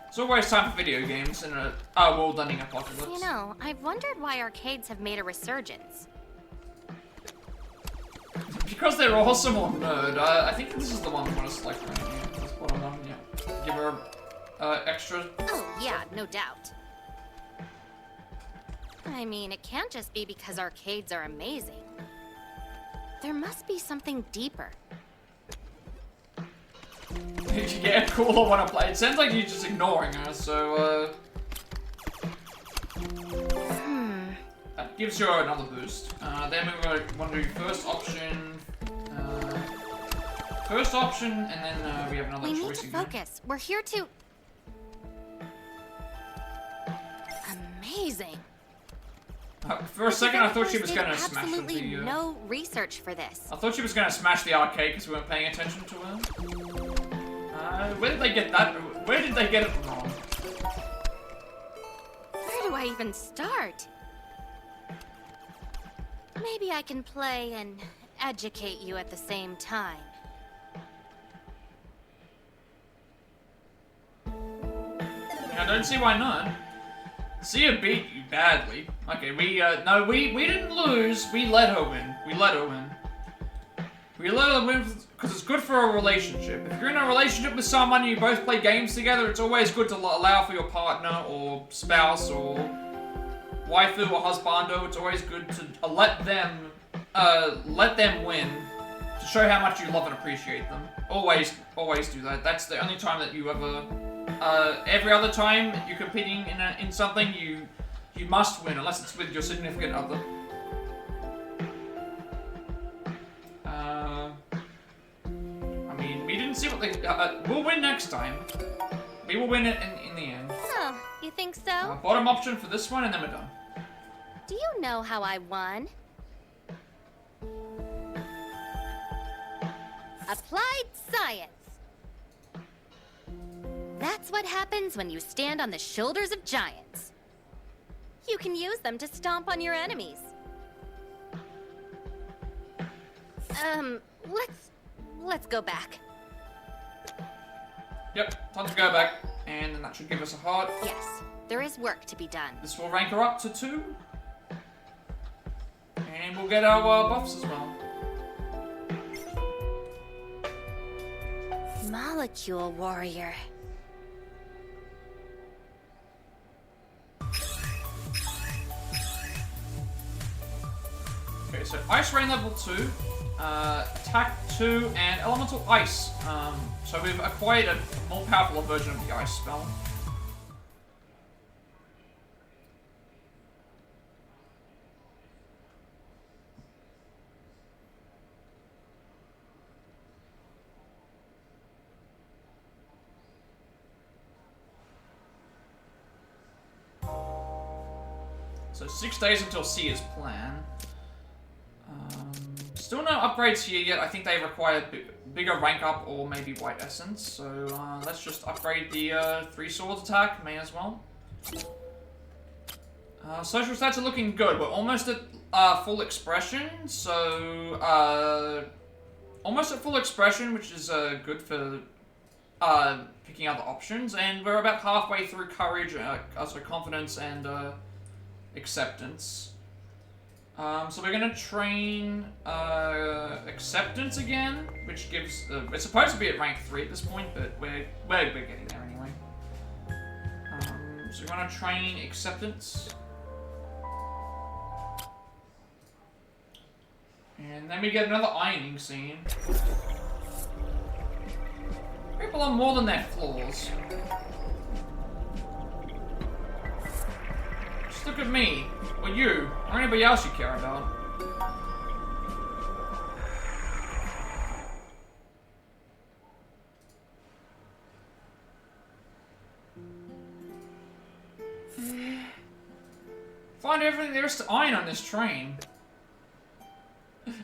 It's always time for video games in a world-ending apocalypse. You know, I've wondered why arcades have made a resurgence. Because they're awesome or nerd. I think this is the one we want to select right here. That's what I'm on, yeah. Give her extra. Oh, yeah, no doubt. I mean, it can't just be because arcades are amazing. There must be something deeper. Yeah, cool, I want to play. It sounds like you're just ignoring her, so, that gives you another boost. Then we want to do first option, and then we have another choice. We need to focus. We're here to... Amazing. For a second, I thought she was going to smash the... Absolutely no research for this. I thought she was going to smash the arcade because we weren't paying attention to her. Where did they get that? Where did they get it wrong? Where do I even start? Maybe I can play and educate you at the same time. I don't see why not. Sia beat you badly. Okay, we didn't lose. We let her win. We let her win. We let her win because it's good for a relationship. If you're in a relationship with someone and you both play games together, it's always good to allow for your partner or spouse or waifu or husbando. It's always good to let them win to show how much you love and appreciate them. Always do that. That's the only time that you ever. Every other time you're competing in something, you must win unless it's with your significant other. I mean, we didn't see what they. We'll win next time. We will win it in the end. Oh, you think so? Bottom option for this one, and then we're done. Do you know how I won? Applied science. That's what happens when you stand on the shoulders of giants. You can use them to stomp on your enemies. Let's go back. Yep, time to go back, and then that should give us a heart. Yes, there is work to be done. This will rank her up to 2. And we'll get our buffs as well. Molecule warrior. Okay, so Ice Rain level 2, Attack 2, and Elemental Ice. So we've acquired a more powerful version of the Ice spell. So 6 days until Sia's plan. Still no upgrades here yet. I think they require bigger rank up or maybe white essence. So let's just upgrade the 3 swords attack. May as well. Social stats are looking good. We're almost at full expression. So almost at full expression, which is good for picking other options. And we're about halfway through courage, so confidence and acceptance. So we're gonna train acceptance again, which gives it's supposed to be at rank 3 at this point, but we're getting there anyway. So we're gonna train acceptance, and then we get another ironing scene. People are more than their flaws. Just look at me, or you, or anybody else you care about. Find everything there is to iron on this train.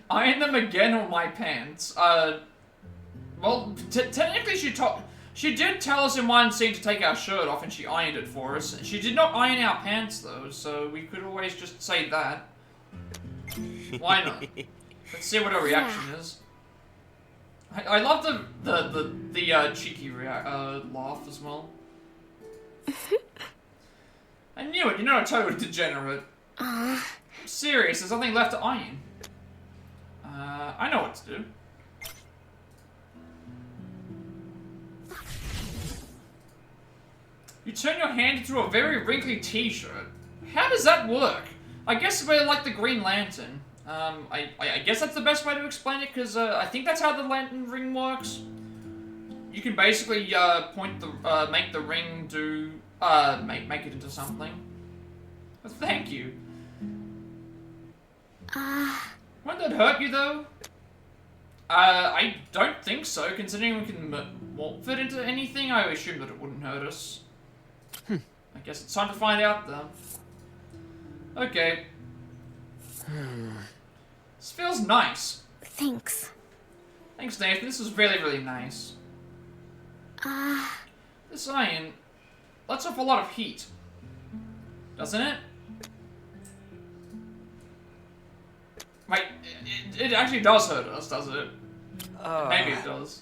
Iron them again on my pants. Well, technically she did tell us in one scene to take our shirt off and she ironed it for us. She did not iron our pants though, so we could always just say that. Why not? Let's see what her reaction is. I love the cheeky laugh as well. I knew it, you're not a total degenerate. I'm serious, there's nothing left to iron. I know what to do. You turn your hand into a very wrinkly t-shirt. How does that work? I guess we're like the Green Lantern. I guess that's the best way to explain it, because I think that's how the lantern ring works. You can basically make the ring do, make it into something. Thank you. Won't that hurt you, though? I don't think so, considering we can morph it into anything. I assume that it wouldn't hurt us. I guess it's time to find out, then. Okay. This feels nice. Thanks. Thanks, Nathan. This is really, really nice. This iron lets off a lot of heat. Doesn't it? Wait, it actually does hurt us, does it? Maybe it does.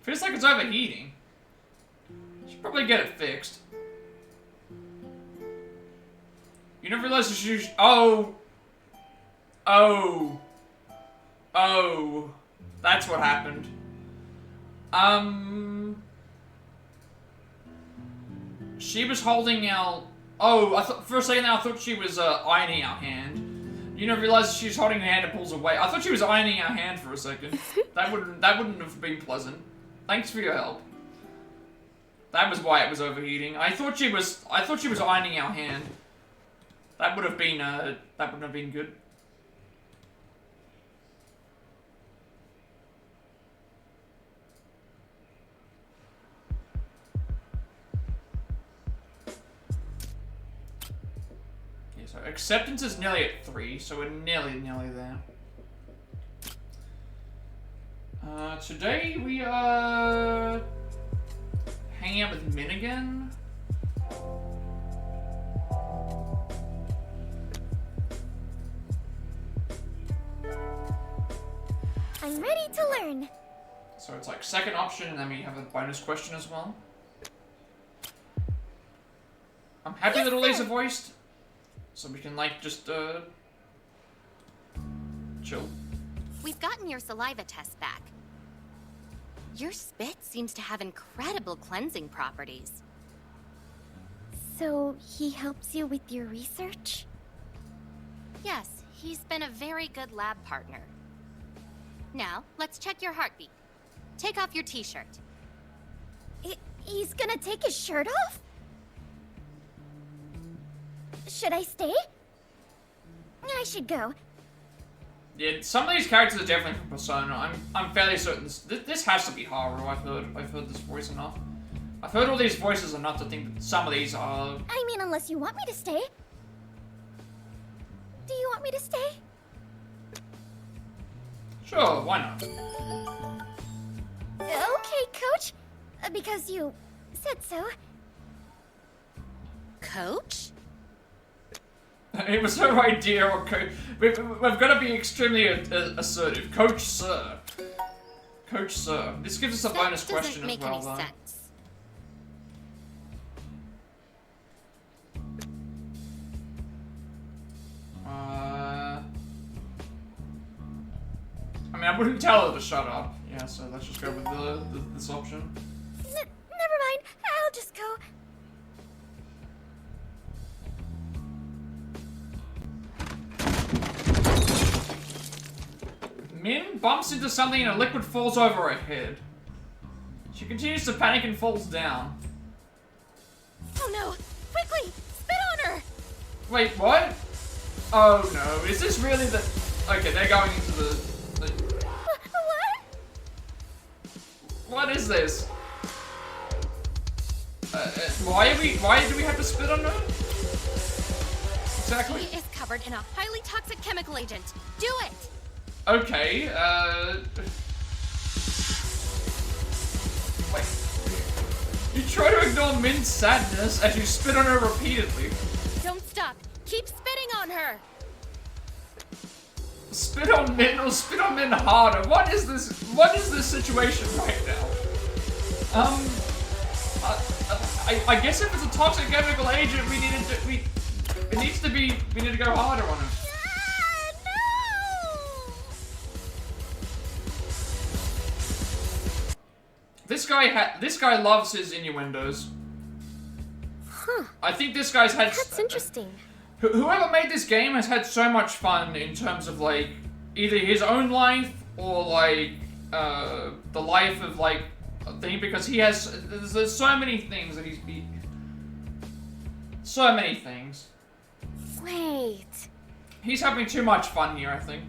Feels like it's overheating. Should probably get it fixed. You never realized that you Oh! That's what happened. She was holding our... Oh, for a second I thought she was ironing our hand. You never realized she was holding her hand and pulls away. I thought she was ironing our hand for a second. That wouldn't have been pleasant. Thanks for your help. That was why it was overheating. I thought she was ironing our hand. That would have been good. Okay, so acceptance is nearly at 3, so we're nearly there. Today we are hanging out with Min again. I'm ready to learn. So it's like second option, and then we have a bonus question as well. I'm happy that all these are voiced, so we can like just chill. We've gotten your saliva test back. Your spit seems to have incredible cleansing properties. So he helps you with your research? Yes, he's been a very good lab partner. Now, let's check your heartbeat. Take off your t-shirt. He's gonna take his shirt off? Should I stay? I should go. Yeah, some of these characters are definitely from Persona. I'm fairly certain this has to be Haru. I've heard this voice enough. I've heard all these voices enough to think that some of these are. I mean, unless you want me to stay. Do you want me to stay? Sure, why not? Okay, Coach. Because you said so. Coach? It was her idea, or we've got to be extremely assertive. Coach Sir. Coach Sir. This gives us a bonus question as well, though. That doesn't make any sense. I mean, I wouldn't tell her to shut up. Yeah, so let's just go with this option. Never mind. I'll just go. Min bumps into something and a liquid falls over her head. She continues to panic and falls down. Oh no! Quickly! Spit on her! Wait, what? Oh no, is this really the... Okay, they're going into the... What? What is this? Why do we have to spit on her? exactly? He is covered in a highly toxic chemical agent. Do it! Okay, Wait. You try to ignore Min's sadness as you spit on her repeatedly. Don't stop. Keep spitting on her. Spit on Min or spit on Min harder? What is this situation right now? I guess if it's a toxic chemical agent, we need to go harder on him. This guy loves his innuendos. Huh. I think this guy's had. That's interesting. Whoever made this game has had so much fun in terms of like either his own life or like the life of like a thing, because he has there's so many things that so many things. Wait. He's having too much fun here, I think.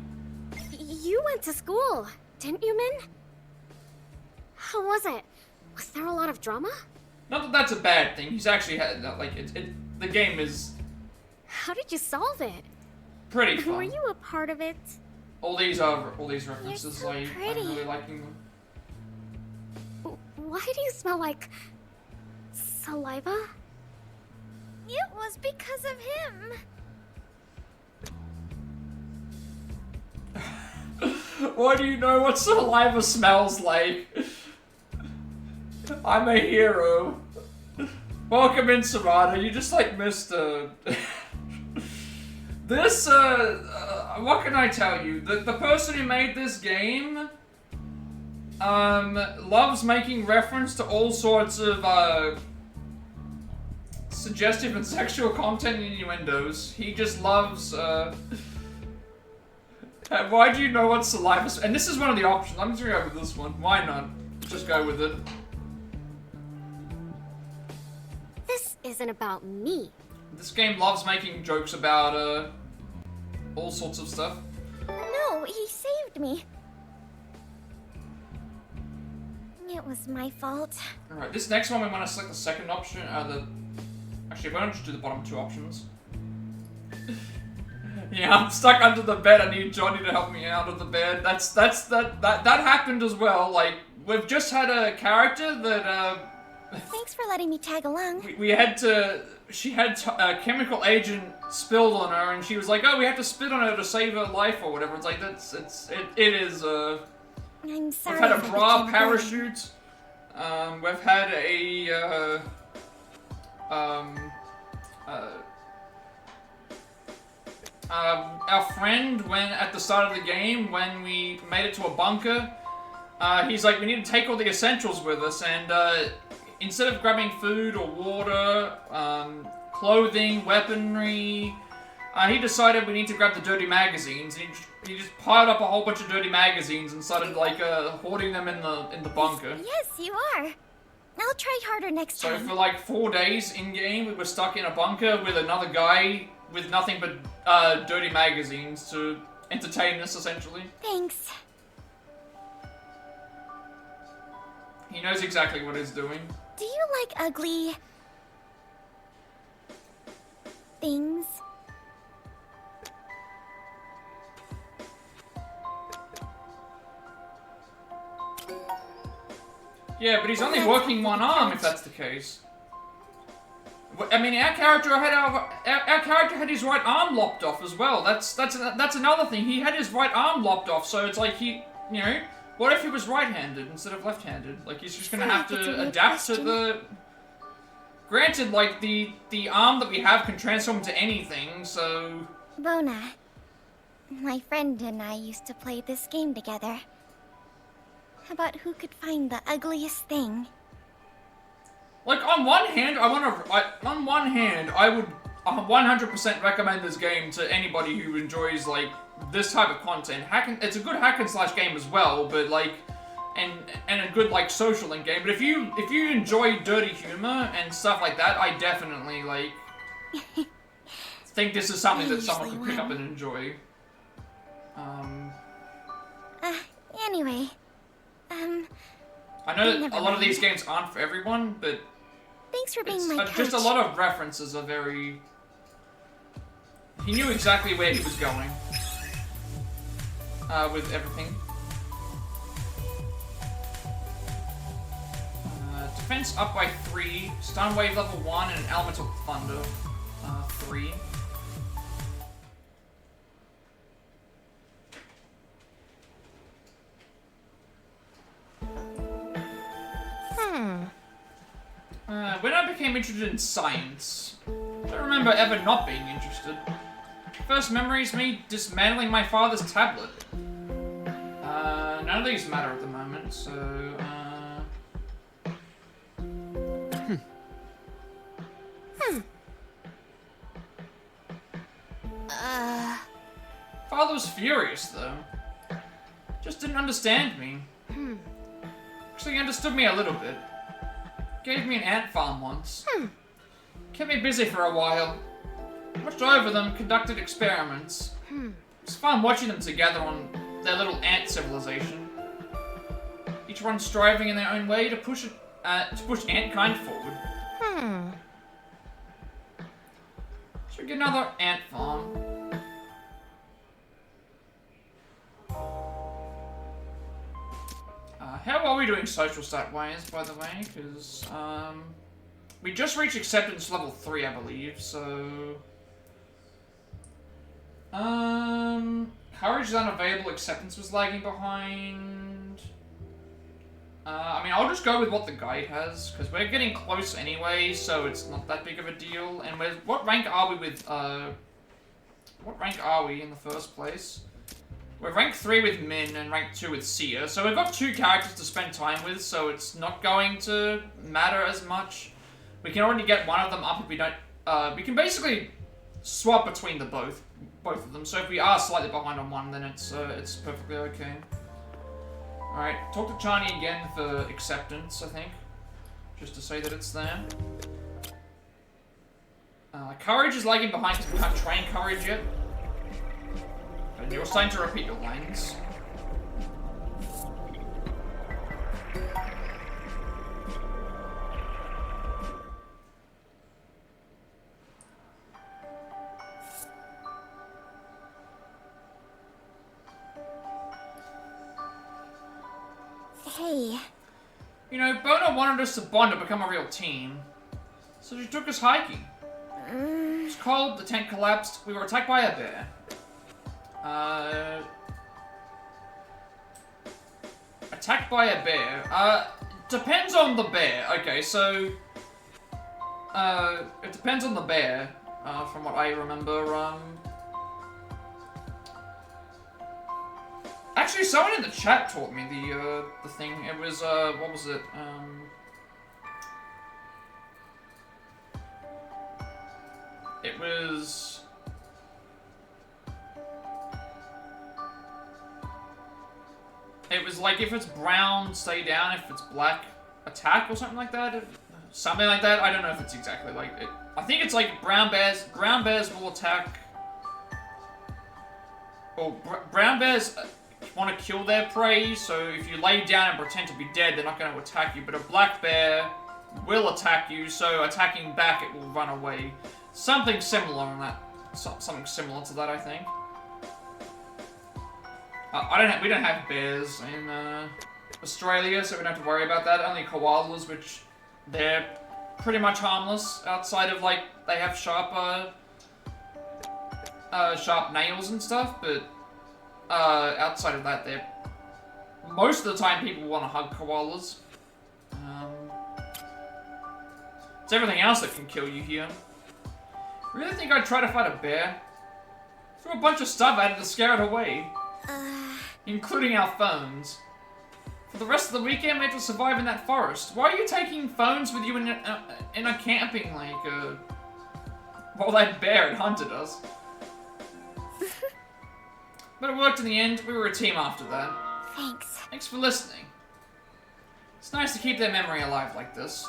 You went to school, didn't you, Min? How was it? Was there a lot of drama? Not that that's a bad thing. He's actually had like the game is How did you solve it? pretty fun. Were you a part of it? All these references, so like pretty. I'm really liking them. Why do you smell like saliva? It was because of him. Why do you know what saliva smells like? I'm a hero. Welcome in, Samara. You just like missed this, what can I tell you? The person who made this game, loves making reference to all sorts of, suggestive and sexual content and innuendos. He just loves, why do you know what saliva and this is one of the options. I'm just gonna go with this one. Why not? Just go with it. This isn't about me. This game loves making jokes about, all sorts of stuff. No, he saved me. It was my fault. Alright, this next one we want to select the second option, actually, why don't just do the bottom two options? Yeah, I'm stuck under the bed. I need Johnny to help me out of the bed. That happened as well. Like, we've just had a character that, Thanks for letting me tag along. she had a chemical agent spilled on her, and she was like, oh, we have to spit on her to save her life or whatever. It's like, I'm sorry. we've had a for the bra chemical. parachute. We've had our friend, when at the start of the game, when we made it to a bunker, he's like, we need to take all the essentials with us, and instead of grabbing food or water, clothing, weaponry, he decided we need to grab the dirty magazines. He just piled up a whole bunch of dirty magazines and started like hoarding them in the bunker. Yes, you are. I'll try harder next So time. for like 4 days in game, we were stuck in a bunker with another guy with nothing but dirty magazines to entertain us, essentially. Thanks. He knows exactly what he's doing. Do you like ugly things? Yeah, but he's only working one arm, if that's the case. I mean, our character had his right arm lopped off as well. That's another thing. He had his right arm lopped off, so it's like what if he was right-handed instead of left-handed? Like, he's just gonna have to adapt to the. Granted, like the arm that we have can transform into anything, so. Bona, my friend and I used to play this game together. About who could find the ugliest thing. Like, on one hand, I would 100% recommend this game to anybody who enjoys, like, this type of content. It's a good hack and slash game as well, but, like, and a good, like, social link game. But if you enjoy dirty humor and stuff like that, I definitely, like, think this is something that someone could pick up and enjoy. Anyway, I know that a lot of these games aren't for everyone, but thanks for being my coach. just a lot of references are very He knew exactly where he was going. With everything. Defense up by 3, stun wave level 1, and elemental thunder 3. When I became interested in science, I don't remember ever not being interested. First memory is me dismantling my father's tablet. None of these matter at the moment, so, Father was furious, though. Just didn't understand me. Actually, he understood me a little bit. Gave me an ant farm once. Kept me busy for a while. Watched over them, conducted experiments. It was fun watching them together on their little ant civilization. Each one striving in their own way to push antkind forward. Should get another ant farm. How are we doing social stat-wise, by the way? Because, we just reached acceptance level 3, I believe, so... Courage is unavailable, acceptance was lagging behind... I mean, I'll just go with what the guide has, because we're getting close anyway, so it's not that big of a deal. And what rank are we with, what rank are we in the first place? We're rank 3 with Min and rank 2 with Sia, so we've got 2 characters to spend time with, so it's not going to matter as much. We can already get one of them up if we don't, we can basically swap between the both of them, so if we are slightly behind on one, then it's perfectly okay. Alright, talk to Chani again for acceptance, I think. Just to say that it's there. Courage is lagging behind because we can't train Courage yet. And you're starting to repeat your lines. Hey. You know, Bona wanted us to bond and become a real team. So she took us hiking. It was cold, the tent collapsed, we were attacked by a bear. Attacked by a bear. Depends on the bear. Okay, so... it depends on the bear, from what I remember, Actually, someone in the chat taught me the thing. It was, what was it? It was... It was like, if it's brown, stay down. If it's black, attack, or something like that. Something like that. I don't know if it's exactly like it. I think it's like brown bears will attack. Or brown bears want to kill their prey, so if you lay down and pretend to be dead, they're not going to attack you. But a black bear will attack you, so attacking back, it will run away. Something similar on that. Something similar to that, I think. We don't have bears in Australia, so we don't have to worry about that. Only koalas, which they're pretty much harmless outside of, like, they have sharp nails and stuff, but outside of that, they're most of the time people want to hug koalas. It's everything else that can kill you here. Really think I'd try to fight a bear? Threw a bunch of stuff at it to scare it away. Including our phones. For the rest of the weekend, we had to survive in that forest. Why are you taking phones with you in a camping, like, while that bear had hunted us? But it worked in the end. We were a team after that. Thanks. Thanks for listening. It's nice to keep their memory alive like this.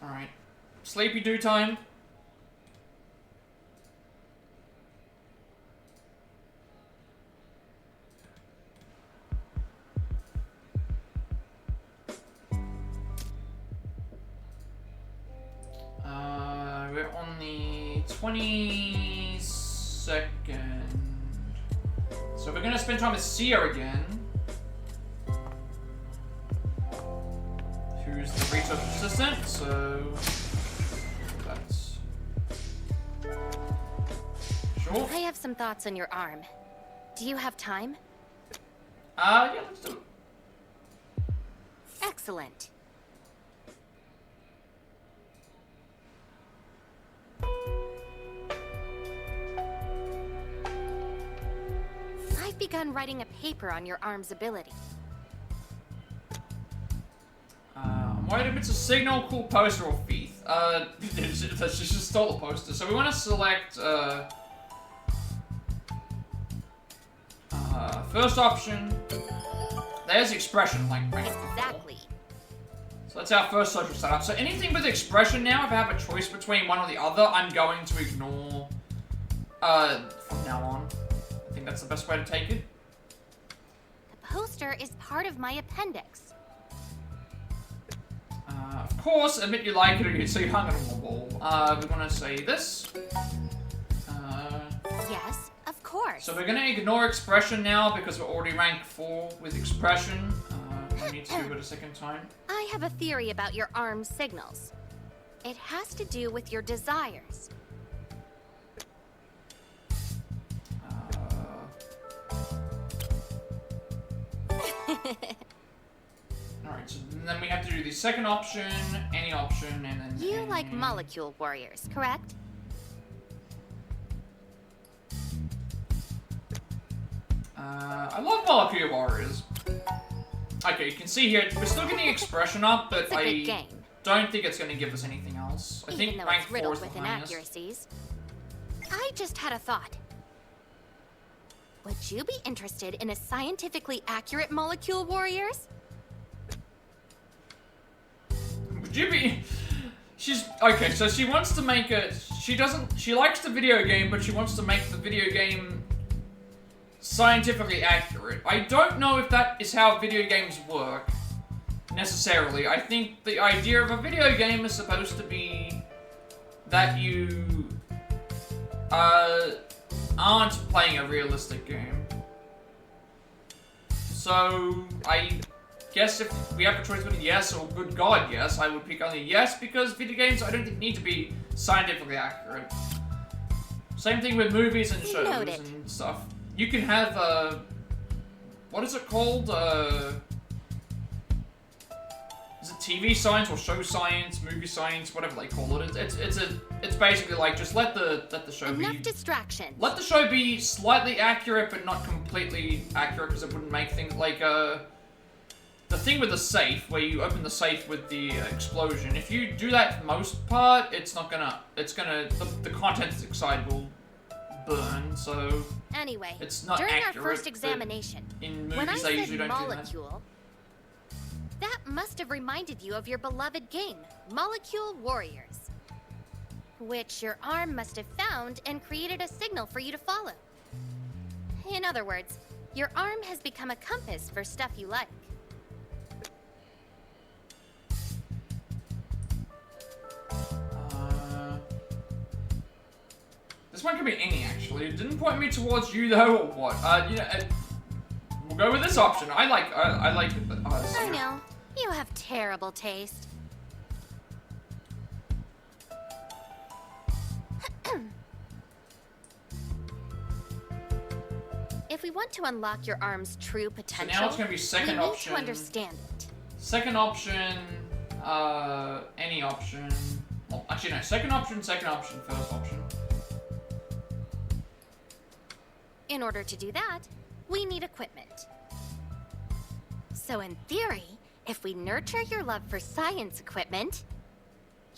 Alright. Sleepy do time. on the 22nd. So we're gonna spend time with Sia again. Who's the research assistant, so that's sure. I have some thoughts on your arm. Do you have time? Yeah, let's do it. Excellent. I've begun writing a paper on your arm's ability. I'm worried if it's a signal, cool poster, or thief. She just stole a poster. So we want to select, first option. There's expression, like right before. Exactly. So that's our first social setup. So anything with expression now, if I have a choice between one or the other, I'm going to ignore, from now on. I think that's the best way to take it. The poster is part of my appendix. Of course, admit you like it or so you hung it on the wall. We want to say this. Yes, of course. So we're going to ignore expression now because we're already rank 4 with expression. We need to do it a second time. I have a theory about your arm's signals. It has to do with your desires. Alright, so then we have to do the second option, any option, and then... You like molecule warriors, correct? I love molecule warriors. Okay, you can see here, we're still getting expression up, but It's a good game. don't think it's going to give us anything else. I Even think though rank it's 4 riddled is the with highest. inaccuracies. I just had a thought. Would you be interested in a scientifically accurate molecule warriors? Would you be... She's... Okay, so she wants to make a... She likes the video game, but she wants to make the video game scientifically accurate. I don't know if that is how video games work, necessarily. I think the idea of a video game is supposed to be that you aren't playing a realistic game. So, I guess if we have a choice between yes or good god yes, I would pick only yes, because video games I don't think need to be scientifically accurate. Same thing with movies and shows Noted. and stuff. You can have, what is it called? Is it TV science or show science, movie science, whatever they call it? It's basically like just let the show Enough be. distraction. Let the show be slightly accurate, but not completely accurate, because it wouldn't make things like the thing with the safe, where you open the safe with the explosion. If you do that for most part, it's not gonna. The contents inside will burn. So Anyway, it's not during accurate, our first but examination, in when I movies they said usually don't do that. molecule, that must have reminded you of your beloved game, Molecule Warriors, which your arm must have found and created a signal for you to follow. In other words, your arm has become a compass for stuff you like. This one could be any, actually. It didn't point me towards you, though, or what? We'll go with this option. I like it, but... I know. You have terrible taste. If we want to unlock your arm's true So potential, now it's going to be second we option. need to understand it. Second option, any option. Well, actually, no. Second option, first option. In order to do that, we need equipment. So in theory, if we nurture your love for science equipment,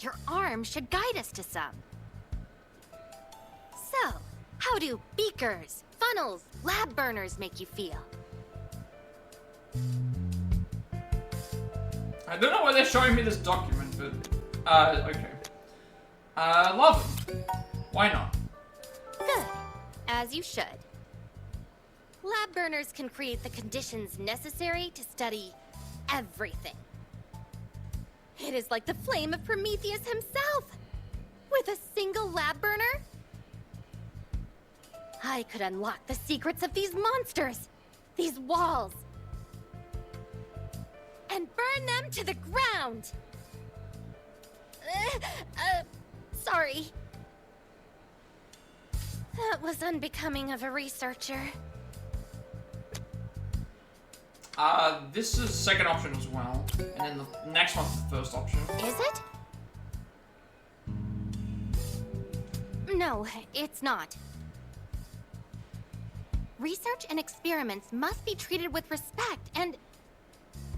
your arm should guide us to some. So, how do beakers, funnels, lab burners make you feel? I don't know why they're showing me this document, but, okay. Love them. Why not? Good, as you should. Lab burners can create the conditions necessary to study everything. It is like the flame of Prometheus himself. With a single lab burner? I could unlock the secrets of these monsters, these walls, and burn them to the ground. Sorry. That was unbecoming of a researcher. This is second option as well. And then the next one's the first option. Is it? No, it's not. Research and experiments must be treated with respect, and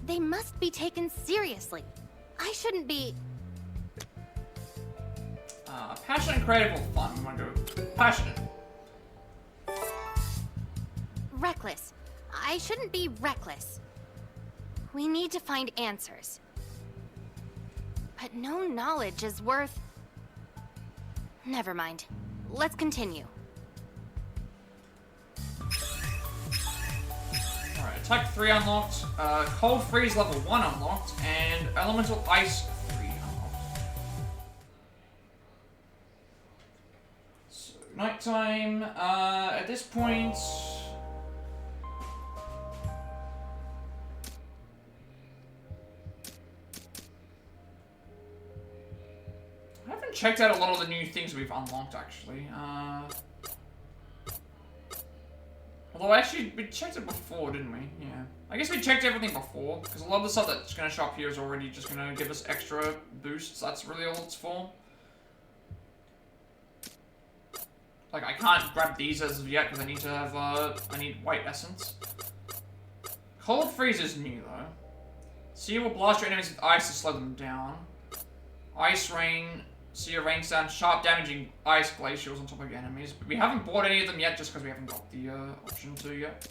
they must be taken seriously. I shouldn't be... Passionate, creative, or fun? We want to go passionate. reckless. I shouldn't be reckless. We need to find answers. But no knowledge is worth... Never mind. Let's continue. Alright, Attack 3 unlocked, Cold Freeze level 1 unlocked, and Elemental Ice 3 unlocked. So, nighttime, at this point... I haven't checked out a lot of the new things we've unlocked, actually. Although, actually, we checked it before, didn't we? Yeah. I guess we checked everything before, because a lot of the stuff that's going to show up here is already just going to give us extra boosts. That's really all it's for. Like, I can't grab these as of yet, because I need to have, I need white essence. Cold Freeze is new, though. Sea will blast your enemies with ice to slow them down. Ice Rain... Sea rains down sharp damaging ice glaciers on top of your enemies. But we haven't bought any of them yet just because we haven't got the option to yet.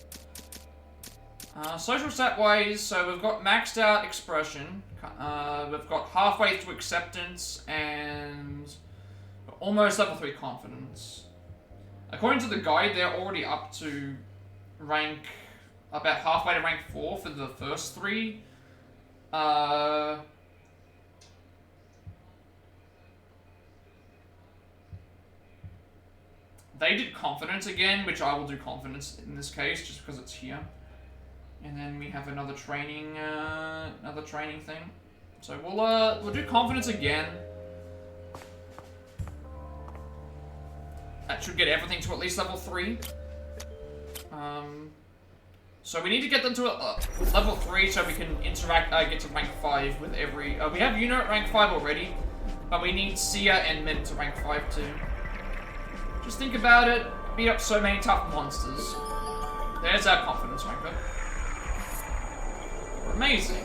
Social stat wise, so we've got maxed out expression. We've got halfway to acceptance and almost level 3 confidence. According to the guide, they're already up to rank, about halfway to rank 4 for the first 3. They did confidence again, which I will do confidence in this case, just because it's here. And then we have another training thing. So we'll do confidence again. That should get everything to at least level 3. So we need to get them to level 3 so we can interact, get to rank 5 with every... we have Una at rank 5 already, but we need Sia and Min to rank 5 too. Just think about it, beat up so many tough monsters. There's our confidence ranker. We're amazing.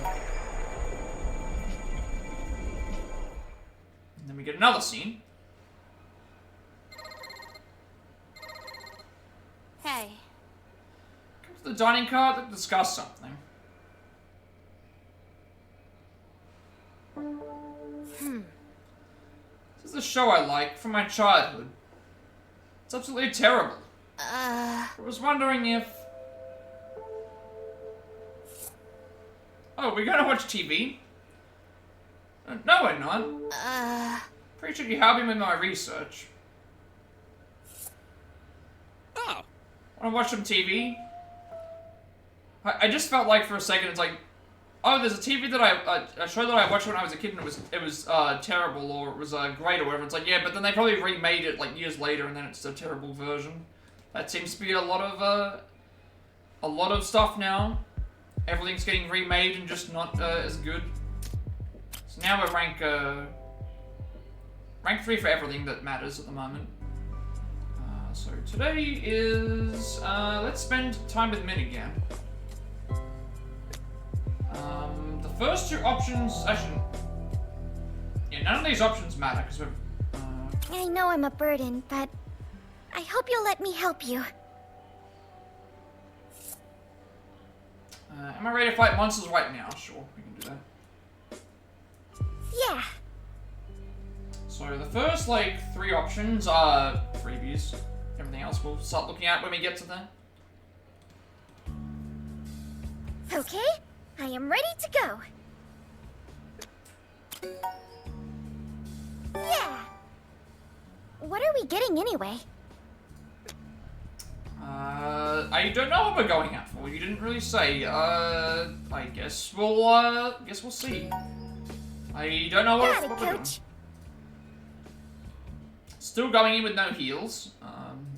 And then we get another scene. Hey. Come to the dining car to discuss something. This is a show I like from my childhood. It's absolutely terrible. I was wondering if... Oh, we're gonna watch TV? No, we're not. Appreciate you helping with my research. Oh. Wanna watch some TV? I just felt like for a second it's like, oh, there's a TV that a show that I watched when I was a kid and it was terrible or it was great or whatever. It's like, yeah, but then they probably remade it like years later and then it's a terrible version. That seems to be a lot of stuff now. Everything's getting remade and just not as good. So now we're rank 3 for everything that matters at the moment. So today is let's spend time with Min again. The first 2 options, actually, yeah, none of these options matter, because we're, I know I'm a burden, but I hope you'll let me help you. am I ready to fight monsters right now? Sure, we can do that. Yeah. So the first, 3 options are freebies. Everything else we'll start looking at when we get to them. Okay, I am ready to go. Yeah. getting anyway? I don't know what we're going out for. You didn't really say. I guess we'll see. I don't know what we're doing. Still going in with no heals.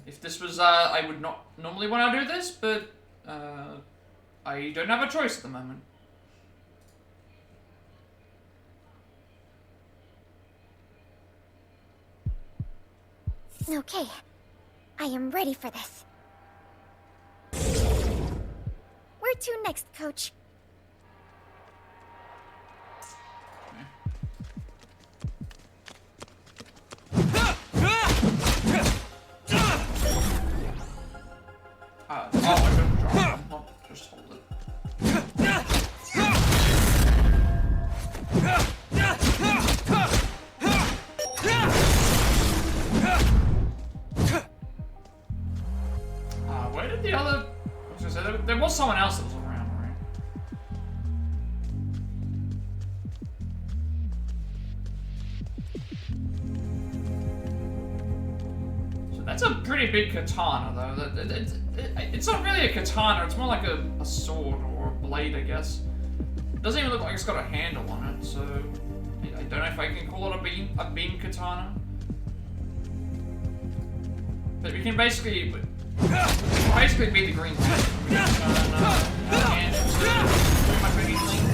If this was, I would not normally want to do this, but I don't have a choice at the moment. Okay, I am ready for this. Where to next, Coach? I couldn't drop. I'll just hold it. Where did the other... I was gonna say, there was someone else that was around, right? So that's a pretty big katana, though. It's not really a katana, it's more like a sword or a blade, I guess. It doesn't even look like it's got a handle on it, so... I don't know if I can call it a beam katana. But we can basically... Basically be the green panther. We can hand into my pretty thing.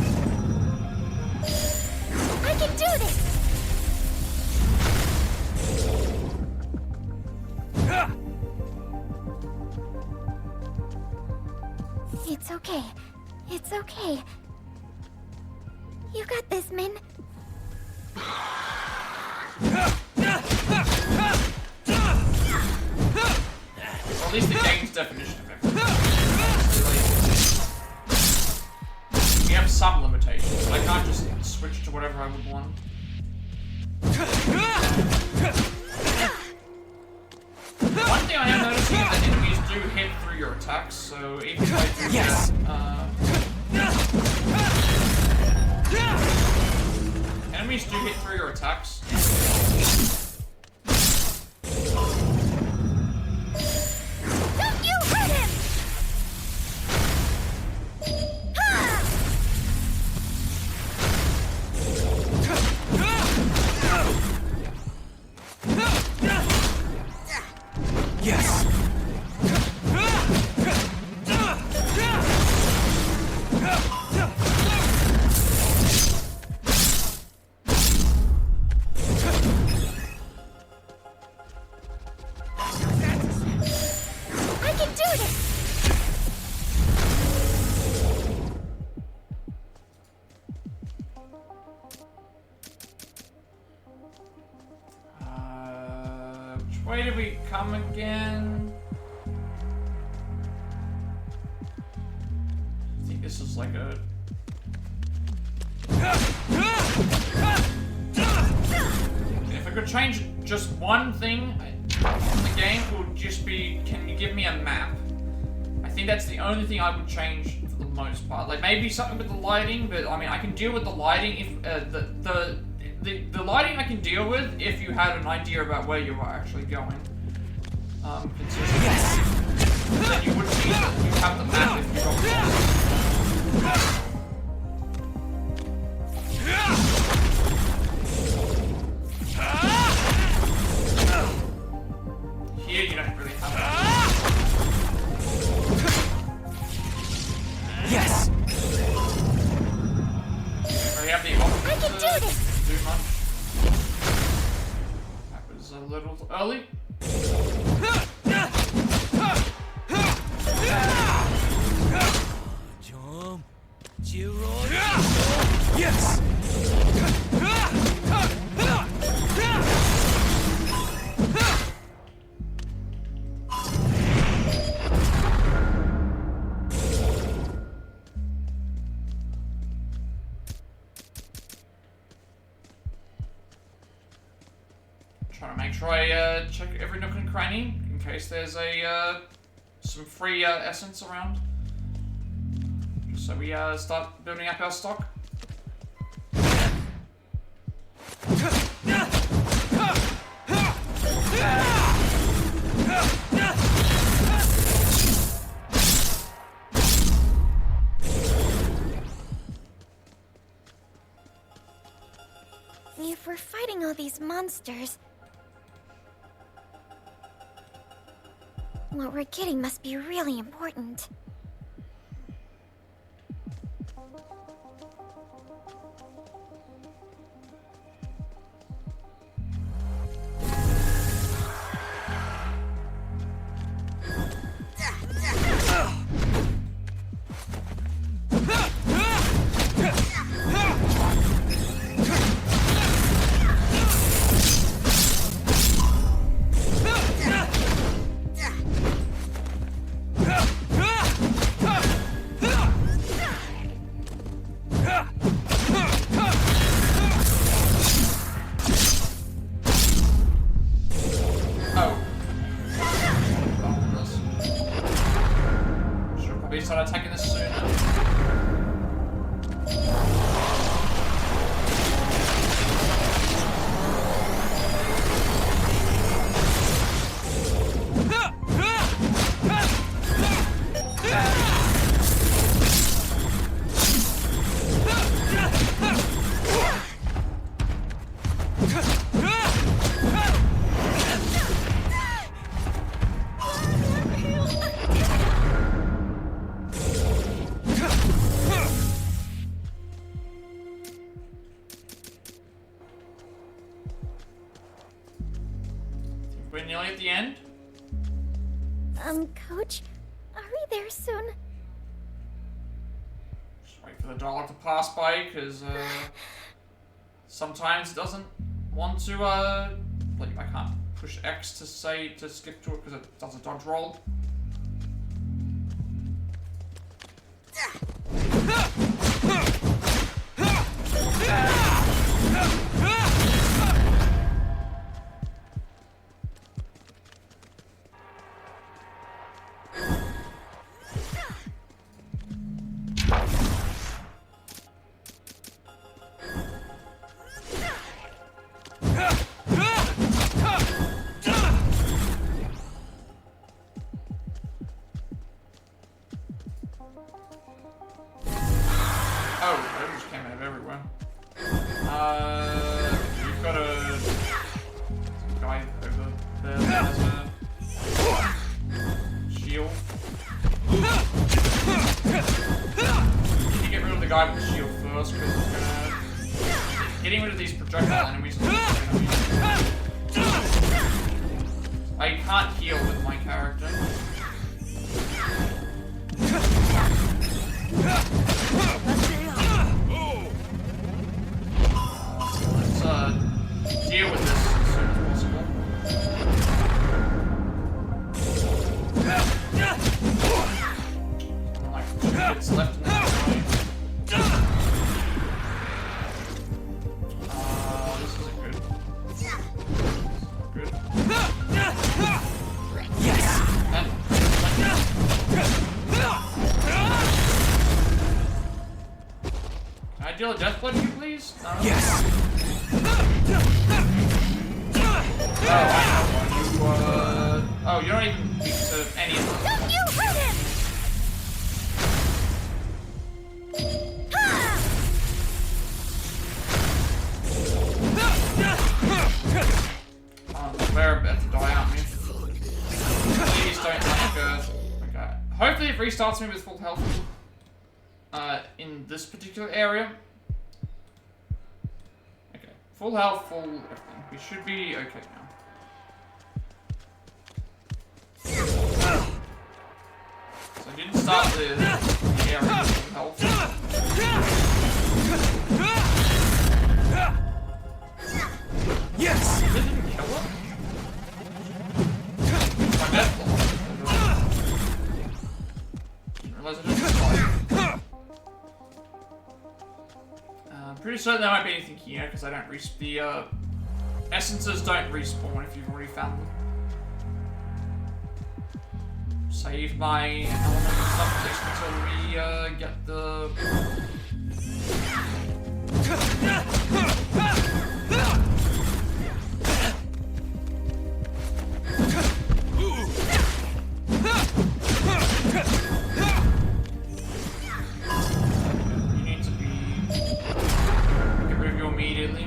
I can do this! It's okay. It's okay. You got this, Min. Or at least the game's definition of everything. We have some limitations. I can't just switch to whatever I would want. One thing I am noticing is that enemies do hit through your attacks, so even if I do enemies do hit through your attacks. Don't you hurt him! Yes. I can do this! Which way did we come again? I think this is like a... If I could change just one thing in the game, it would just be, can you give me a map? I think that's the only thing I would change for the most part. Like maybe something with the lighting, but I mean I can deal with the lighting if the lighting I can deal with if you had an idea about where you are actually going. Consistently. Yes. Then you would see that you have the map if you got lost. Here you don't really have it. Yes. We have the option I can do this! to do much. That was a little early. Jump. Jiro. Yes. Trying to make sure I check every nook and cranny in case there's a some free essence around. Just so we start building up our stock. If we're fighting all these monsters, what we're getting must be really important. Start attacking this sooner. We're nearly at the end. Coach, are we there soon? Just wait for the dialogue to pass by, because sometimes it doesn't want to, like, I can't push X to say to skip to it because it does a dodge roll. Oh, that just came out of everywhere. We've got a guy over there that has a shield. Need to get rid of the guy with the shield first, because it's gonna... Getting rid of these projectile enemies is gonna be... I can't heal with my character. Let's deal with this as soon as possible. Like 2 hits left in that fight. This isn't good. Good. Yes! Can I deal a death blow to you, please? No. Yes! Oh, I know one. Oh, you're not even weak to any of them. Don't you hurt him! They're about to die, aren't we? Please don't like okay. Hopefully it restarts me with full health. In this particular area. Okay. Full health, full everything. We should be okay now. So I didn't start the area with full health. Yes! It didn't kill her? My death blow. Didn't realize I didn't die. I'm pretty certain there might be anything here because I don't the essences don't respawn if you've already found them. Save my element and stuff just until we get the. You need to be. Get rid of you immediately.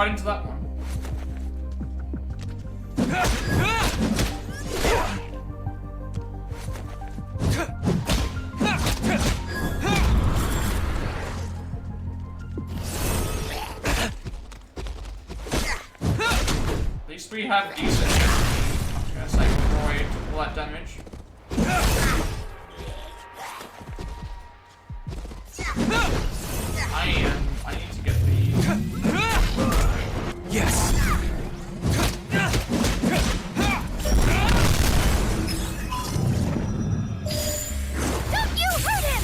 right into that one. These three have decent. I'm gonna say Roy took all that damage. I need to get the. Yes. Don't you hurt him!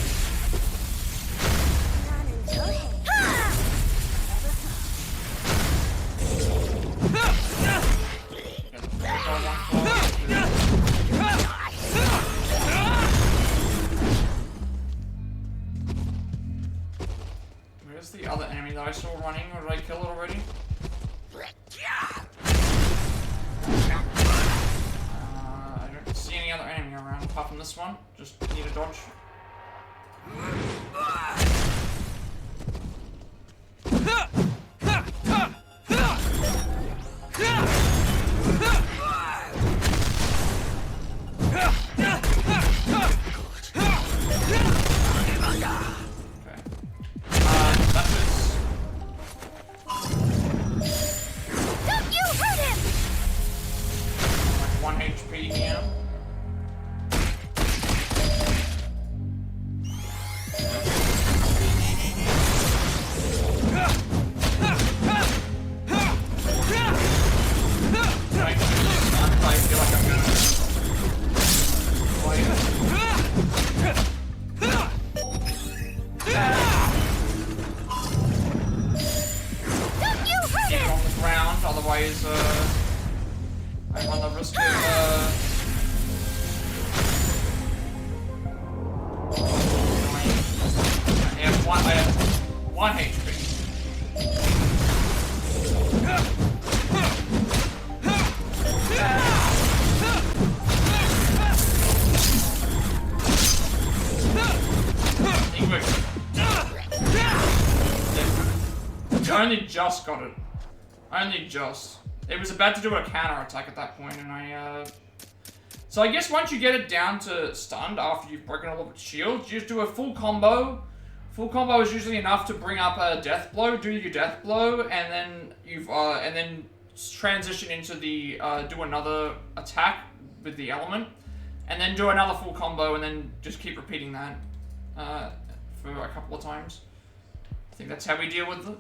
Where's the other enemy that I saw running, or did I kill it already? I don't see any other enemy around apart from this one. Just need a dodge. Don't you hurt him! 1 HP here. I feel like I'm gonna Don't you hurt get him! on the ground, otherwise I run the risk of I have 1 HP. I only just got it. Only just. It was about to do a counter attack at that point, and So I guess once you get it down to stunned after you've broken all of its shields, you just do a full combo. Full combo is usually enough to bring up a death blow, do your death blow, and then and then transition into the do another attack with the element, and then do another full combo, and then just keep repeating that for a couple of times. I think that's how we deal with it.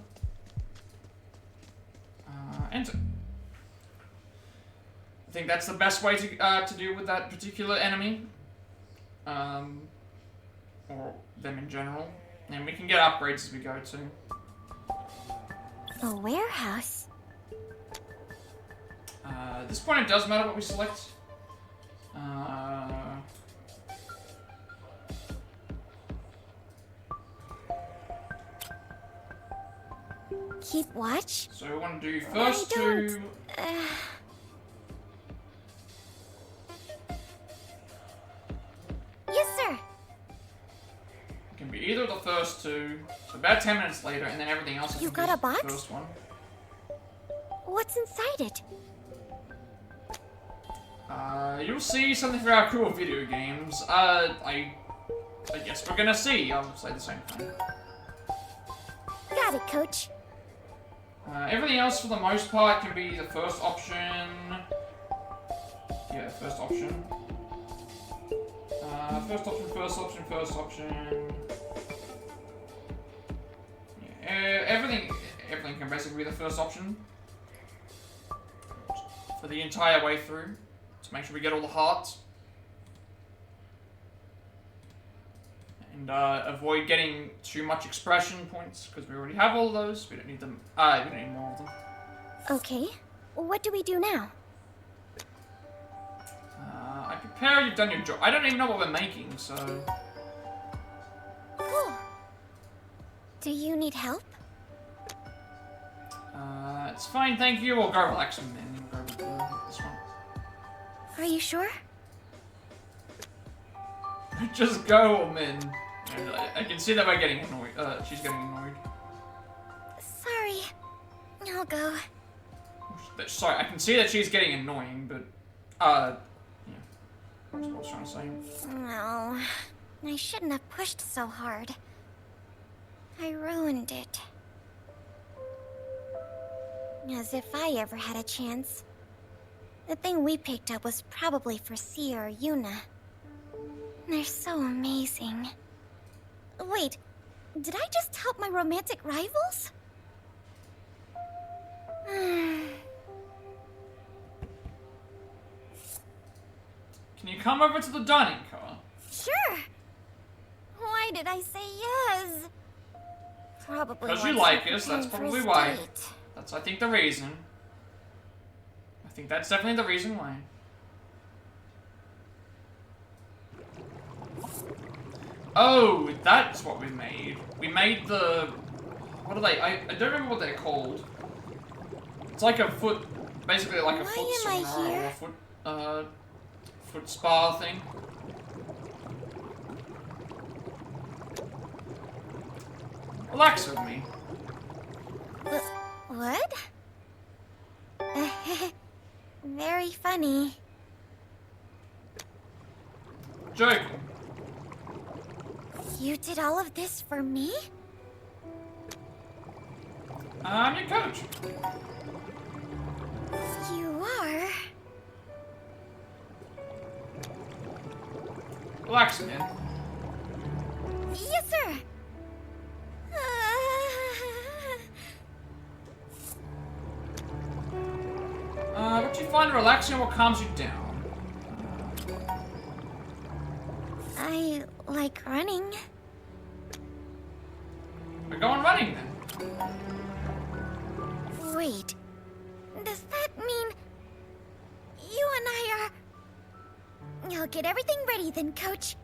Enter. I think that's the best way to deal with that particular enemy, or them in general. And we can get upgrades as we go too. The warehouse? At this point, it does matter what we select. Keep watch? So we want to do first two. Yes, sir. Can be either of the first two. So about 10 minutes later, and then everything else is You got a box? the first one. What's inside it? You'll see something for our cool video games. I guess we're gonna see. I'll say the same thing. Got it, coach. Everything else, for the most part, can be the first option. Yeah, first option. First option, first option, first option. Yeah, everything can basically be the first option for the entire way through. To make sure we get all the hearts. And avoid getting too much expression points, because we already have all of those. We don't need them. We don't need more of them. Okay. What do we do now? I prepare, you've done your job. I don't even know what we're making, so... Cool. Do you need help? It's fine, thank you. We'll go relax and then we'll go with this one. Are you sure? Just go, Min. I can see that we're getting annoyed. She's getting annoyed. Sorry. I'll go. Sorry, I can see that she's getting annoying, but, yeah. That's what I was trying to say. No, I shouldn't have pushed so hard. I ruined it. As if I ever had a chance. The thing we picked up was probably for Sia or Yuna. They're so amazing. Wait, did I just help my romantic rivals? Can you come over to the dining car? Sure. Why did I say yes? Probably Because you like us, that's probably why. That's, I think, the reason. I think that's definitely the reason why. Oh, that's what we made. We made the... What are they? I don't remember what they're called. It's like a foot... Basically like a foot sauna or a foot... foot spa thing. Relax with me. What? Very funny. Joking. You did all of this for me? I'm your coach. You are? Relax, man. Yes, sir. What do you find relaxing or what calms you down? I like running. We're going running then. Wait. Does that mean you and I are... I'll get everything ready then, Coach.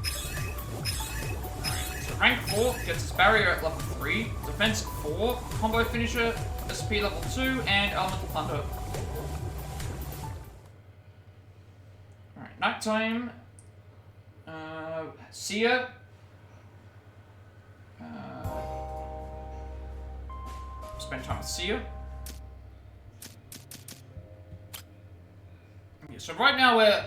So rank 4 gets its barrier at level 3, defense 4, combo finisher, SP level 2, and elemental thunder. Alright, nighttime. Sia. Spend time with Sia. Okay, so right now we're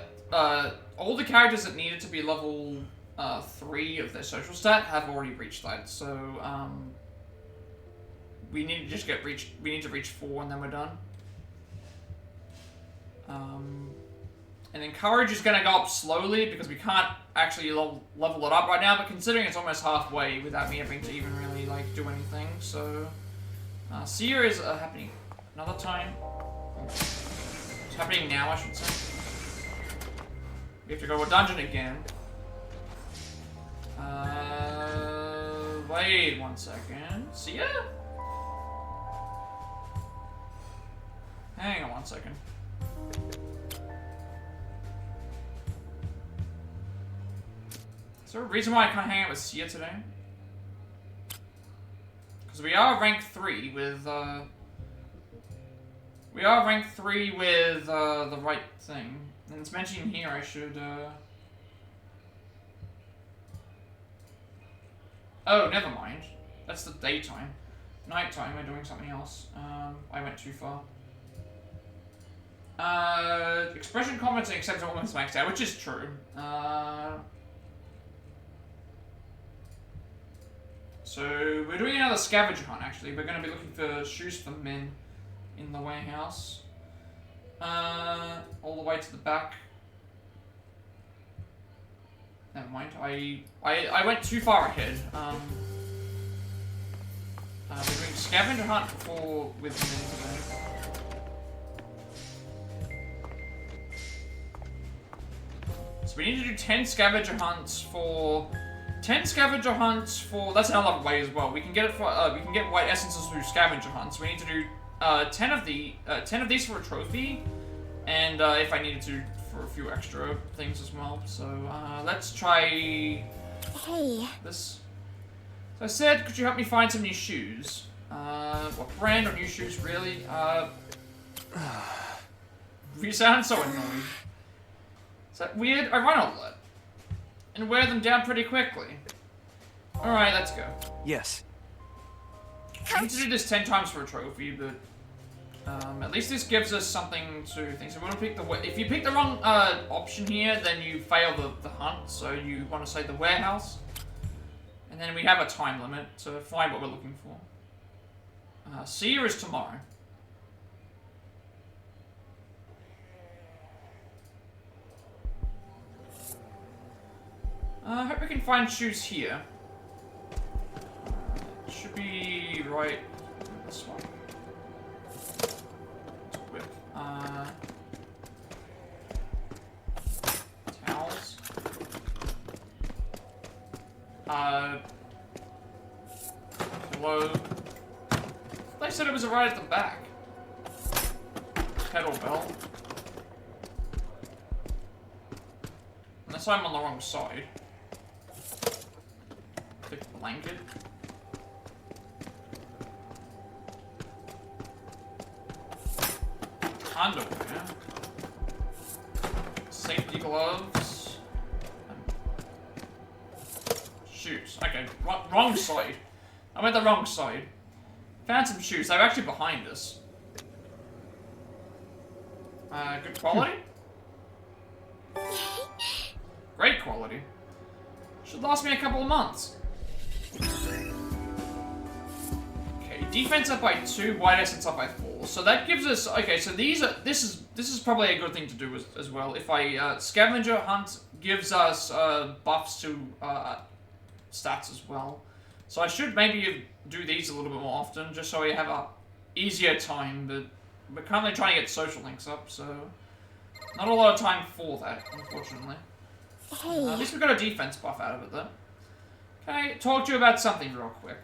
all the characters that needed to be level 3 of their social stat have already reached that. So we need to just reach 4 and then we're done. And then courage is gonna go up slowly because we can't actually level it up right now. But considering it's almost halfway without me having to even really like do anything, so Sia is happening another time. It's happening now, I should say. We have to go to a dungeon again. Wait 1 second. Sia? Hang on 1 second. Is there a reason why I can't hang out with Sia today? Because we are rank 3 with, the right thing. And it's mentioning here I should, Oh, never mind. That's the daytime. Nighttime, we're doing something else. I went too far. Expression comments and acceptance almost maxed out, which is true. So, we're doing another scavenger hunt, actually. We're going to be looking for shoes for men in the warehouse. All the way to the back. Never mind. I went too far ahead. We're doing scavenger hunt with men today. So we need to do 10 scavenger hunts for... 10 scavenger hunts for... That's another way as well. We can get it for... we can get white essences through scavenger hunts. We need to do 10 of these for a trophy. And if I needed to, for a few extra things as well. So let's try... Hey. This. So I said, could you help me find some new shoes? What brand or new shoes, really? You sound so annoyed. Is that weird? I run a lot. And wear them down pretty quickly. Alright, let's go. Yes. I need to do this 10 times for a trophy, but at least this gives us something to think. So we want to pick the if you pick the wrong option here, then you fail the hunt. So you want to say the warehouse, and then we have a time limit to find what we're looking for. See you is tomorrow. I hope we can find shoes here. Should be right this one. Whip. Towels. Hello. They said it was right at the back. Kettlebell. Unless I'm on the wrong side. Thick blanket. Underwear. Safety gloves. Shoes. Okay, wrong side. I'm at the wrong side. Found some shoes. They're actually behind us. Good quality? Great quality. Should last me a couple of months. Okay, defense up by 2, white essence up by 4. So that gives us okay. So these are this is probably a good thing to do as well. If I scavenger hunt gives us buffs to stats as well. So I should maybe do these a little bit more often, just so we have a easier time. But we're currently trying to get social links up, so not a lot of time for that, unfortunately. Hey. At least we got a defense buff out of it, though. Can I talk to you about something real quick?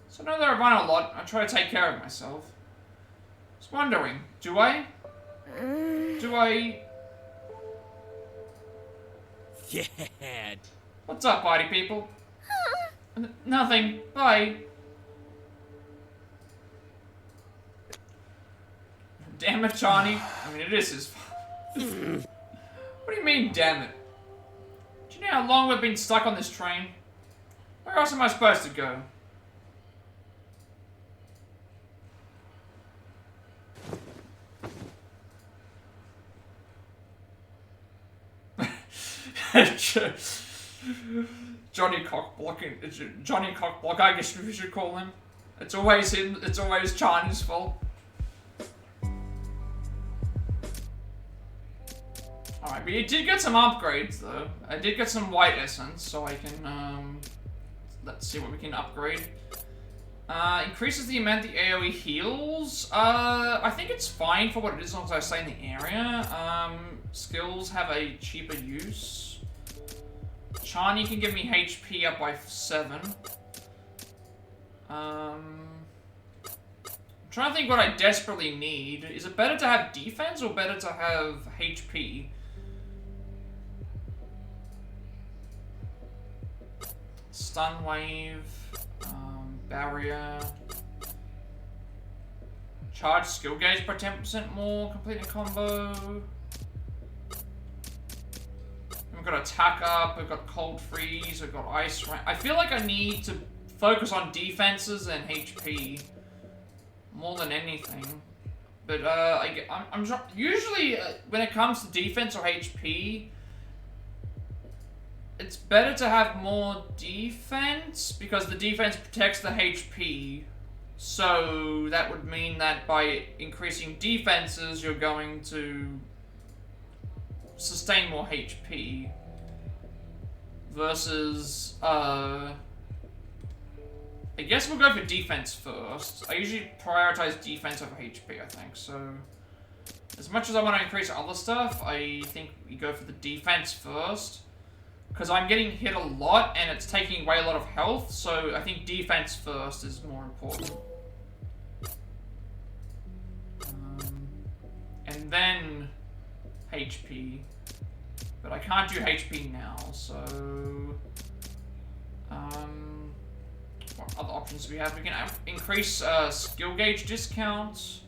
So now that I run a lot, I try to take care of myself. I was wondering, do I? Yeah. What's up, party people? Nothing. Bye. Damn it, Johnny. I mean, it is his fault. What do you mean, damn it? Do you know how long we've been stuck on this train? Where else am I supposed to go? Johnny Cockblock. Johnny Cockblock, I guess we should call him. It's always him. It's always Johnny's fault. Alright, but you did get some upgrades, though. I did get some white essence, so I can, let's see what we can upgrade. Increases the amount the AoE heals. I think it's fine for what it is, as long as I stay in the area. Skills have a cheaper use. Chani can give me HP up by 7. I'm trying to think what I desperately need. Is it better to have defense or better to have HP? Stun wave, barrier, charge skill gauge by 10% more, complete a combo. We've got attack up, we've got cold freeze, we've got ice rain. I feel like I need to focus on defenses and HP more than anything. But I'm usually when it comes to defense or HP, it's better to have more defense because the defense protects the HP. So that would mean that by increasing defenses, you're going to sustain more HP versus I guess we'll go for defense first. I usually prioritize defense over HP, I think. So as much as I want to increase other stuff, I think we go for the defense first. Because I'm getting hit a lot, and it's taking away a lot of health, so I think defense first is more important. And then HP. But I can't do HP now, so... what other options do we have? We can increase skill gauge discounts.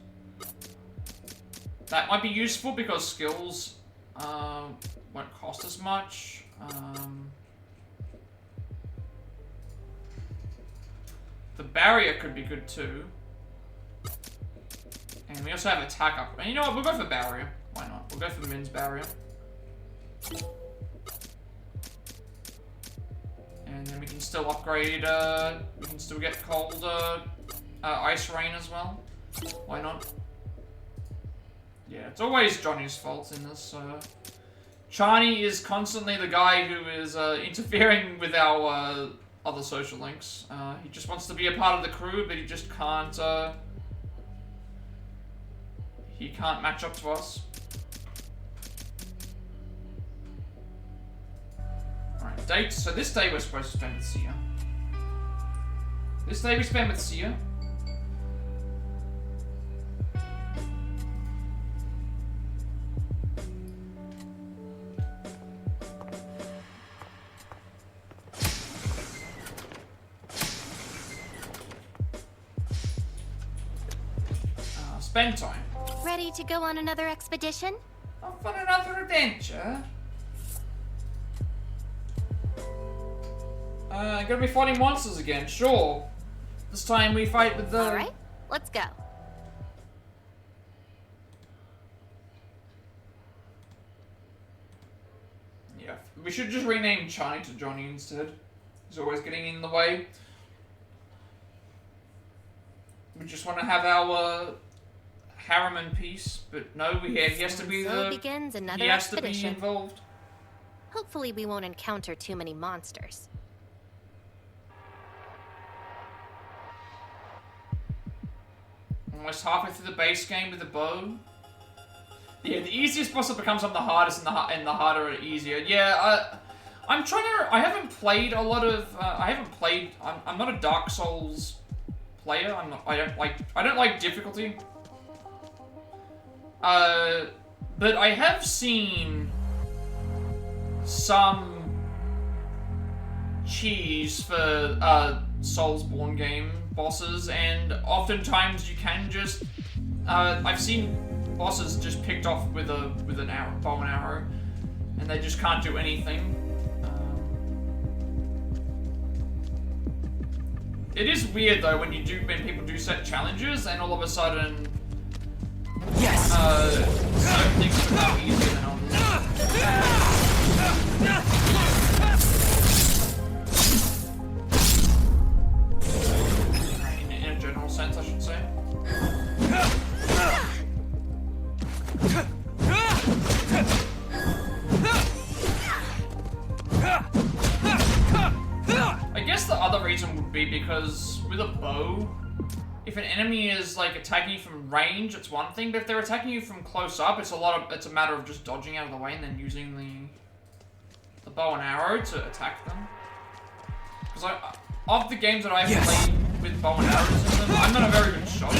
That might be useful because skills won't cost as much. The barrier could be good too. And we also have attack up. And you know what? We'll go for barrier. Why not? We'll go for Min's barrier. And then we can still upgrade, we can still get cold, ice rain as well. Why not? Yeah, it's always Johnny's fault in this, Chani is constantly the guy who is, interfering with our, other social links. He just wants to be a part of the crew, but he just can't, he can't match up to us. Alright, dates. So this day we're supposed to spend with Sia. This day we spend with Sia. Spend time. Ready to go on another expedition? Off on another adventure. Gonna be fighting monsters again, sure. This time we fight with the... Alright, let's go. Yeah, we should just rename Chani to Johnny instead. He's always getting in the way. We just want to have our harem in peace, but no, he has to be So begins another he has to expedition. be involved. Hopefully we won't encounter too many monsters. Almost halfway through the base game with the bow. Yeah, the easiest boss will become some of the hardest, and the harder are easier. Yeah, I'm trying to. I haven't played a lot of. I haven't played. I'm not a Dark Souls player. I'm not. I don't like difficulty. But I have seen some cheese for Soulsborne game bosses, and oftentimes you can just I've seen bosses just picked off with an arrow, bow and arrow, and they just can't do anything. It is weird though when people do set challenges and all of a sudden Yes. certain things become easier than others. In a general sense, I should say. I guess the other reason would be because with a bow, if an enemy is like attacking you from range, it's one thing, but if they're attacking you from close up, it's a matter of just dodging out of the way and then using the bow and arrow to attack them. Because of the games that I've played with bow and arrows in them, I'm not a very good shot, so.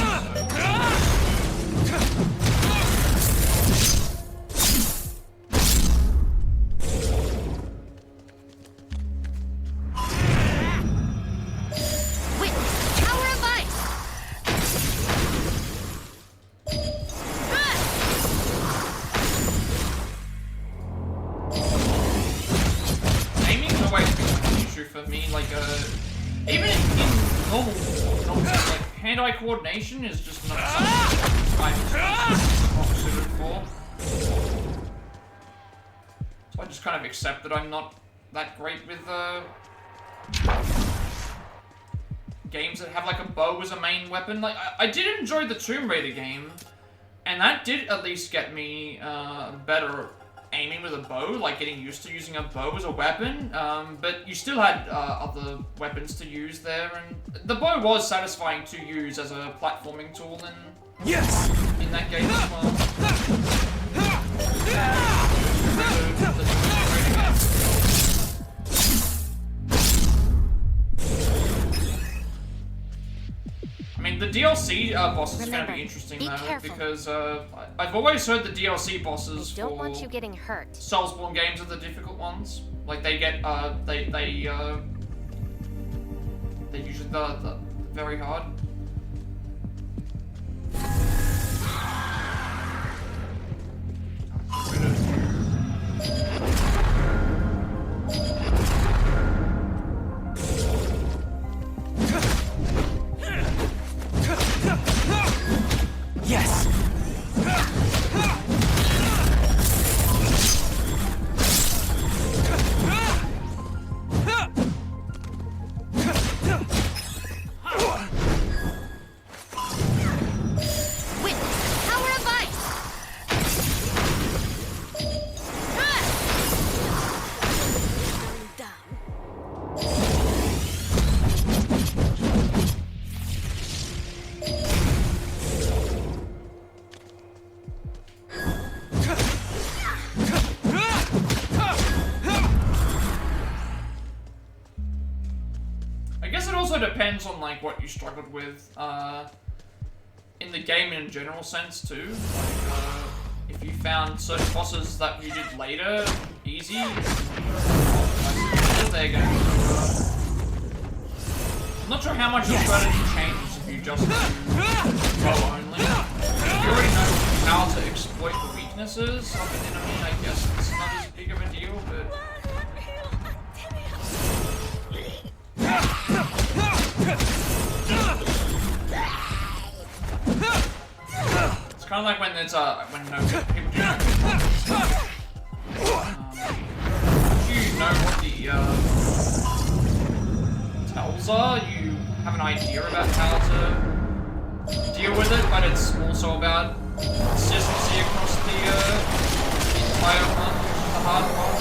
For me, like, even in normal like, hand-eye coordination is just not something I'm suited for. So I just kind of accept that I'm not that great with, games that have, like, a bow as a main weapon. Like, I did enjoy the Tomb Raider game, and that did at least get me, better aiming with a bow, like getting used to using a bow as a weapon, but you still had other weapons to use there, and the bow was satisfying to use as a platforming tool in that game as well. I mean, the DLC boss is going to be interesting though, because I've always heard the DLC bosses Don't want you getting hurt. Soulsborne games are the difficult ones. Like they get they usually the very hard. I guess it also depends on like what you struggled with in the game in a general sense too. Like, if you found certain bosses that you did later easy, there you go. I'm not sure how much your strategy changes if you just do throw only. If you already know how to exploit the weaknesses of an enemy, I guess it's not as big of a deal, but... It's kind of like when there's when no people do know. Do you know what the tells are? You have an idea about how to deal with it, but it's also about consistency across the entire run, which is the hard part.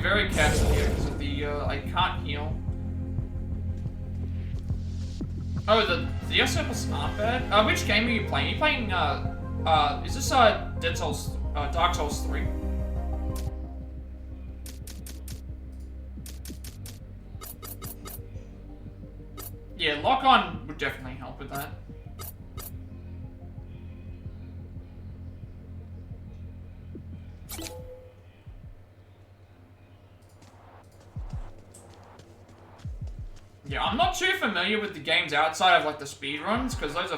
Very careful here because of the I can't heal. Oh, the DS levels aren't bad. Which game are you playing? Are you playing is this Dark Souls 3? Yeah, lock on would definitely help with that. Yeah, I'm not too familiar with the games outside of like the speedruns, because those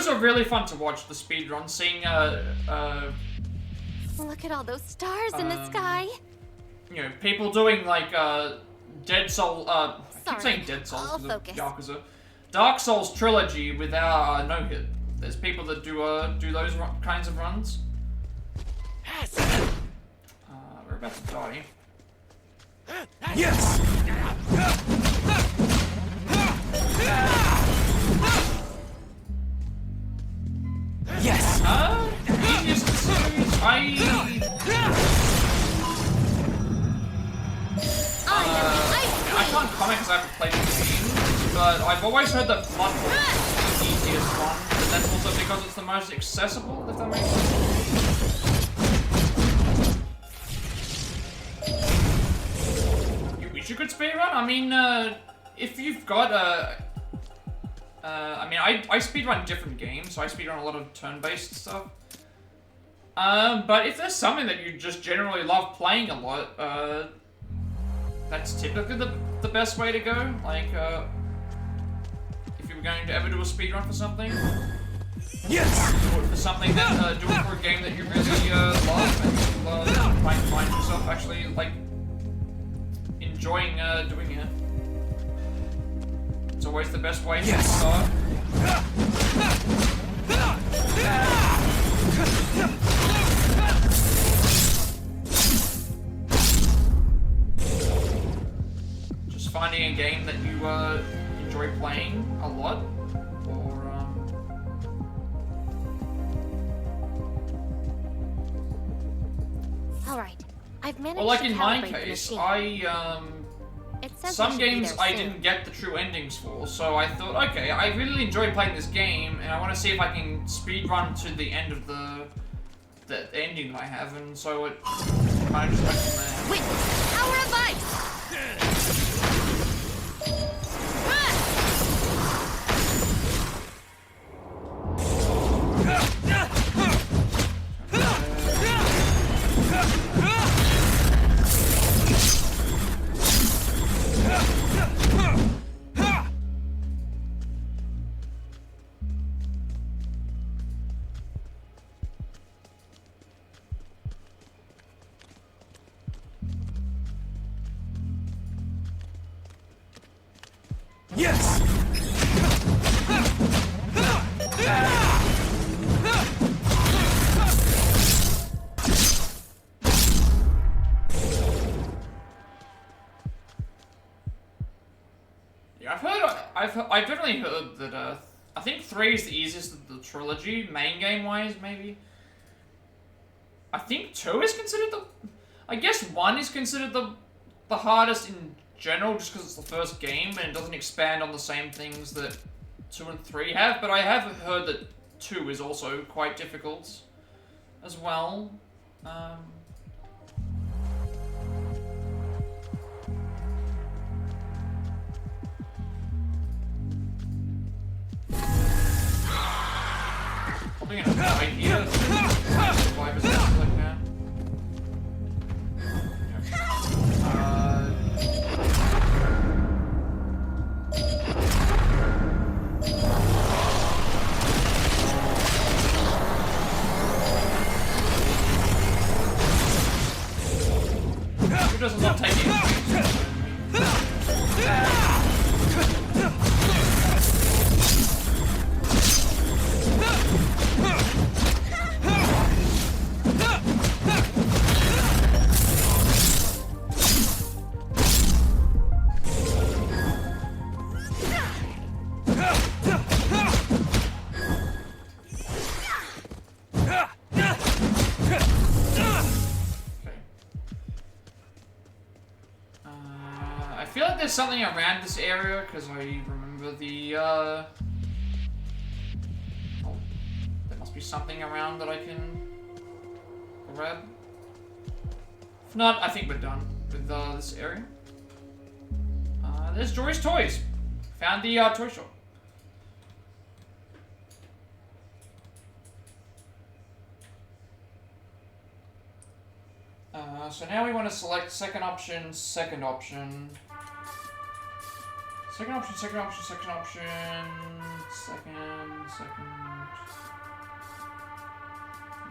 are really fun to watch. The speedruns, seeing Look at all those stars in the sky. You know, people doing like Dead Soul. I keep saying Dead Souls I'll because of focus. Yakuza. Dark Souls trilogy without no hit. There's people that do those kinds of runs. We're about to die. Yes! Yes! Easiest series, I can't comment because I haven't played the game, but I've always heard that Plat is the easiest one, but that's also because it's the most accessible, if that makes sense. You could speedrun? I mean, if you've got I mean, I speedrun different games, so I speedrun a lot of turn-based stuff. But if there's something that you just generally love playing a lot, that's typically the best way to go. Like, if you were going to ever do a speedrun for something, yes! do it for something that, do it for a game that you really love, and you'll find yourself actually, like, enjoying doing it. It's always the best way to start. Just finding a game that you enjoy playing a lot, or All right, I've managed. well, like to in my calibrate the case, machine. It says some it should be games there I soon. didn't get the true endings for, so I thought, okay, I really enjoyed playing this game, and I want to see if I can speedrun to the end of the ending that I have, and so it kind of just went from there. Witness power of ice. Yes! Yeah, I've definitely heard that, I think 3 is the easiest of the trilogy, main game-wise, maybe. I think 2 is considered the... I guess 1 is considered the hardest in general, just because it's the first game and it doesn't expand on the same things that 2 and 3 have, but I have heard that 2 is also quite difficult as well. Probably gonna die here. Survive as much as I can. Who doesn't love taking there's something around this area, because I remember the, oh, there must be something around that I can grab. If not, I think we're done with, this area. There's Joy's Toys. Found the, toy shop. So now we want to select second option, second option. Second option, second option, second option, second.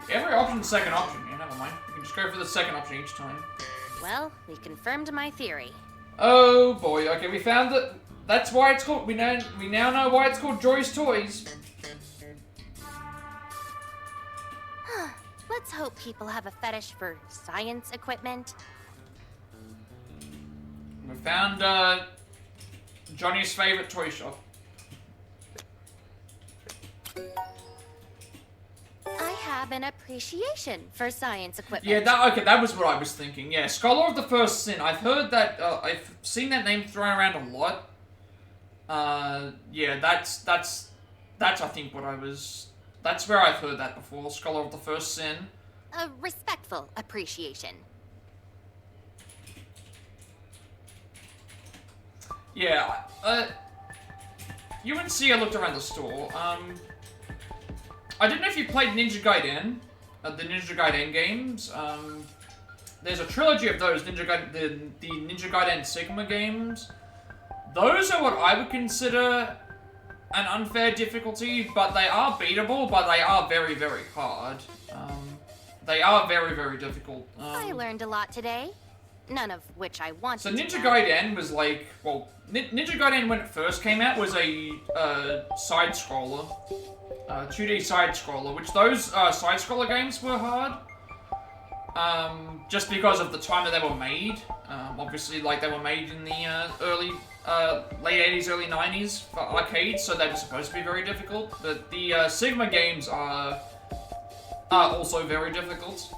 Every option's second option, yeah, never mind. You can just go for the second option each time. Well, we confirmed my theory. Oh boy, okay, we found that. That's why it's called, we now know why it's called Joy's Toys. Let's hope people have a fetish for science equipment. We found, Johnny's favorite toy shop. I have an appreciation for science equipment. Yeah, that was what I was thinking. Yeah, Scholar of the First Sin. I've heard that, I've seen that name thrown around a lot. Yeah, that's I think what I was, that's where I've heard that before, Scholar of the First Sin. A respectful appreciation. Yeah, you wouldn't see I looked around the store. I don't know if you played Ninja Gaiden, the Ninja Gaiden games. There's a trilogy of those, the Ninja Gaiden Sigma games. Those are what I would consider an unfair difficulty, but they are beatable, but they are very, very hard. They are very, very difficult. I learned a lot today. None of which I wanted So to Ninja know. Gaiden was like, well, Ninja Gaiden when it first came out was a side-scroller. 2D side-scroller, which those side-scroller games were hard. Just because of the time that they were made. Obviously, like, they were made in the late 80s, early 90s for arcades, so they were supposed to be very difficult. But the Sigma games are also very difficult.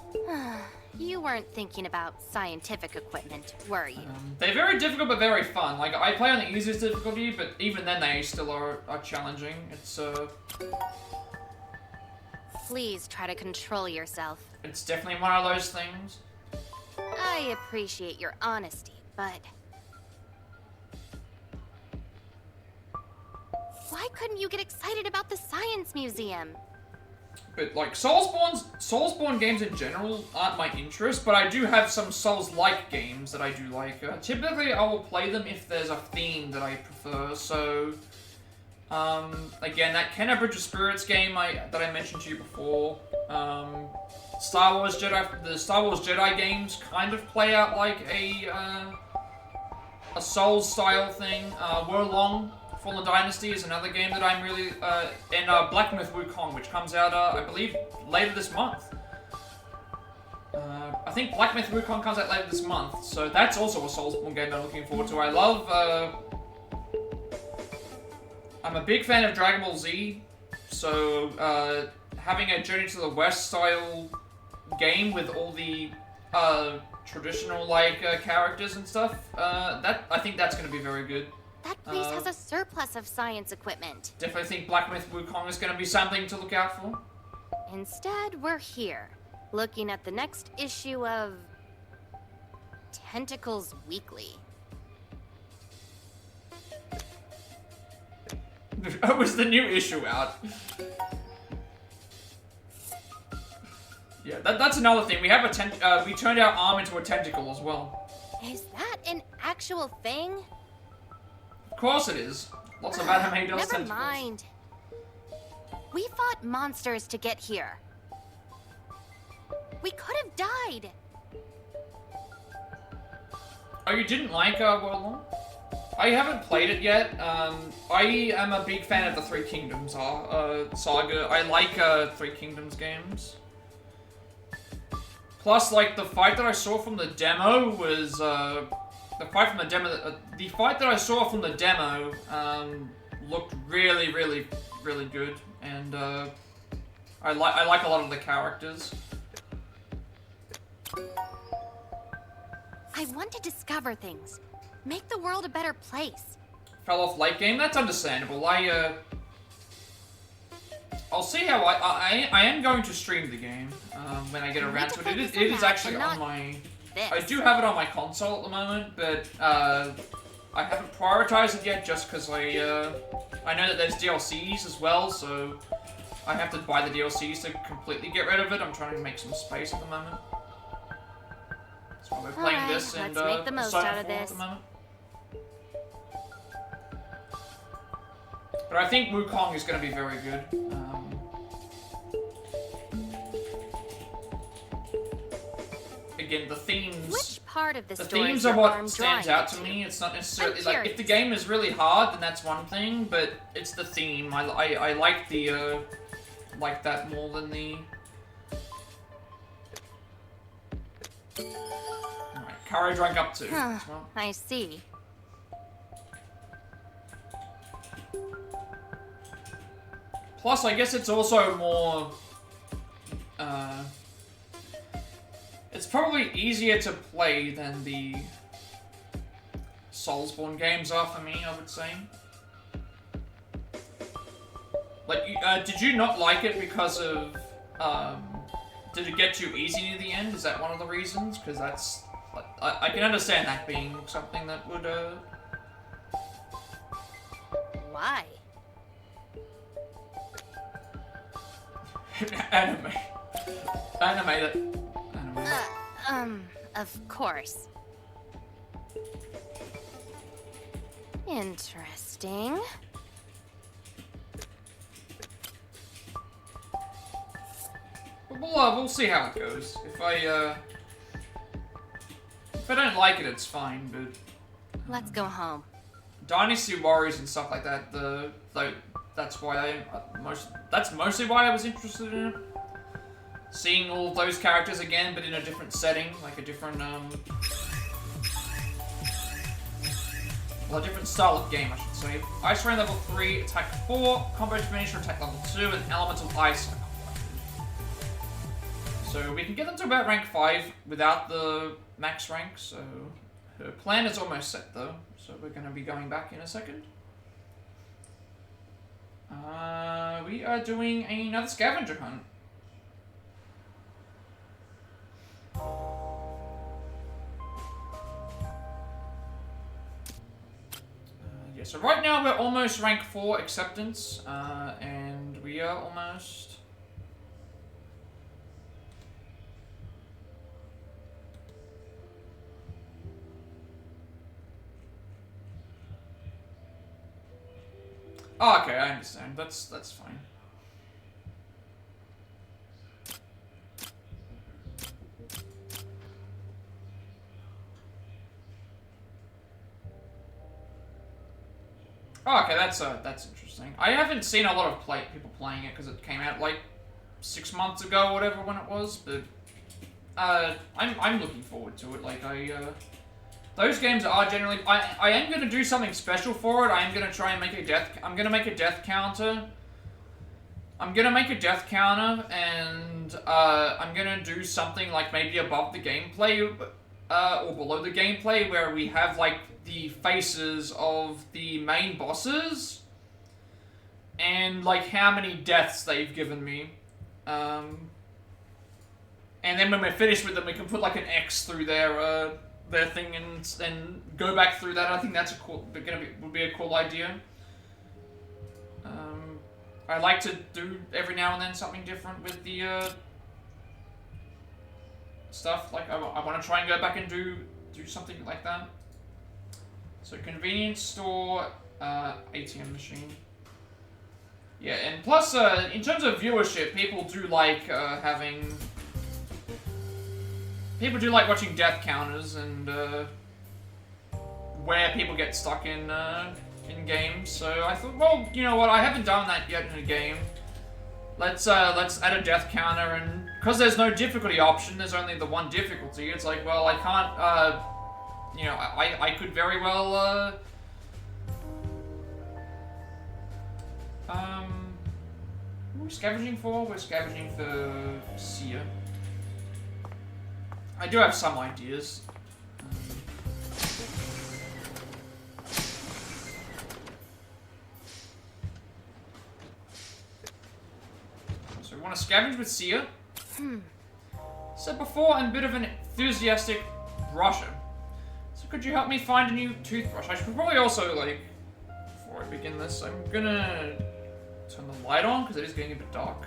You weren't thinking about scientific equipment, were you? They're very difficult, but very fun. Like, I play on the easiest difficulty, but even then they still are challenging. It's, Please try to control yourself. it's definitely one of those things. I appreciate your honesty, but... why couldn't you get excited about the Science Museum? But, like, Soulsborne games in general aren't my interest, but I do have some Souls-like games that I do like. Typically, I will play them if there's a theme that I prefer, so... again, that Kenna Bridge of Spirits game that I mentioned to you before, the Star Wars Jedi games kind of play out like a Souls-style thing. Wulong Fallen Dynasty is another game that I'm really, and Black Myth Wukong, which comes out, I believe, later this month. I think Black Myth Wukong comes out later this month, so that's also a Soulsborne game that I'm looking forward to. I love, I'm a big fan of Dragon Ball Z, so having a Journey to the West style game with all the traditional like characters and stuff, I think that's gonna be very good. That place has a surplus of science equipment. Definitely think Black Myth Wukong is gonna be something to look out for. Instead, we're here, looking at the next issue of Tentacles Weekly. It was the new issue out. Yeah, that's another thing. We have a we turned our arm into a tentacle as well. Is that an actual thing? Of course it is. Lots of anime does Never tentacles. mind. We fought monsters to get here. We could have died. Oh, you didn't like World Long? I haven't played it yet. I am a big fan of the Three Kingdoms saga. I like Three Kingdoms games. Plus, like, the fight that I saw from the demo was, the fight that I saw from the demo, looked really, really, really good. And, I like a lot of the characters. I want to discover things. Make the world a better place. Fell off late game, that's understandable. I'll see how I am going to stream the game when I get around to it. It is actually on my... I do have it on my console at the moment, but I haven't prioritized it yet just because I know that there's DLCs as well, so I have to buy the DLCs to completely get rid of it. I'm trying to make some space at the moment. That's why we're playing this and let's make the most out of at this. the moment. But I think Wukong is going to be very good. Again, the themes... Which part of the The story themes is are your what arm stands drawing out to you me. It's not necessarily... I'm Like, if the curious. game is really hard, then that's one thing, but it's the theme. I like the, like that more than the... Alright, courage rank up 2. as well. I see. Plus, I guess it's also more... it's probably easier to play than the Soulsborne games are for me, I would say. Like, did you not like it because of... did it get too easy near the end? Is that one of the reasons? Because that's... I can understand that being something that would, Why? Anime. Anime. Of course. Interesting. We'll see how it goes. If I don't like it, it's fine, but... Let's go home. Dynasty Warriors and stuff like that, that's why that's mostly why I was interested in it. Seeing all of those characters again, but in a different setting, like a different, well, a different style of game, I should say. Ice Rain level 3, attack 4, combo finisher attack level 2, and elemental ice. So we can get them to about rank 5 without the max rank, so her plan is almost set though, so we're going to be going back in a second. We are doing another scavenger hunt. Yeah, so right now we're almost rank 4 acceptance, and we are almost... Oh, okay, I understand. That's fine. Oh, okay, that's interesting. I haven't seen a lot of people playing it because it came out like 6 months ago, or whatever when it was. But I'm looking forward to it. Like those games are generally. I am gonna do something special for it. I am gonna try and make a death. I'm gonna make a death counter. I'm gonna make a death counter, and I'm gonna do something like maybe above the gameplay, or below the gameplay, where we have like the faces of the main bosses, and like how many deaths they've given me. And then when we're finished with them, we can put like an X through their thing and go back through that. I think that's would be a cool idea. I like to do every now and then something different with the stuff. Like I want to try and go back and do something like that. So convenience store, ATM machine. Yeah, and plus in terms of viewership, people do like having. People do like watching death counters and where people get stuck in games. So I thought, well, you know what? I haven't done that yet in a game. Let's add a death counter, and because there's no difficulty option, there's only the one difficulty. It's like, well, I can't. You know, I could very well. What are we scavenging for? We're scavenging for Seer. I do have some ideas. So we want to scavenge with Seer. Said before, I'm a bit of an enthusiastic brusher. So could you help me find a new toothbrush? I should probably also, like, before I begin this, I'm gonna turn the light on because it is getting a bit dark.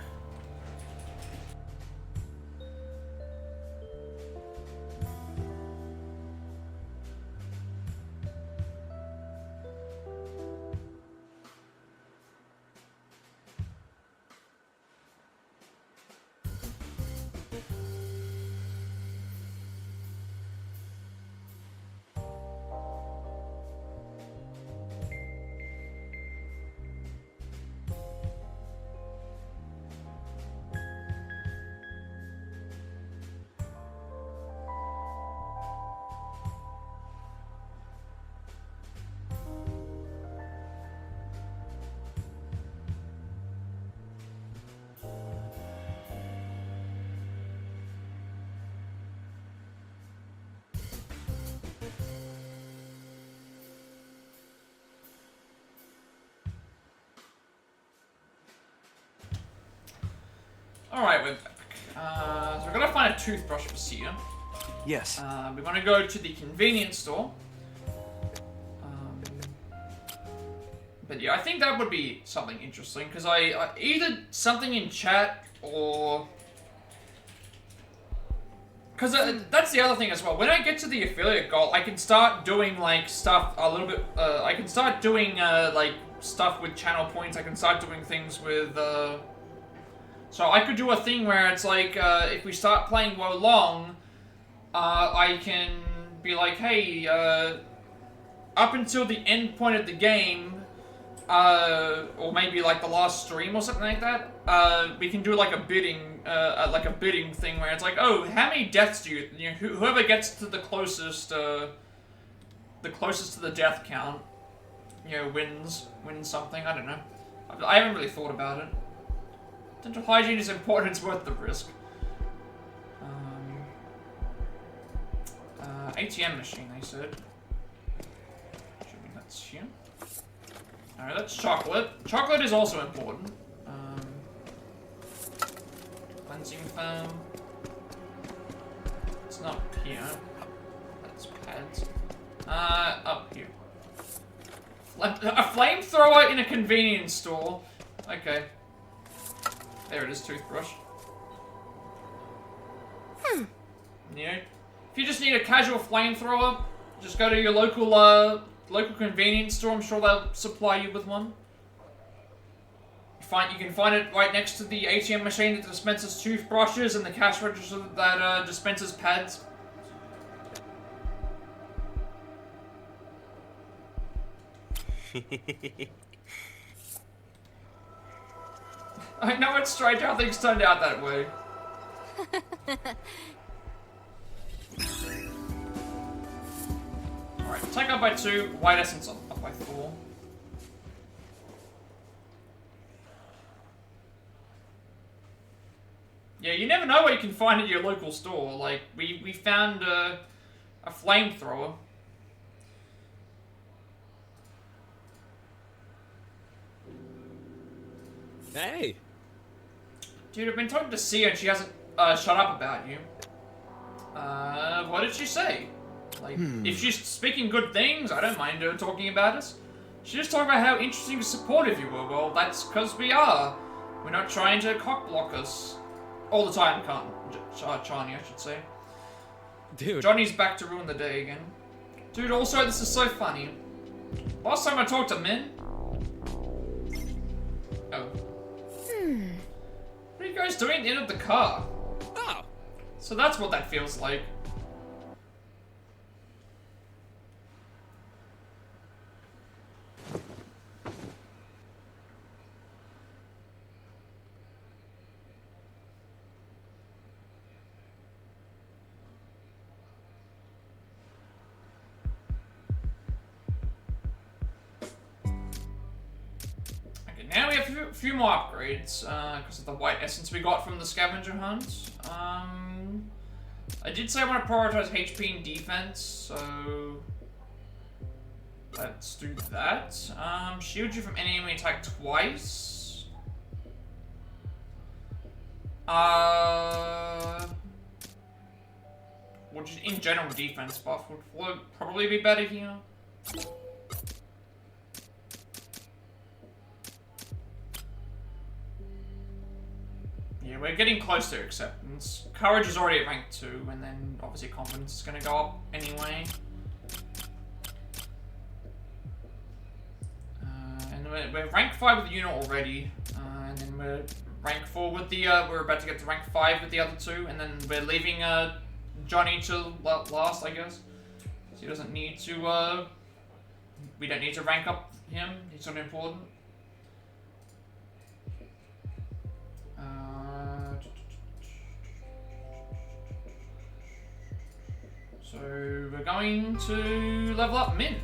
Alright, we're back. So we're gonna find a toothbrush for Seer. Yes. We want to go to the convenience store. But yeah, I think that would be something interesting, because I either something in chat or... Because that's the other thing as well. When I get to the affiliate goal, I can start doing, like, stuff a little bit... I can start doing, like, stuff with channel points. I can start doing things with, So I could do a thing where it's like, if we start playing Wo Long, I can be like, hey, up until the end point of the game, or maybe like the last stream or something like that, we can do like a bidding thing where it's like, oh, how many deaths do you know, whoever gets to the closest to the death count, you know, wins something. I don't know. I haven't really thought about it. Dental hygiene is important, it's worth the risk. ATM machine, they said. Assuming that's here. Alright, that's chocolate. Chocolate is also important. Cleansing foam. It's not here. That's pads. Up here. A flamethrower in a convenience store. Okay. There it is, toothbrush. Yeah. If you just need a casual flamethrower, just go to your local convenience store. I'm sure they'll supply you with one. You can find it right next to the ATM machine that dispenses toothbrushes and the cash register that dispenses pads. I know it's strange how things turned out that way. Alright, take up by 2, white essence up by 4. never know what you can find at your local store. Like, we found a flamethrower. Hey! Dude, I've been talking to Sia and she hasn't shut up about you. What did she say? Like, if she's speaking good things, I don't mind her talking about us. She just talked about how interesting and supportive you were. Well, that's because we are. We're not trying to cockblock us. All the time, Chani, I should say. Dude. Johnny's back to ruin the day again. Dude, also, this is so funny. Last time I talked to Min... Oh. What are you guys doing at the end of the car? Oh. So that's what that feels like. Now we have a few more upgrades, because of the white essence we got from the scavenger hunt. I did say I want to prioritize HP and defense, so... let's do that. Shield you from any enemy attack twice. Well, just in general defense buff would probably be better here. Yeah, we're getting close to acceptance. Courage is already at rank 2, and then obviously confidence is going to go up anyway. And we're rank 5 with the unit already, and then we're rank 4 with the, we're about to get to rank 5 with the other 2, and then we're leaving Johnny till last, I guess. So he doesn't need to, we don't need to rank up him, he's not important. So we're going to level up Min.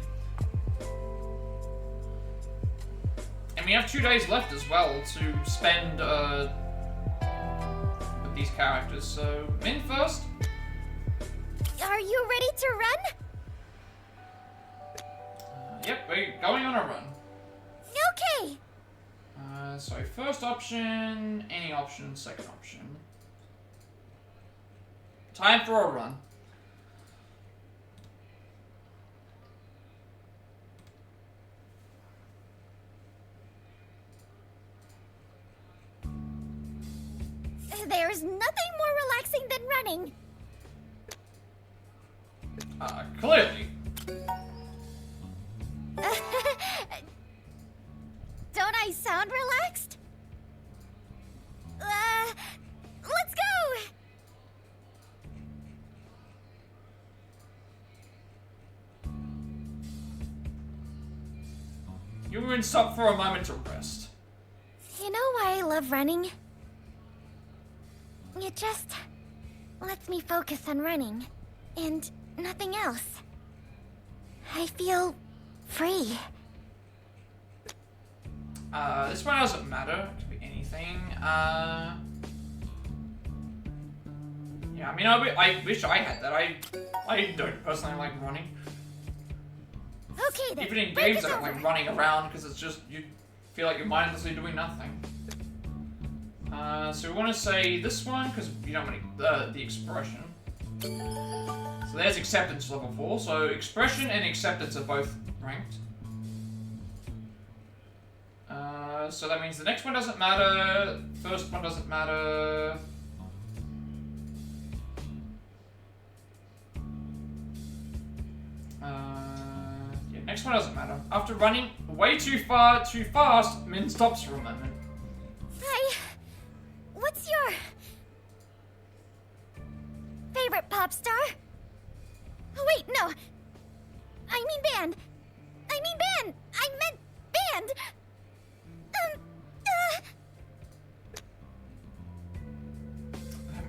And we have 2 days left as well to spend with these characters. So Min first. Are you ready to run? Yep, we're going on a run. Okay. So first option, any option, second option. Time for a run. There's nothing more relaxing than running. Clearly. Don't I sound relaxed? Let's go! You were in stop for a moment to rest. You know why I love running? It just lets me focus on running, and nothing else. I feel free. This one doesn't matter. It could be anything. Yeah, I mean, I wish I had that. I don't personally like running. Okay then. Even in break games, is I don't over. like running around because it's just you feel like you're mindlessly doing nothing. So we want to say this one because you don't want the expression. So there's acceptance level 4. So expression and acceptance are both ranked. So that means the next one doesn't matter. First one doesn't matter. Yeah, next one doesn't matter. After running way too far, too fast, Min stops for a moment. What's your favorite pop star? Oh wait, no. I mean band. I meant band.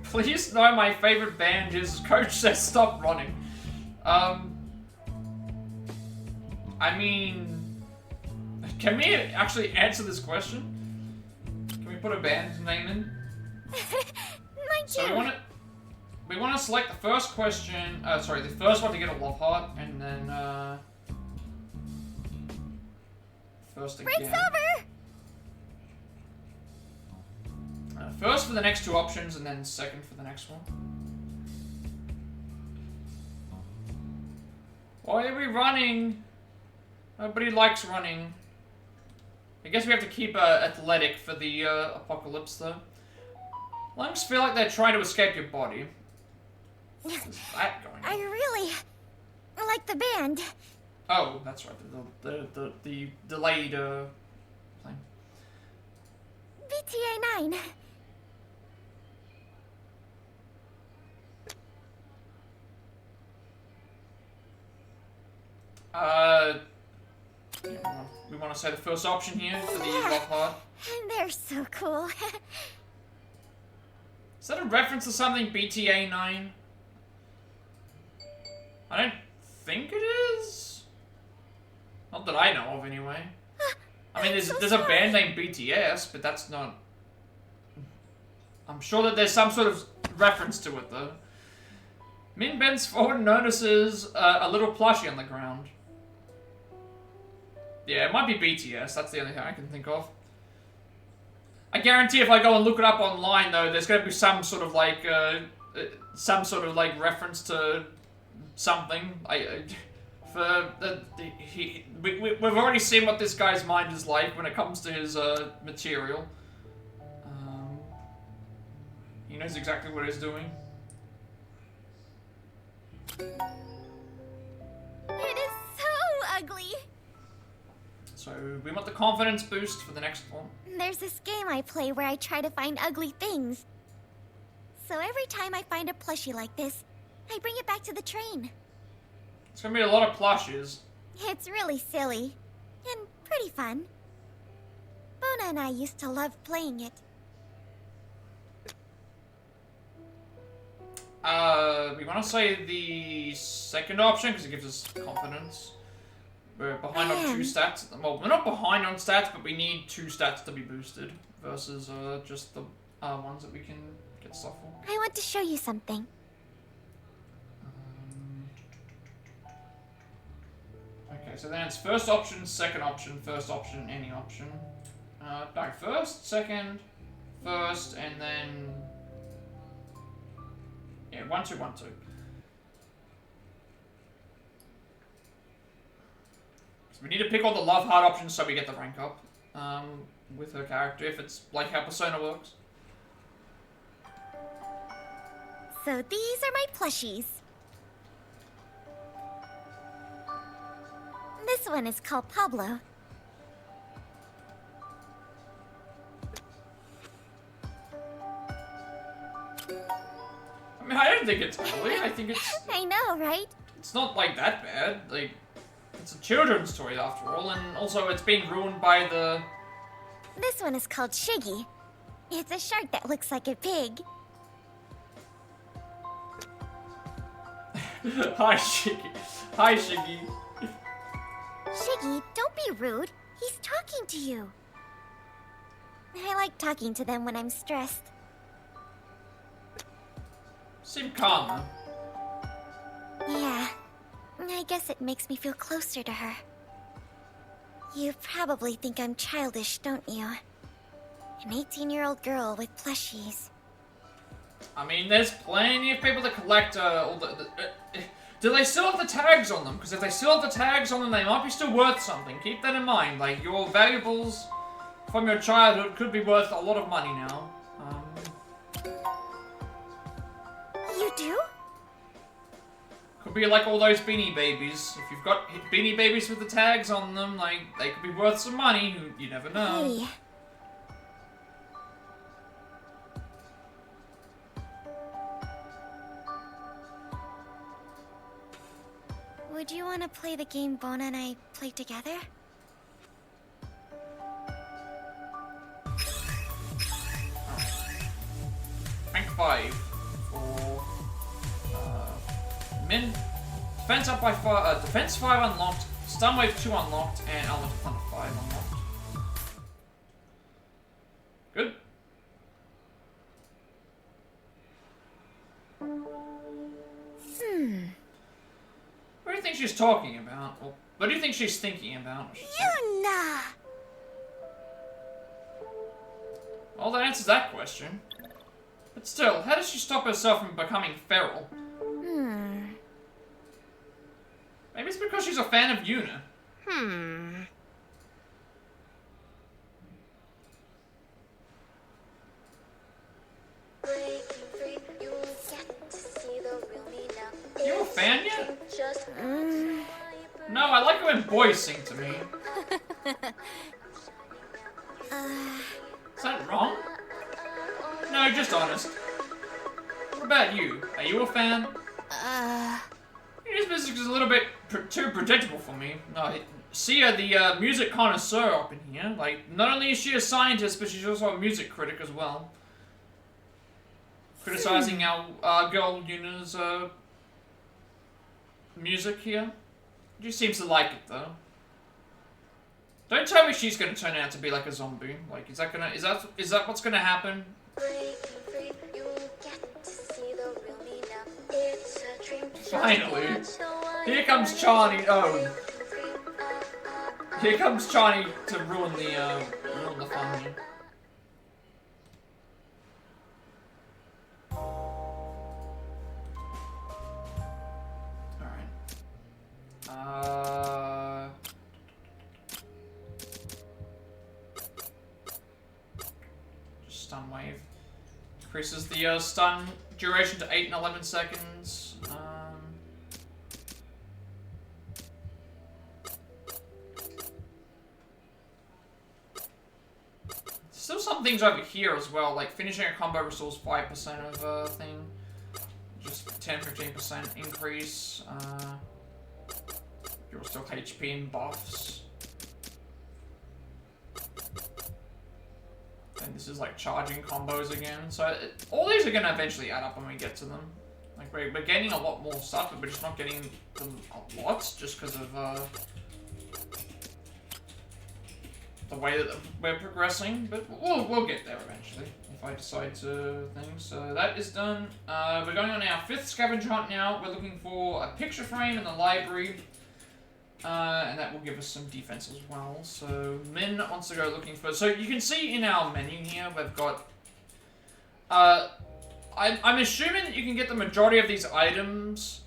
Please know my favorite band is Coach Says Stop Running. I mean, can we actually answer this question? Can we put a band name in? Mine too. So we want to select the first question. Sorry, the first one to get a love heart, and then first again. Break's over. First for the next two options, and then second for the next one. Why are we running? Nobody likes running. I guess we have to keep athletic for the apocalypse, though. Lungs feel like they're trying to escape your body. What is that going on? I really like the band. Oh, that's right. The delayed thing. BTA 9. We want to say the first option here for the love heart. They're so cool. Is that a reference to something, BTA 9? I don't think it is. Not that I know of, anyway. I mean, there's a band named BTS, but that's not... I'm sure that there's some sort of reference to it, though. Min bends forward and notices a little plushie on the ground. Yeah, it might be BTS. That's the only thing I can think of. I guarantee if I go and look it up online, though, there's going to be some sort of like reference to something. We've already seen what this guy's mind is like when it comes to his material. He knows exactly what he's doing. It is so ugly. So we want the confidence boost for the next one. There's this game I play where I try to find ugly things. So every time I find a plushie like this, I bring it back to the train. It's gonna be a lot of plushes. It's really silly. And pretty fun. Bona and I used to love playing it. We want to say the second option because it gives us confidence. We're behind on 2 stats. Well, we're not behind on stats, but we need 2 stats to be boosted versus just the ones that we can get stuff for. I want to show you something. Okay, so then it's first option, second option, first option, any option. No, first, second, first, and then... Yeah, 1, 2, 1, 2. So we need to pick all the love heart options so we get the rank up with her character, if it's like how Persona works. So these are my plushies. This one is called Pablo. I mean, I don't think it's ugly. I think it's... I know, right? It's not, like, that bad. Like, it's a children's toy, after all, and also it's been ruined by the... This one is called Shiggy. It's a shark that looks like a pig. Hi, Shiggy. Hi, Shiggy. Shiggy, don't be rude. He's talking to you. I like talking to them when I'm stressed. Seem calm, though. Yeah, I guess it makes me feel closer to her. You probably think I'm childish, don't you? An 18-year-old girl with plushies. I mean, there's plenty of people that collect all the do they still have the tags on them? Because if they still have the tags on them, they might be still worth something. Keep that in mind. Like, your valuables from your childhood could be worth a lot of money now. You do? Could be like all those Beanie Babies. If you've got Beanie Babies with the tags on them, like, they could be worth some money. You never know. Hey. Would you want to play the game Bona and I played together? Rank 5 for Min. Defense up by 5. Defense 5 unlocked. Stun wave 2 unlocked, and Element Thunder 5 unlocked. Good. think she's talking about? Or what do you think she's thinking about? I should say? Yuna! Well, that answers that question. But still, how does she stop herself from becoming feral? Maybe it's because she's a fan of Yuna. You a fan yet? No, I like it when boys sing to me. Is that wrong? No, just honest. What about you? Are you a fan? This music is a little bit too predictable for me. Sia, the music connoisseur up in here. Like, not only is she a scientist, but she's also a music critic as well. Criticizing our girl Yuna's music here. She just seems to like it though. Don't tell me she's gonna turn out to be like a zombie. Like, is that what's gonna happen? Finally. Here comes Charlie. Oh. Here comes Charlie to ruin the fun here. Alright. Just stun wave. Increases the stun duration to 8 and 11 seconds. Still some things over here as well, like finishing a combo restores 5% of thing. Just 10-15% increase. You're still HP and buffs. And this is like charging combos again. So all these are gonna eventually add up when we get to them. Like we're getting a lot more stuff, but we're just not getting them a lot just because of the way that we're progressing. But we'll get there eventually if I decide to think. So that is done. We're going on our 5th scavenger hunt now. We're looking for a picture frame in the library. And that will give us some defense as well. So Min wants to go looking for. So you can see in our menu here, we've got. I'm assuming that you can get the majority of these items.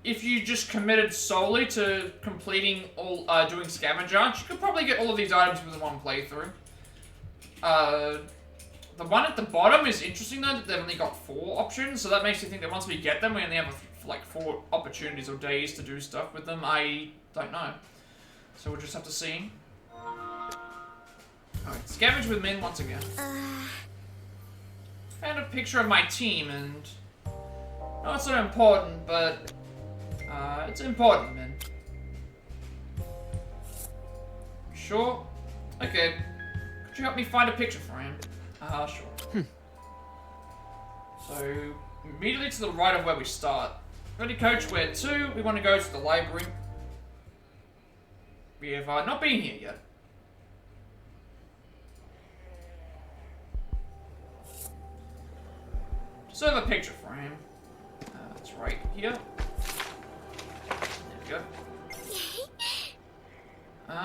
If you just committed solely to completing all, doing scavenger hunts, you could probably get all of these items within one playthrough. The one at the bottom is interesting though, that they've only got 4 options, so that makes you think that once we get them, we only have like 4 opportunities or days to do stuff with them. I don't know. So we'll just have to see. Alright, scavenge with Min once again. Found a picture of my team and... No, it's not important, but... it's important, Min. Sure? Okay. Could you help me find a picture frame? Sure. So, immediately to the right of where we start. Ready, coach, where to? We want to go to the library. We have not been here yet. So the picture frame. That's right here. There we go.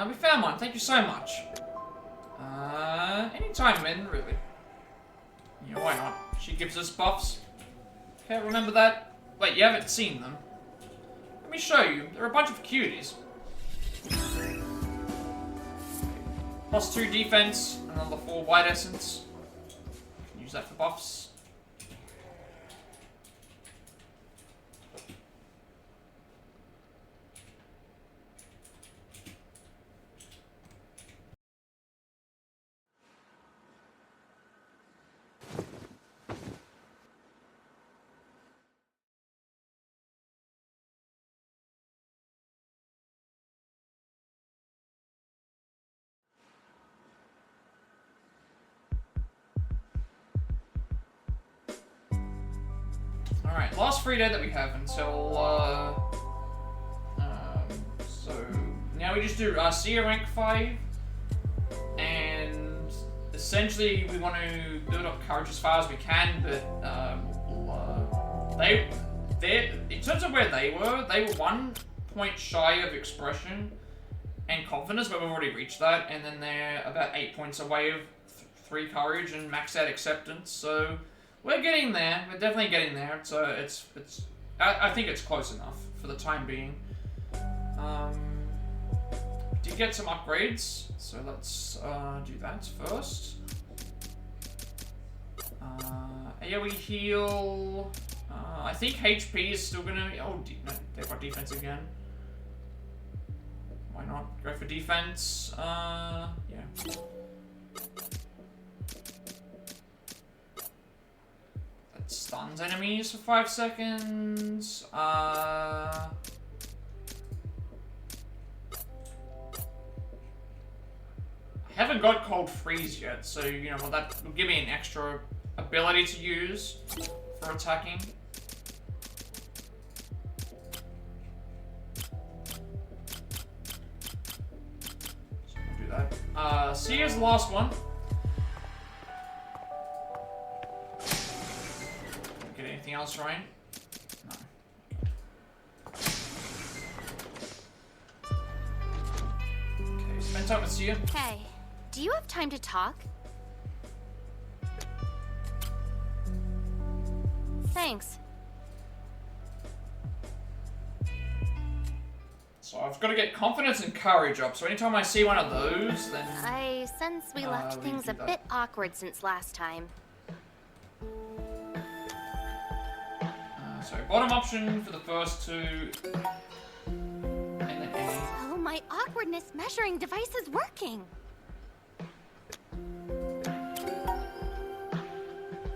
We found one. Thank you so much. Anytime, Min, really. Yeah, why not? She gives us buffs. Okay, remember that? Wait, you haven't seen them. Let me show you. They're a bunch of cuties. +2 defense, another 4 white essence. Can use that for buffs. Alright, last free day that we have until, so now we just do Sia rank 5, and essentially we want to build up courage as far as we can, but in terms of where they were 1 point shy of expression and confidence, but we've already reached that, and then they're about 8 points away of 3 courage and maxed out acceptance. So we're getting there. We're definitely getting there. It's I think it's close enough for the time being. Did get some upgrades, so let's do that first. AoE heal. I think HP is still gonna. Oh, no, they've got defense again. Why not go for defense? Yeah. That stuns enemies for 5 seconds. I haven't got Cold Freeze yet, so you know that will give me an extra ability to use for attacking. So we'll do that. See you as the last one. Don't get anything else right? No. Okay, spend time with Sia. Hey, do you have time to talk? Thanks. So I've got to get confidence and courage up, so anytime I see one of those, then... I sense we left we things do a that. bit awkward since last time. So bottom option for the first 2, and then A. Oh, my awkwardness measuring device is working.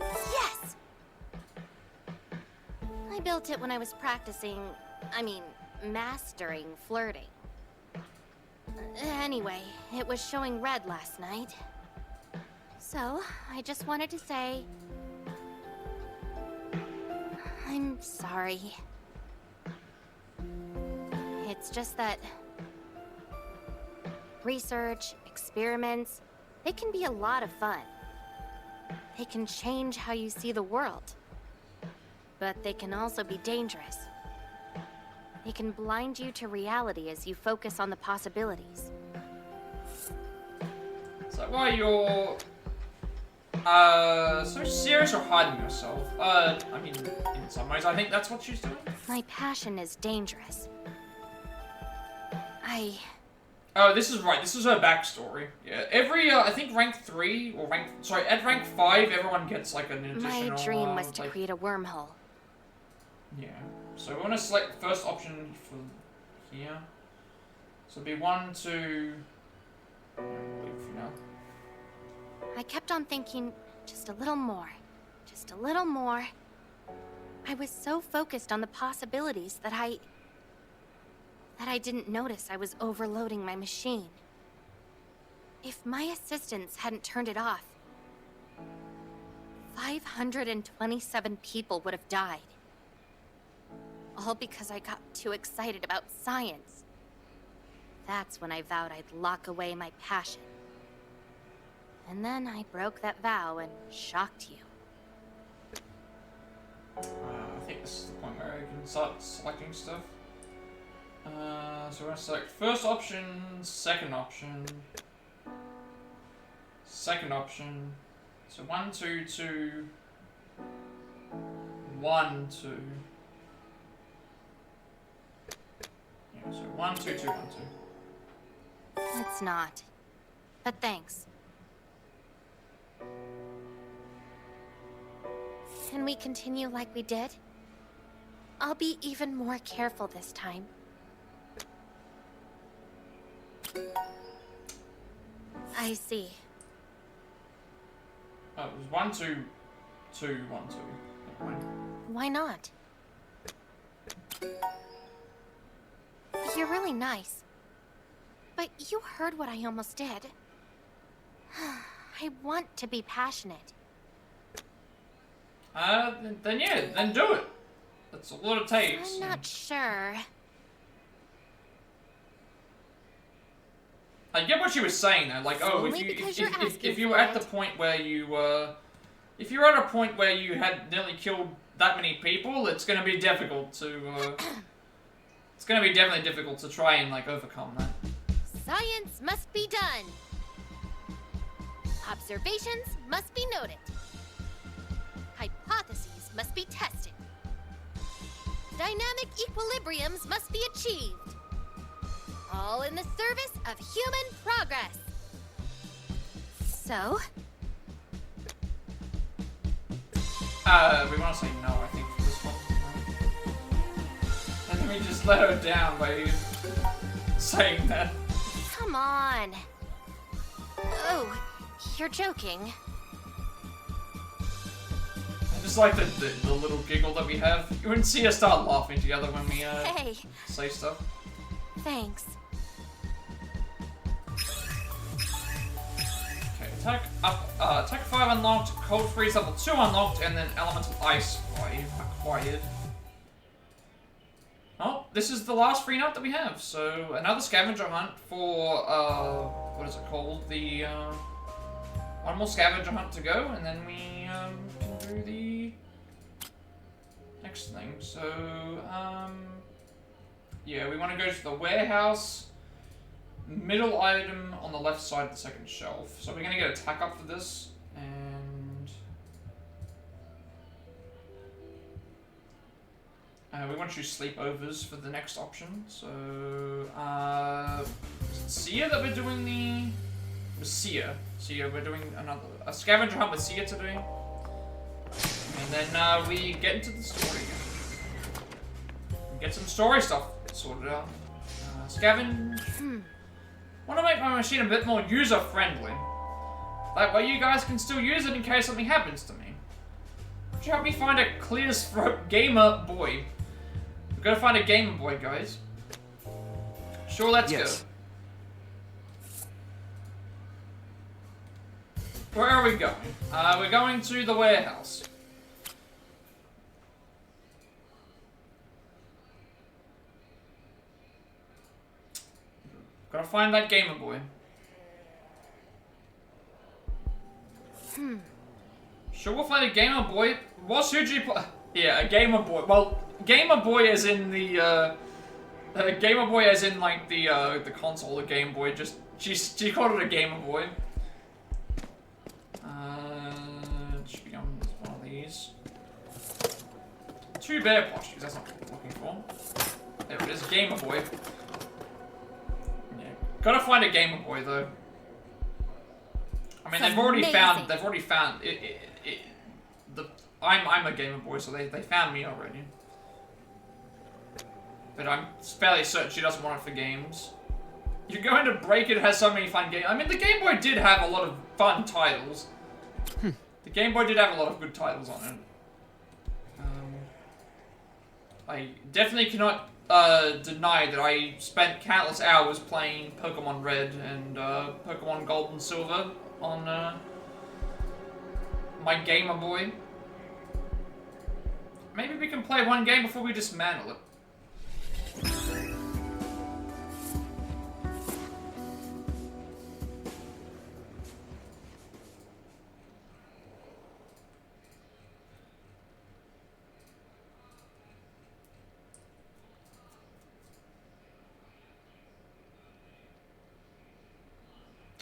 Yes! I built it when I was practicing, mastering flirting. Anyway, it was showing red last night. So, I just wanted to say... I'm sorry. It's just that... research, experiments, they can be a lot of fun. They can change how you see the world. But they can also be dangerous. They can blind you to reality as you focus on the possibilities. Is that why you're... so serious or hiding yourself? In some ways, I think that's what she's doing. My passion is dangerous. Oh, this is right. This is her backstory. Yeah, every, I think rank 3, or at rank 5, everyone gets, like, an additional... My dream was to create a wormhole. Yeah. So we want to select the first option for here. So it'll be 1, 2... Wait for now. I kept on thinking, just a little more. Just a little more. I was so focused on the possibilities that I didn't notice I was overloading my machine. If my assistants hadn't turned it off, 527 people would have died. All because I got too excited about science. That's when I vowed I'd lock away my passion. And then I broke that vow and shocked you. I think this is the point where I can start selecting stuff. So we're going to select first option, second option, second option. So 1, 2, 2, 1, 2. Yeah, so 1, 2, 2, 1, 2. It's not. But thanks. Can we continue like we did? I'll be even more careful this time. I see. Oh, it was 1, 2, 2, 1, 2. Never mind. Why not? You're really nice. But you heard what I almost did. I want to be passionate. Then yeah, then do it. That's all it takes. I'm not sure. I get what she was saying though, like, oh, Only because you're if asking you were for at the it. point where you if you're at a point where you had nearly killed that many people, it's gonna be difficult to, it's gonna be definitely difficult to try and, like, overcome that. Science must be done. Observations must be noted. Hypotheses must be tested. Dynamic equilibriums must be achieved. All in the service of human progress. So? We want to say no, I think, for this one. And then we just let her down by saying that. Come on. Oh, you're joking. I just like the little giggle that we have. You wouldn't see us start laughing together when we Hey, say stuff. thanks. Okay, attack 5 unlocked, cold freeze level 2 unlocked, and then elemental ice 5 acquired. Oh, this is the last free note that we have. So another scavenger hunt for what is it called? The one more scavenger hunt to go, and then we can do the next thing. So yeah, we want to go to the warehouse. Middle item on the left side of the second shelf. So we're gonna get attack up for this, and we want to choose sleepovers for the next option. So is it Sia that we're doing the Sia, we're doing a scavenger hunt with Sia today, and then we get into the story. Get some story stuff sorted out. Scavenge. Want to make my machine a bit more user-friendly. That way you guys can still use it in case something happens to me. Could you help me find a clear's throat gamer boy? We've got to find a gamer boy, guys. Sure, let's go. Where are we going? We're going to the warehouse. Gotta find that gamer boy. Sure, we'll find a gamer boy. What's who do you play? Yeah, a gamer boy. Well, gamer boy is in the gamer boy as in like the console, the Game Boy. Just she called it a gamer boy. It should be on one of these. 2 bear plushies. That's not what I'm looking for. There it is, gamer boy. Gotta find a Gamer Boy though. I mean, they've already found it. I'm a Gamer Boy, so they found me already. But I'm fairly certain she doesn't want it for games. You're going to break it. Has so many fun games. I mean, the Game Boy did have a lot of fun titles. The Game Boy did have a lot of good titles on it. I definitely cannot deny that I spent countless hours playing Pokemon Red and Pokemon Gold and Silver on my Gamer Boy. Maybe we can play one game before we dismantle it.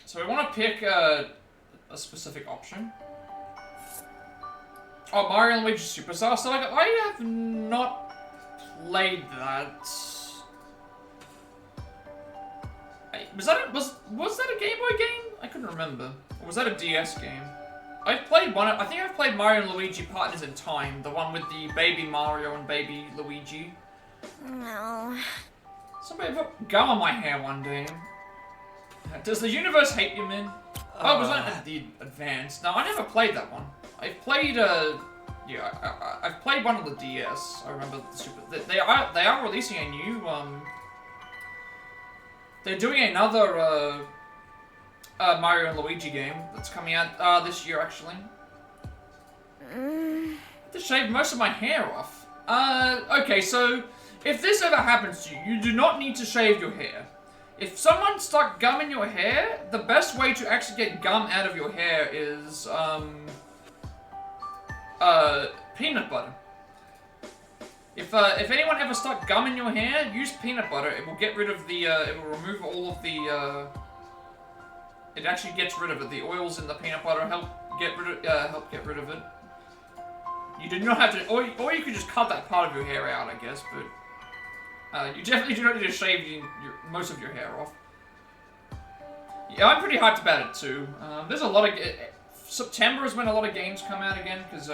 So we want to pick a specific option. Oh, Mario and Luigi Superstar. So like, I have not played that. Was that a Game Boy game? I couldn't remember. Or was that a DS game? I've played one. I think I've played Mario and Luigi Partners in Time, the one with the baby Mario and baby Luigi. No. Somebody put gum on my hair one day. Does the universe hate you, man? Oh, was that the advanced? No, I never played that one. I've played yeah, I've played one of the DS. I remember the Super. They are releasing a new They're doing another Mario and Luigi game that's coming out this year, actually. I have to shave most of my hair off. Okay, so if this ever happens to you, you do not need to shave your hair. If someone stuck gum in your hair, the best way to actually get gum out of your hair is peanut butter. If anyone ever stuck gum in your hair, use peanut butter. It will get rid of the, it will remove all of the, it actually gets rid of it. The oils in the peanut butter help get rid of it. You do not have to, or you could just cut that part of your hair out, I guess, but, you definitely do not need to shave most of your hair off. Yeah, I'm pretty hyped about it too. There's a lot of, September is when a lot of games come out again, because,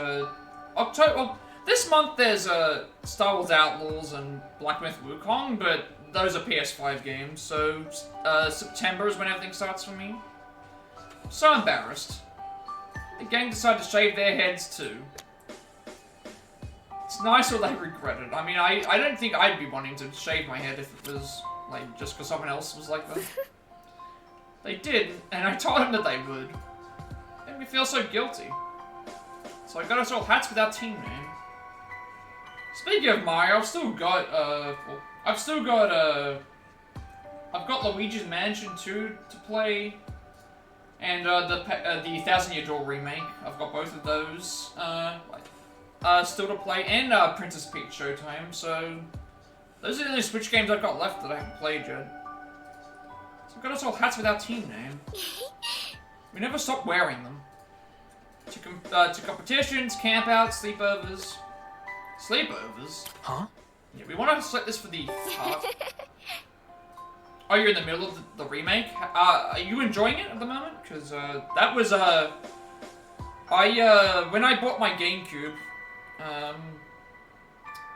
October, well, this month there's, Star Wars Outlaws and Black Myth Wukong, but those are PS5 games, so, September is when everything starts for me. So embarrassed. The gang decided to shave their heads too. It's nice or they regret it. I mean, I don't think I'd be wanting to shave my head if it was, like, just because someone else was like that. They did, and I told them that they would. Made me feel so guilty. So I got us all hats with our team name. Speaking of Mario, I've got Luigi's Mansion 2 to play, and the Thousand Year Door remake. I've got both of those still to play, and Princess Peach Showtime. So those are the only Switch games I've got left that I haven't played yet. So I've got us all hats with our team name. We never stop wearing them. To competitions, campouts, sleepovers. Sleepovers? Huh? Yeah, we want to select this for the Oh, you're in the middle of the remake? Are you enjoying it at the moment? Because, that was, when I bought my GameCube,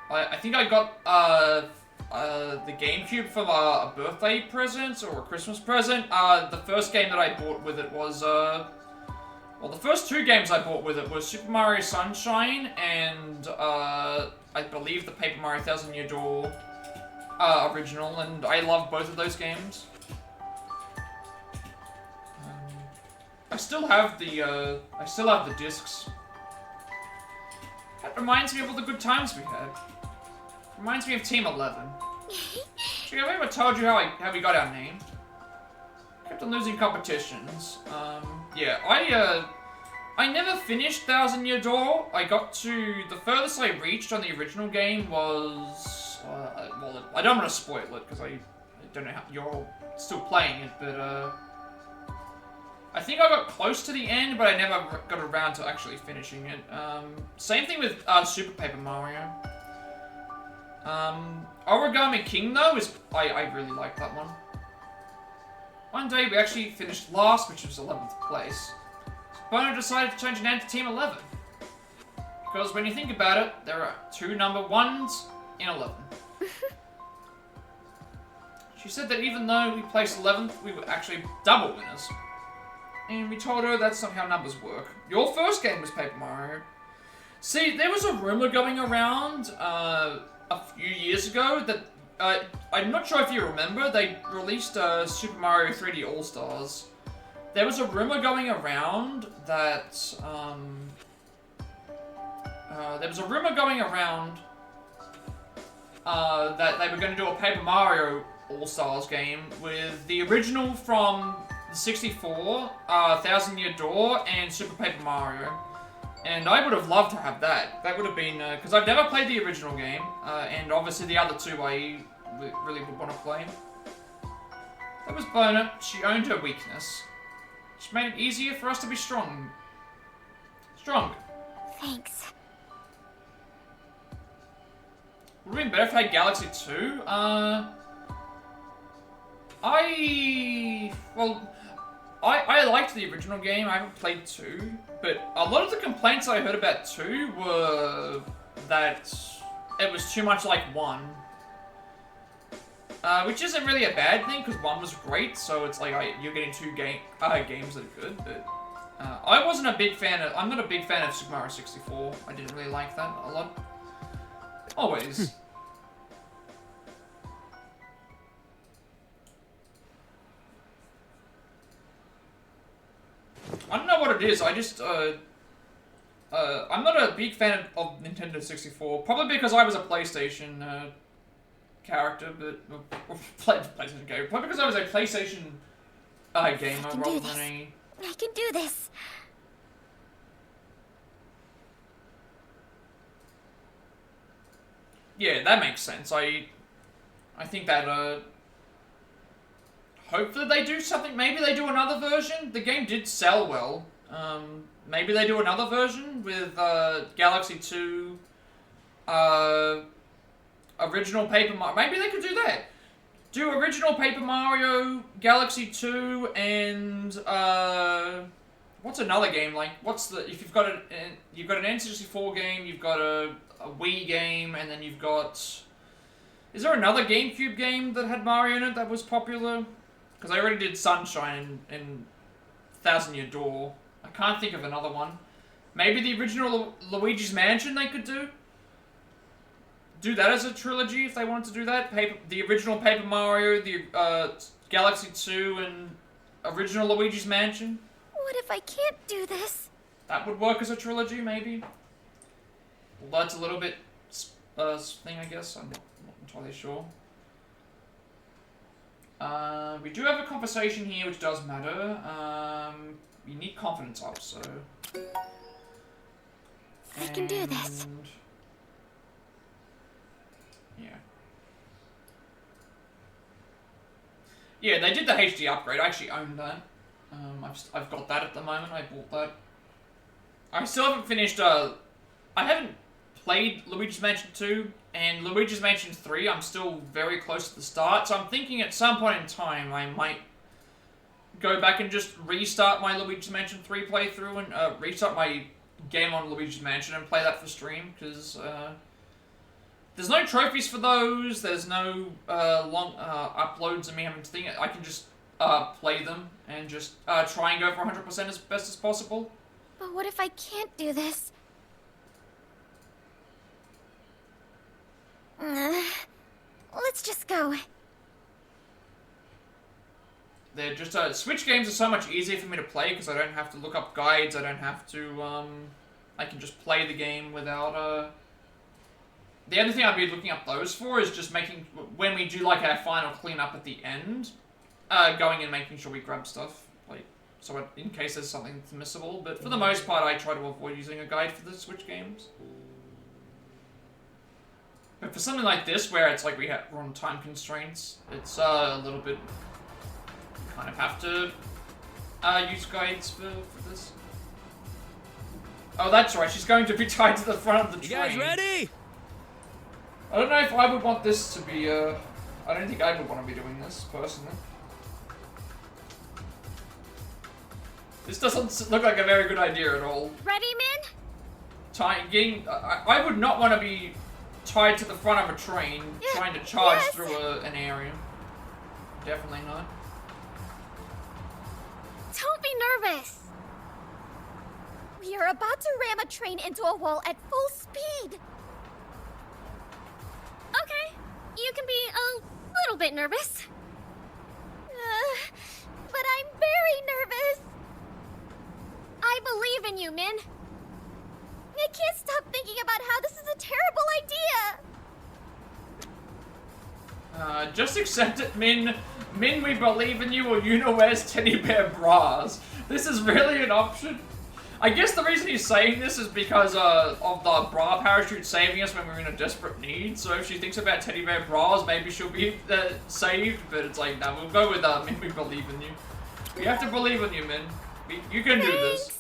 I think I got, the GameCube for a birthday present or a Christmas present. The first game that I bought with it was, well, the first two games I bought with it was Super Mario Sunshine and, I believe the Paper Mario Thousand Year Door original, and I love both of those games. I still have the discs. That reminds me of all the good times we had. Reminds me of Team 11. Gee, have I ever told you how we got our name? Kept on losing competitions. Yeah, I never finished Thousand Year Door. I got to, the furthest I reached on the original game was, well, I don't want to spoil it, because I don't know how, you're all still playing it, but, I think I got close to the end, but I never got around to actually finishing it. Same thing with, Super Paper Mario. Origami King, though, I really like that one. One day we actually finished last, which was 11th place. Bono decided to change the name to Team 11. Because when you think about it, there are two number 1s in 11. She said that even though we placed 11th, we were actually double winners. And we told her that's not how numbers work. Your first game was Paper Mario. See, there was a rumor going around a few years ago that I'm not sure if you remember, they released Super Mario 3D All-Stars. There was a rumor going around that, that they were going to do a Paper Mario All-Stars game with the original from the 64, Thousand Year Door, and Super Paper Mario. And I would have loved to have that. That would have been, because I've never played the original game, and obviously the other two I really would want to play. That was Bona. She owned her weakness. She made it easier for us to be strong. Strong. Thanks. Would have been better if I had Galaxy 2. I liked the original game. I haven't played 2, but a lot of the complaints I heard about 2 were that it was too much like 1. Which isn't really a bad thing, because 1 was great, so it's like you're getting two games that are good, but I wasn't a big fan of, I'm not a big fan of Super Mario 64. I didn't really like that a lot. Always. I don't know what it is, I just, I'm not a big fan of Nintendo 64, probably because I was a PlayStation, character, but, PlayStation gamer, probably because I was a PlayStation, gamer rather than a... I can do this. yeah, that makes sense. I think that, hopefully they do something. Maybe they do another version. The game did sell well. Maybe they do another version with, Galaxy 2, original Paper Mario. Maybe they could do that. Do original Paper Mario, Galaxy 2, and, what's another game? Like, what's the... If you've got an N64 game, you've got a Wii game, and then you've got... Is there another GameCube game that had Mario in it that was popular? Because I already did Sunshine and Thousand Year Door. I can't think of another one. Maybe the original Luigi's Mansion they could do? Do that as a trilogy if they wanted to do that. The original Paper Mario, the Galaxy 2, and original Luigi's Mansion. What if I can't do this? That would work as a trilogy, maybe. Well, that's a little bit thing, I guess. I'm not entirely sure. We do have a conversation here, which does matter. We need confidence up, so... I can do this. Yeah. Yeah, they did the HD upgrade. I actually own that. I've got that at the moment. I bought that. I still haven't finished, I haven't played Luigi's Mansion 2 and Luigi's Mansion 3. I'm still very close to the start, so I'm thinking at some point in time I might go back and just restart my Luigi's Mansion 3 playthrough and restart my game on Luigi's Mansion and play that for stream, because there's no trophies for those, there's no long uploads of me having to think. I can just play them and just try and go for 100% as best as possible. But what if I can't do this? Let's just go. They're just, Switch games are so much easier for me to play because I don't have to look up guides, I don't have to, I can just play the game without, The only thing I'd be looking up those for is just making, when we do like our final cleanup at the end, going and making sure we grab stuff, like, so in case there's something that's missable, but for the most part I try to avoid using a guide for the Switch games. But for something like this, where it's like we're on time constraints, it's a little bit, you kind of have to use guides for this. Oh, that's right, she's going to be tied to the front of the train. You guys ready? I don't know if I would want this to be, I don't think I would want to be doing this, personally. This doesn't look like a very good idea at all. Ready, Min? I would not want to be tied to the front of a train, trying to charge through an area. Definitely not. Don't be nervous. We are about to ram a train into a wall at full speed. Okay, you can be a little bit nervous. But I'm very nervous. I believe in you, Min. I can't stop thinking about how this is a terrible idea. Just accept it, Min. Min, we believe in you, or Yuna wears teddy bear bras. This is really an option. I guess the reason he's saying this is because of the bra parachute saving us when we're in a desperate need. So if she thinks about teddy bear bras, maybe she'll be saved. But it's like, no, we'll go with Min, we believe in you. We have to believe in you, Min. You can do this.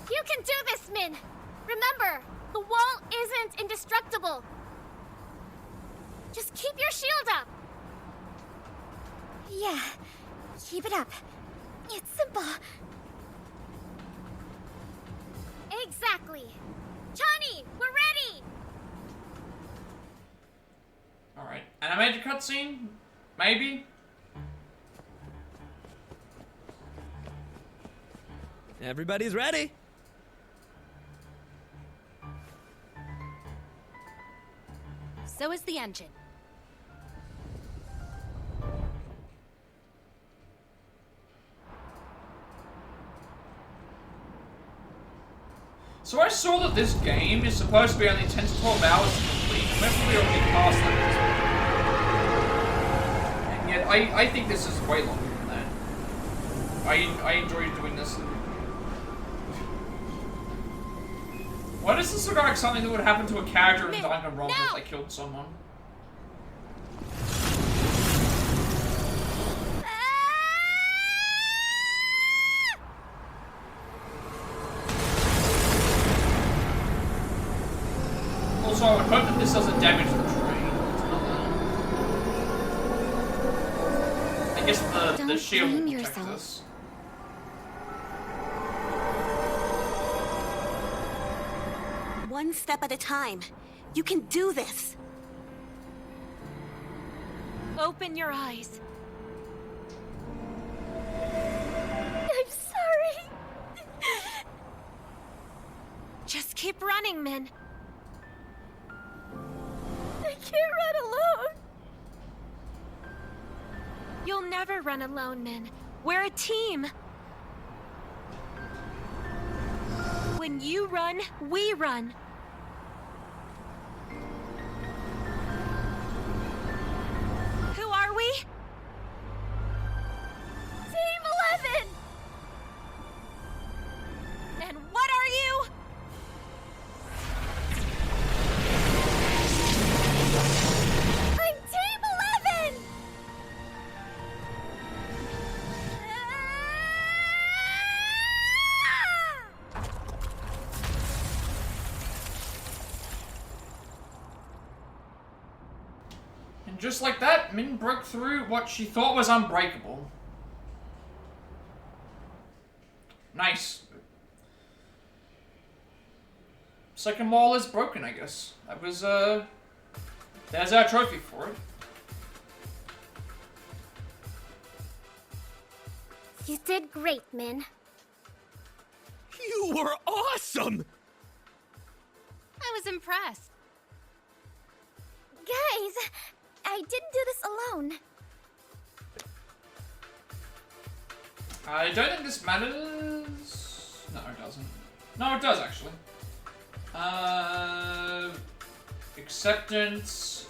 You can do this, Min. Remember, the wall isn't indestructible. Just keep your shield up. Yeah, keep it up. It's simple. Exactly. Johnny, we're ready. Alright, animated cutscene? Maybe? Everybody's ready. So is the engine. So I saw that this game is supposed to be only 10 to 12 hours to complete. We're probably already past that at this point. And yet, I think this is way longer than that. I enjoy doing this. Why does this look like something that would happen to a character in Danganronpa if no! they killed someone? Also, I would hope that this doesn't damage the train. I guess the Don't shield will blame protect yourself. us. One step at a time. You can do this. Open your eyes. I'm sorry. Just keep running, Min. I can't run alone. You'll never run alone, Min. We're a team. When you run, we run. Who are we? Team 11! And what are you? I'm Team 11! And just like that, Min broke through what she thought was unbreakable. Nice. Second wall is broken, I guess. That was, there's our trophy for it. You did great, Min. You were awesome! I was impressed. Guys, I didn't do this alone. I don't think this matters. No, it doesn't. No, it does actually. Acceptance,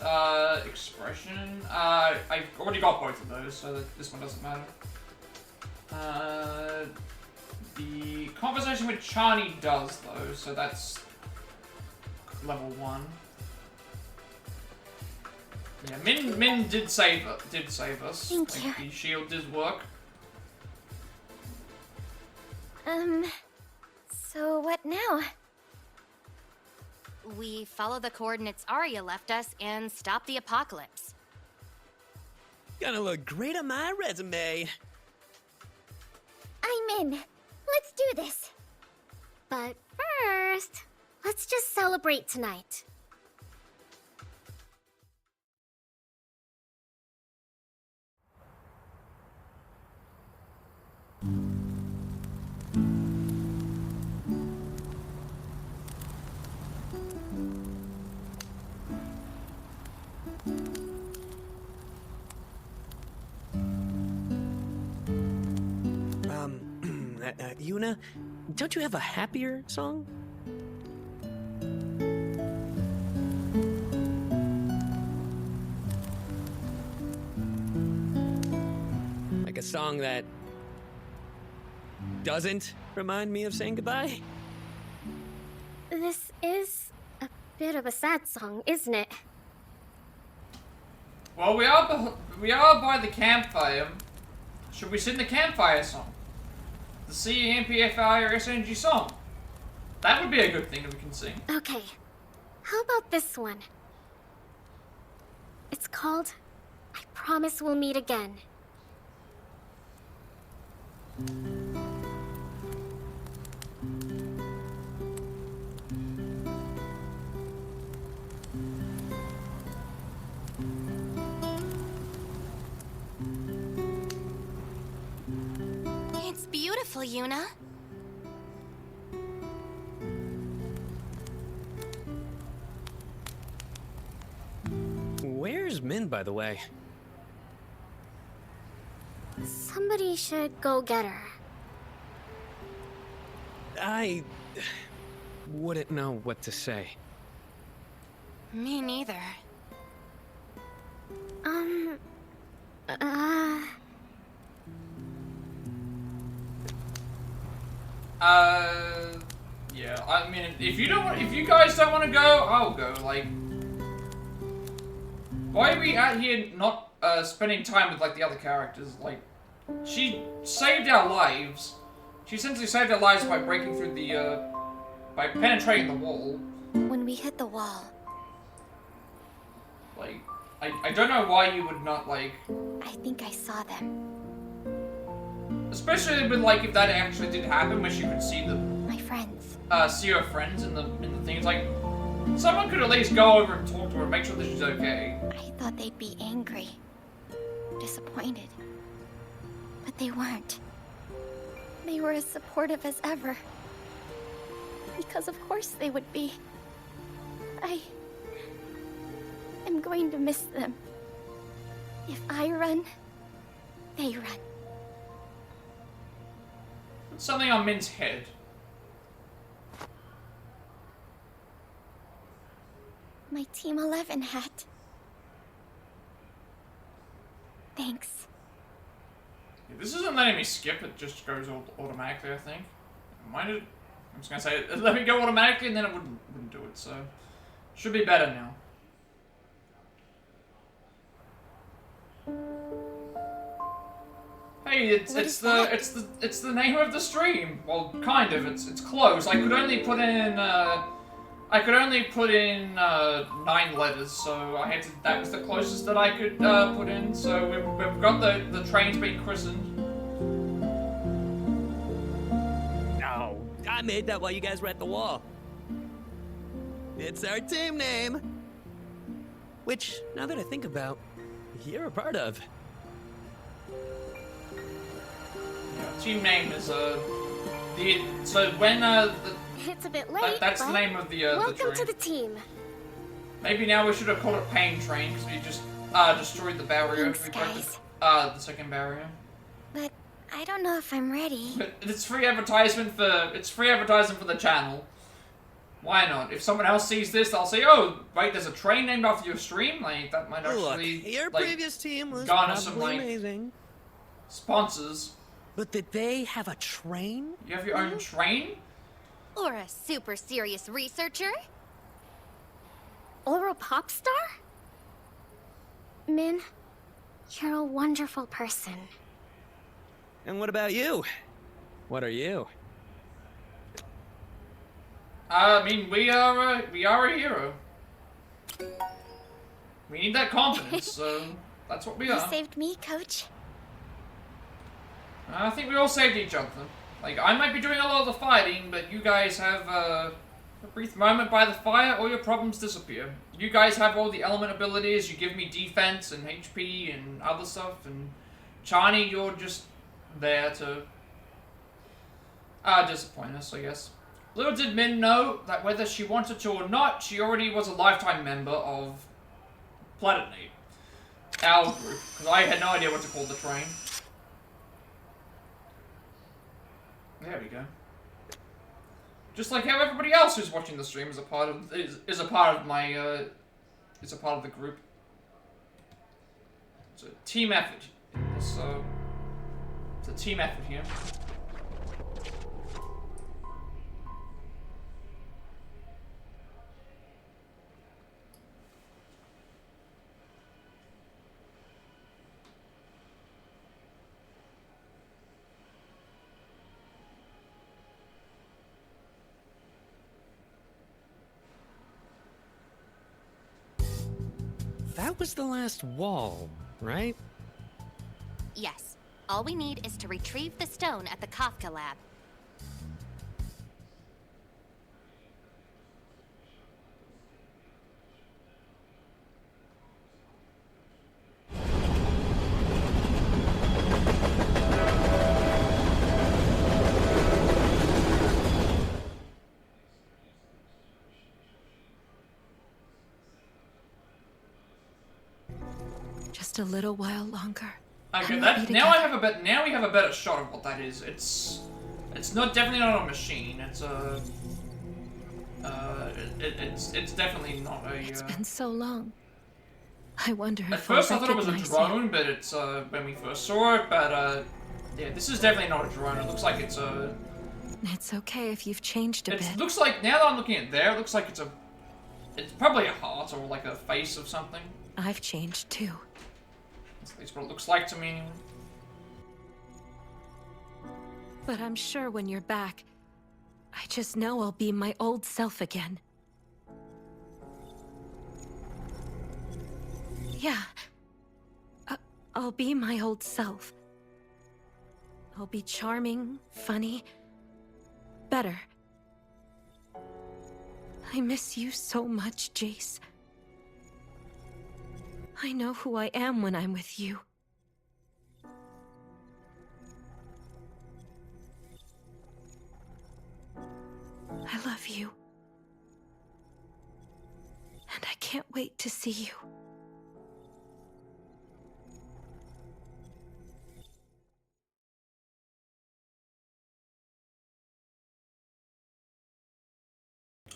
expression. I've already got both of those, so that this one doesn't matter. The conversation with Chani does though, so that's level 1. Yeah, Min did save us. Thank you. The shield did work. So what now? We follow the coordinates Arya left us and stop the apocalypse. Gonna look great on my resume. I'm in. Let's do this. But first, let's just celebrate tonight. Yuna, don't you have a happier song? Like a song that doesn't remind me of saying goodbye? This is a bit of a sad song, isn't it? Well, we are by the campfire. Should we sing the campfire song? The CMPFI or SNG song? That would be a good thing that we can sing. Okay. How about this one? It's called I Promise We'll Meet Again. It's beautiful, Yuna. Where's Min, by the way? Somebody should go get her. I wouldn't know what to say. Me neither. Yeah. Yeah, I mean, if you guys don't want to go, I'll go. Like, why are we out here not spending time with like the other characters? Like, she saved our lives. She essentially saved our lives by breaking through the by penetrating the wall. When we hit the wall, Like, I don't know why you would not like. I think I saw them. Especially with like if that actually did happen, where she could see them. My friends. See her friends in the things. Like, someone could at least go over and talk to her, and make sure that she's okay. I thought they'd be angry, disappointed. But they weren't. They were as supportive as ever. Because of course they would be. I'm going to miss them. If I run, they run. Something on Min's head. My Team 11 hat. Thanks. Yeah, this isn't letting me skip, it just goes automatically, I think. Mind it? I'm just gonna say, let me go automatically, and then it wouldn't do it, so... Should be better now. Hey, it's the name of the stream. Well, kind of. It's close. I could only put in 9 letters, so I had to. That was the closest that I could put in. So we've got the trains being christened. No, I made that while you guys were at the wall. It's our team name. Which, now that I think about, you're a part of. Yeah, team name is so when It's a bit late. that's the but name of the welcome train. to the team. Maybe now we should have called it Pain Train because we just destroyed the barrier. Thanks, We broke guys. the second barrier. But I don't know if I'm ready. But it's free advertisement for the channel. Why not? If someone else sees this, they'll say, "Oh, wait, there's a train named after your stream." Like that might actually Look, your like, previous team was garner probably some like amazing. sponsors. But did they have a train? You have your own train? Or a super serious researcher? Or a pop star? Min, you're a wonderful person. And what about you? What are you? I mean, we are a hero. We need that confidence, so that's what we You are. saved me, Coach. I think we all saved each other. Like, I might be doing a lot of the fighting, but you guys have a brief moment by the fire, all your problems disappear. You guys have all the element abilities, you give me defense and HP and other stuff, and Chani, you're just there to disappoint us, I guess. Little did Min know that whether she wanted to or not, she already was a lifetime member of Plat Eternights, our group, because I had no idea what to call the train. There we go. Just like how everybody else who's watching the stream is a part of the group. It's a team effort. It's a team effort here. That was the last wall, right? Yes. All we need is to retrieve the stone at the Kafka lab. Just a little while longer. Okay, now we have a better shot of what that is. It's definitely not a machine. It's a it's definitely not a. It's been so long. I wonder if At first I thought it was a recognize drone, you. but it's when we first saw it. But yeah, this is definitely not a drone. It looks like it's a It's okay if you've changed a It bit. looks like, now that I'm looking at there, it looks like it's probably a heart or like a face of something. I've changed too. That's at least what it looks like to me anyway. But I'm sure when you're back, I just know I'll be my old self again. Yeah. I'll be my old self. I'll be charming, funny, better. I miss you so much, Jace. I know who I am when I'm with you. I love you. And I can't wait to see you.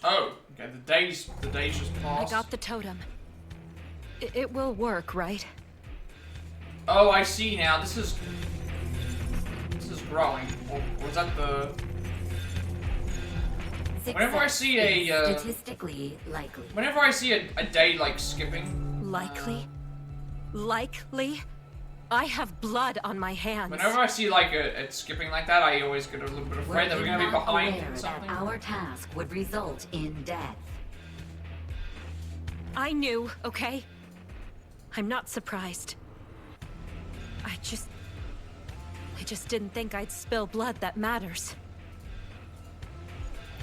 Oh, okay, the days just I passed. got the totem. It will work, right? Oh, I see now. This is growing. Or was that the... Whenever I see a, statistically likely. Whenever I see a day, like, skipping... Likely? Likely? I have blood on my hands. Whenever I see, like, it skipping like that, I always get a little bit afraid that we're gonna be behind something. That our task would result in death. I knew, okay? I'm not surprised. I just didn't think I'd spill blood that matters.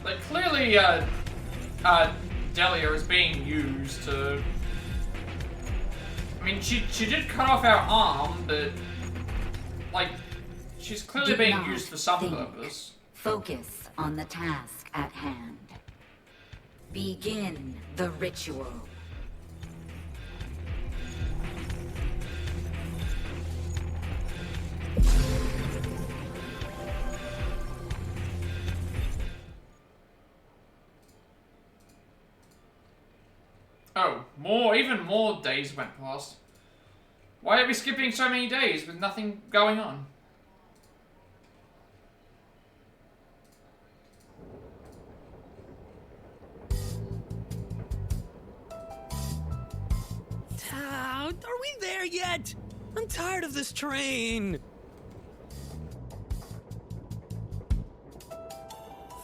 Like, clearly, Delia is being used to... I mean, she did cut off our arm, but... Like, she's clearly being used for some purpose. Focus on the task at hand. Begin the ritual. Oh, even more days went past. Why are we skipping so many days with nothing going on? Are we there yet? I'm tired of this train.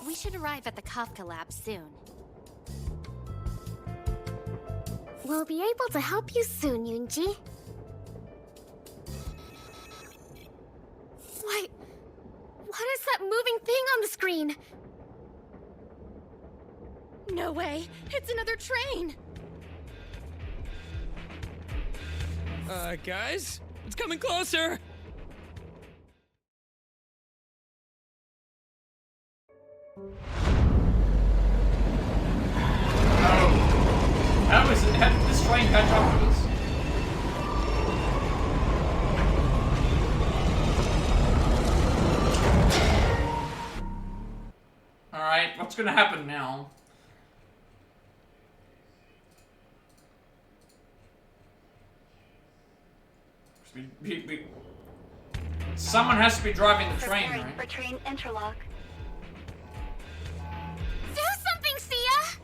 We should arrive at the Kafka lab soon. We'll be able to help you soon, Yunji. What is that moving thing on the screen? No way! It's another train! Guys, it's coming closer. How did this train catch up to us? Alright, what's gonna happen now? Someone has to be driving the train, right? For train interlock. Do something, Sia!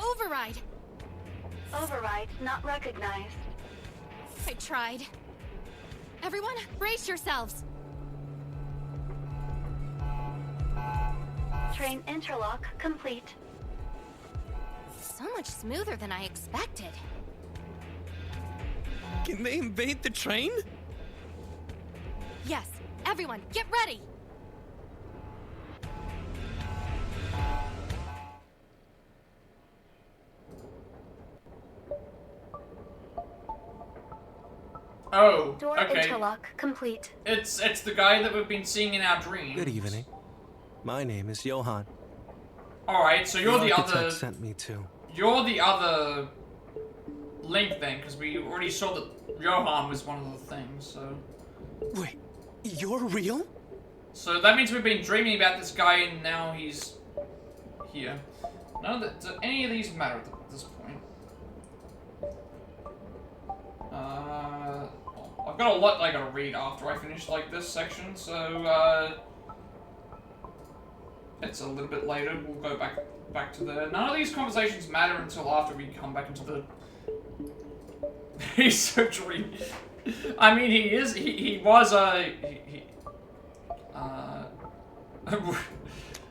Override. Override not recognized. I tried. Everyone, brace yourselves. Train interlock complete. So much smoother than I expected. Can they invade the train? Yes, everyone, get ready! Oh, Door okay. interlock complete. It's the guy that we've been seeing in our dreams. Good evening. My name is Johann. Alright, so you're the architect other... sent me to. You're the other Link then, because we already saw that Johann was one of the things, so... Wait, you're real? So that means we've been dreaming about this guy and now he's here. None of do any of these matter at this point. I've got a lot I gotta read after I finish like this section, so it's a little bit later. We'll go back to there. None of these conversations matter until after we come back into the... He's so dreamy. I mean, he was a...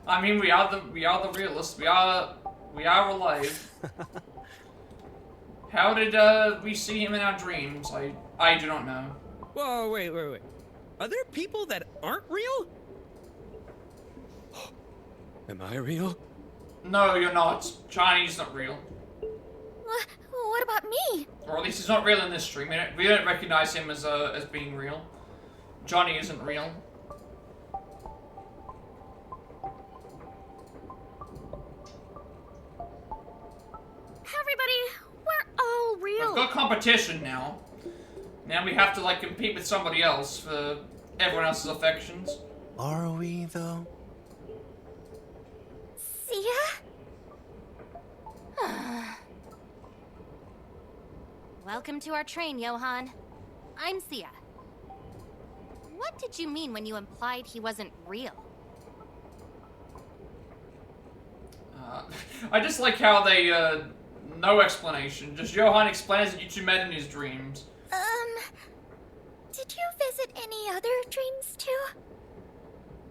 I mean, we are the realists. We are alive. How did we see him in our dreams? I do not know. Whoa, wait. Are there people that aren't real? Am I real? No, you're not. Chinese not real. What about me? Or at least he's not real in this stream. We don't recognize him as being real. Johnny isn't real. Everybody, we're all real. We've got competition now. Now we have to like compete with somebody else for everyone else's affections. Are we, though? Sia? Welcome to our train, Johan. I'm Sia. What did you mean when you implied he wasn't real? I just like how they, no explanation. Just Johan explains that you two met in his dreams. Did you visit any other dreams too?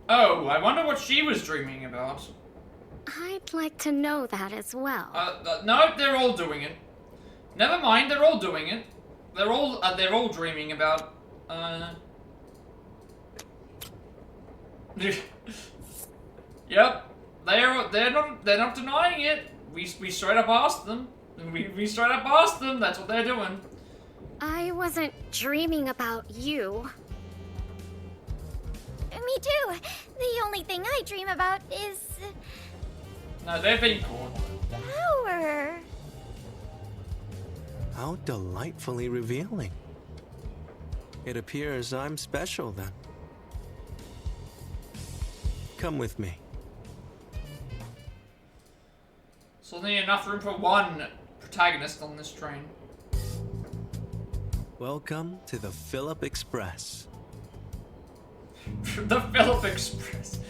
Oh, I wonder what she was dreaming about. I'd like to know that as well. No, they're all doing it. Never mind, they're all doing it. They're all dreaming about, Yep. They're not denying it. We straight up asked them. We straight up asked them. That's what they're doing. I wasn't dreaming about you. Me too. The only thing I dream about is... No, they're being caught. power. How delightfully revealing. It appears I'm special then. Come with me. So there's enough room for one protagonist on this train. Welcome to the Phillip Express. The Phillip Express.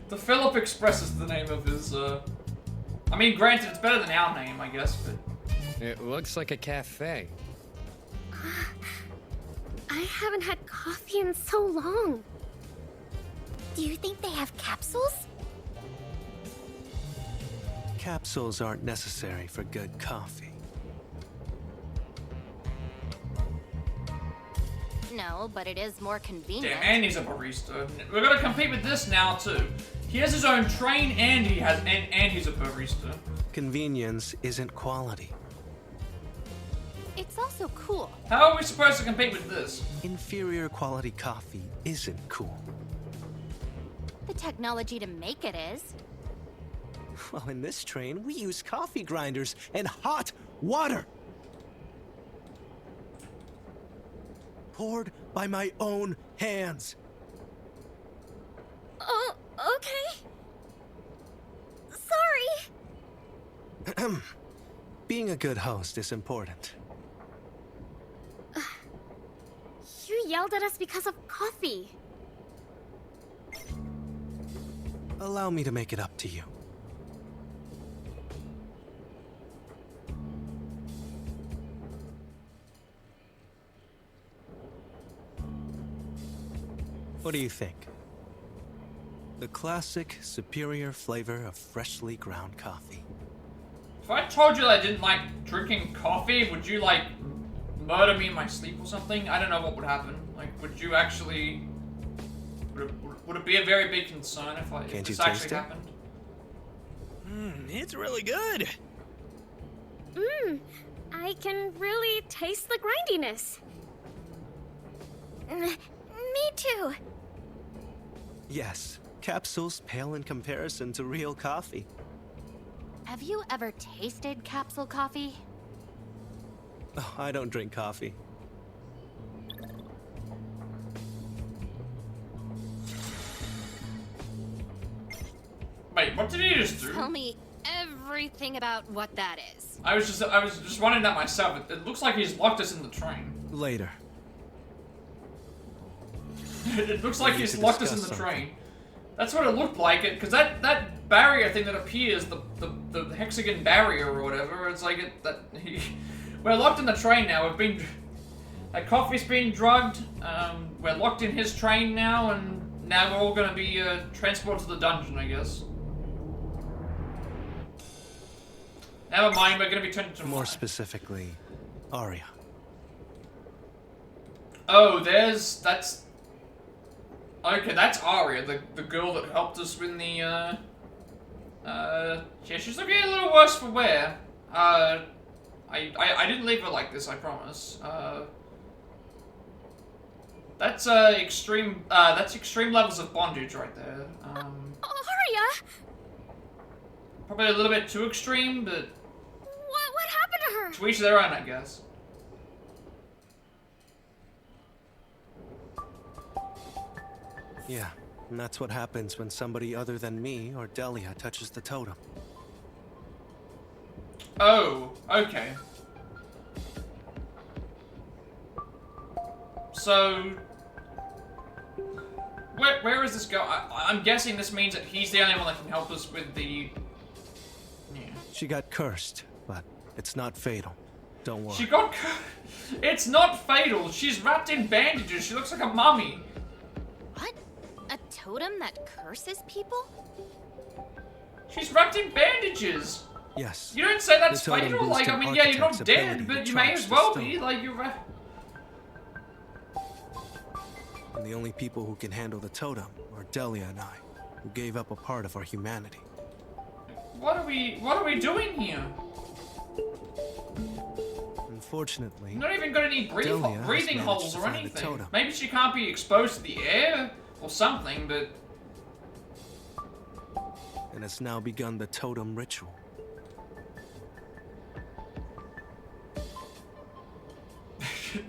The Phillip Express is the name of his, I mean, granted, it's better than our name, I guess, but... It looks like a cafe. I haven't had coffee in so long. Do you think they have capsules? Capsules aren't necessary for good coffee. No, but it is more convenient. Damn, and he's a barista. We're gonna compete with this now, too. He has his own train, and he's a barista. Convenience isn't quality. It's also cool. How are we supposed to compete with this? Inferior quality coffee isn't cool. The technology to make it is. Well, in this train, we use coffee grinders and hot water. Poured by my own hands. Oh, okay. Sorry. Being a good host is important. You yelled at us because of coffee. Allow me to make it up to you. What do you think? The classic, superior flavor of freshly ground coffee. If I told you that I didn't like drinking coffee, would you, like, murder me in my sleep or something? I don't know what would happen. Like, would you actually... Would it be a very big concern if this actually happened? It's really good. I can really taste the grindiness. Me too. Yes, capsules pale in comparison to real coffee. Have you ever tasted capsule coffee? Oh, I don't drink coffee. Wait, what did he just do? Tell me everything about what that is. I was just wondering that myself. It looks like he's locked us in the train. Later. It looks like he's locked us in the train. That's what it looked like, because that barrier thing that appears, the hexagon barrier or whatever, it's like we're locked in the train now. Coffee's been drugged. We're locked in his train now, and now we're all gonna be transported to the dungeon, I guess. Never mind, we're gonna be turned into More specifically, Arya. Oh, that's okay. That's Arya, the girl that helped us win the. Yeah, she's looking a little worse for wear. I didn't leave her like this, I promise. That's extreme levels of bondage right there. Arya! Probably a little bit too extreme, but What happened to her? to each their own, I guess. Yeah, and that's what happens when somebody other than me or Delia touches the totem. Oh, okay. So, where is this go? I'm guessing this means that he's the only one that can help us with the. Yeah. She got cursed, but it's not fatal. Don't worry. She got. It's not fatal. She's wrapped in bandages. She looks like a mummy. What? A totem that curses people? She's wrapped in bandages. Yes. You don't say that's The totem fatal. Like, boosts I an mean, yeah, you're not architect's dead, ability but to you may charge as the well stone. be. Like, you're. And the only people who can handle the totem are Delia and I, who gave up a part of our humanity. What are we doing here? Unfortunately, Not even got any Delia has breathing managed holes to or find the anything. totem. Maybe she can't be exposed to the air or something, but and has now begun the totem ritual.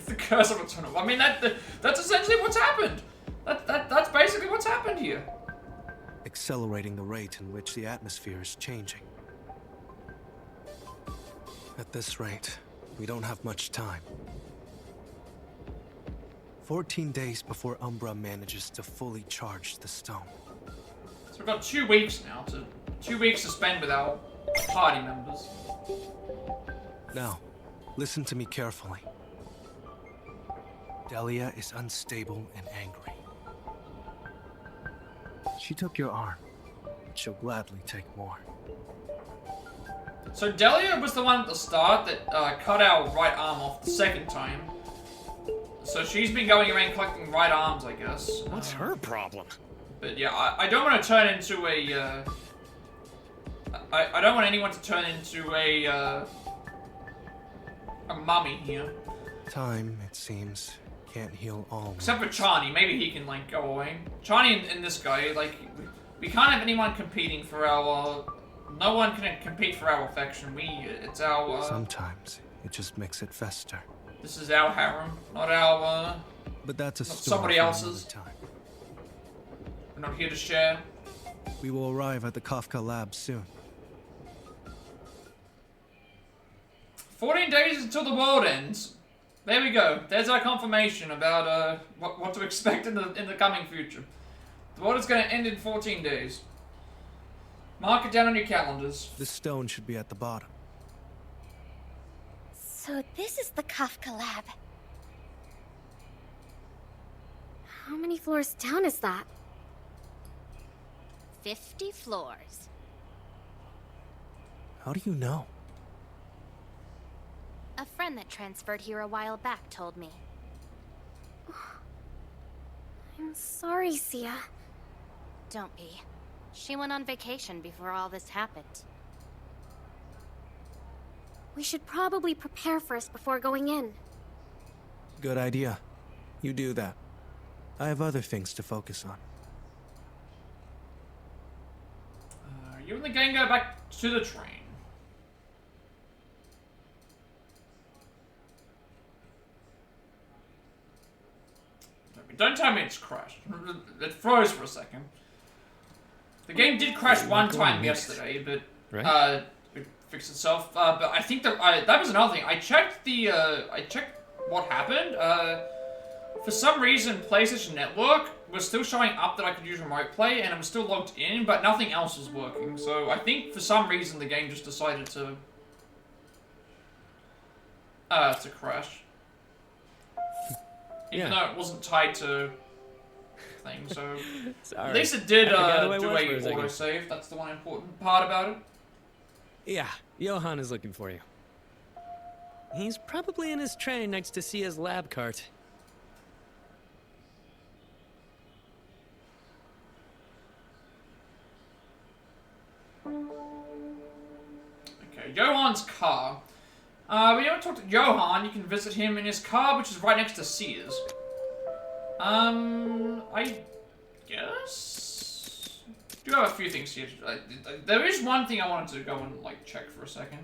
the curse of a tunnel. I mean, that's essentially what's happened. That's basically what's happened here. Accelerating the rate in which the atmosphere is changing. At this rate, we don't have much time. 14 days before Umbra manages to fully charge the stone. So we've got 2 weeks now 2 weeks to spend with our party members. Now, listen to me carefully. Delia is unstable and angry. She took your arm, but she'll gladly take more. So Delia was the one at the start that cut our right arm off the second time. So she's been going around collecting right arms, I guess. What's her problem? But yeah, I don't want to turn into a. I don't want anyone to turn into a mummy here. Time, it seems, can't heal all. Except for Chani, maybe he can like go away. Chani and this guy, like, we can't have anyone competing for our. No one can compete for our affection. It's our. Sometimes it just makes it fester. This is our harem, not our. But that's a not story somebody for else's. another time. We're not here to share. We will arrive at the Kafka lab soon. 14 days until the world ends. There we go. There's our confirmation about what to expect in the coming future. The world is going to end in 14 days. Mark it down on your calendars. The stone should be at the bottom. So this is the Kafka lab. How many floors down is that? 50 floors. How do you know? A friend that transferred here a while back told me. I'm sorry, Sia. Don't be. She went on vacation before all this happened. We should probably prepare first before going in. Good idea. You do that. I have other things to focus on. You and the gang go back to the train. Don't tell me it's crashed. It froze for a second. The game did crash one time yesterday, but it fixed itself. But I think that was another thing. I checked what happened. for some reason, PlayStation Network was still showing up that I could use remote play, and it was still logged in, but nothing else was working. So I think for some reason the game just decided to crash. Even though it wasn't tied to thing, so Sorry. at least it did I forgot who I do was for a a second. autosave. That's the one important part about it. Yeah, Johann is looking for you. He's probably in his train next to Sia's lab cart. Okay, Johann's car. We haven't talked to Johann. You can visit him in his car, which is right next to Sia's. I guess... do have a few things here. There is one thing I wanted to go and, like, check for a second.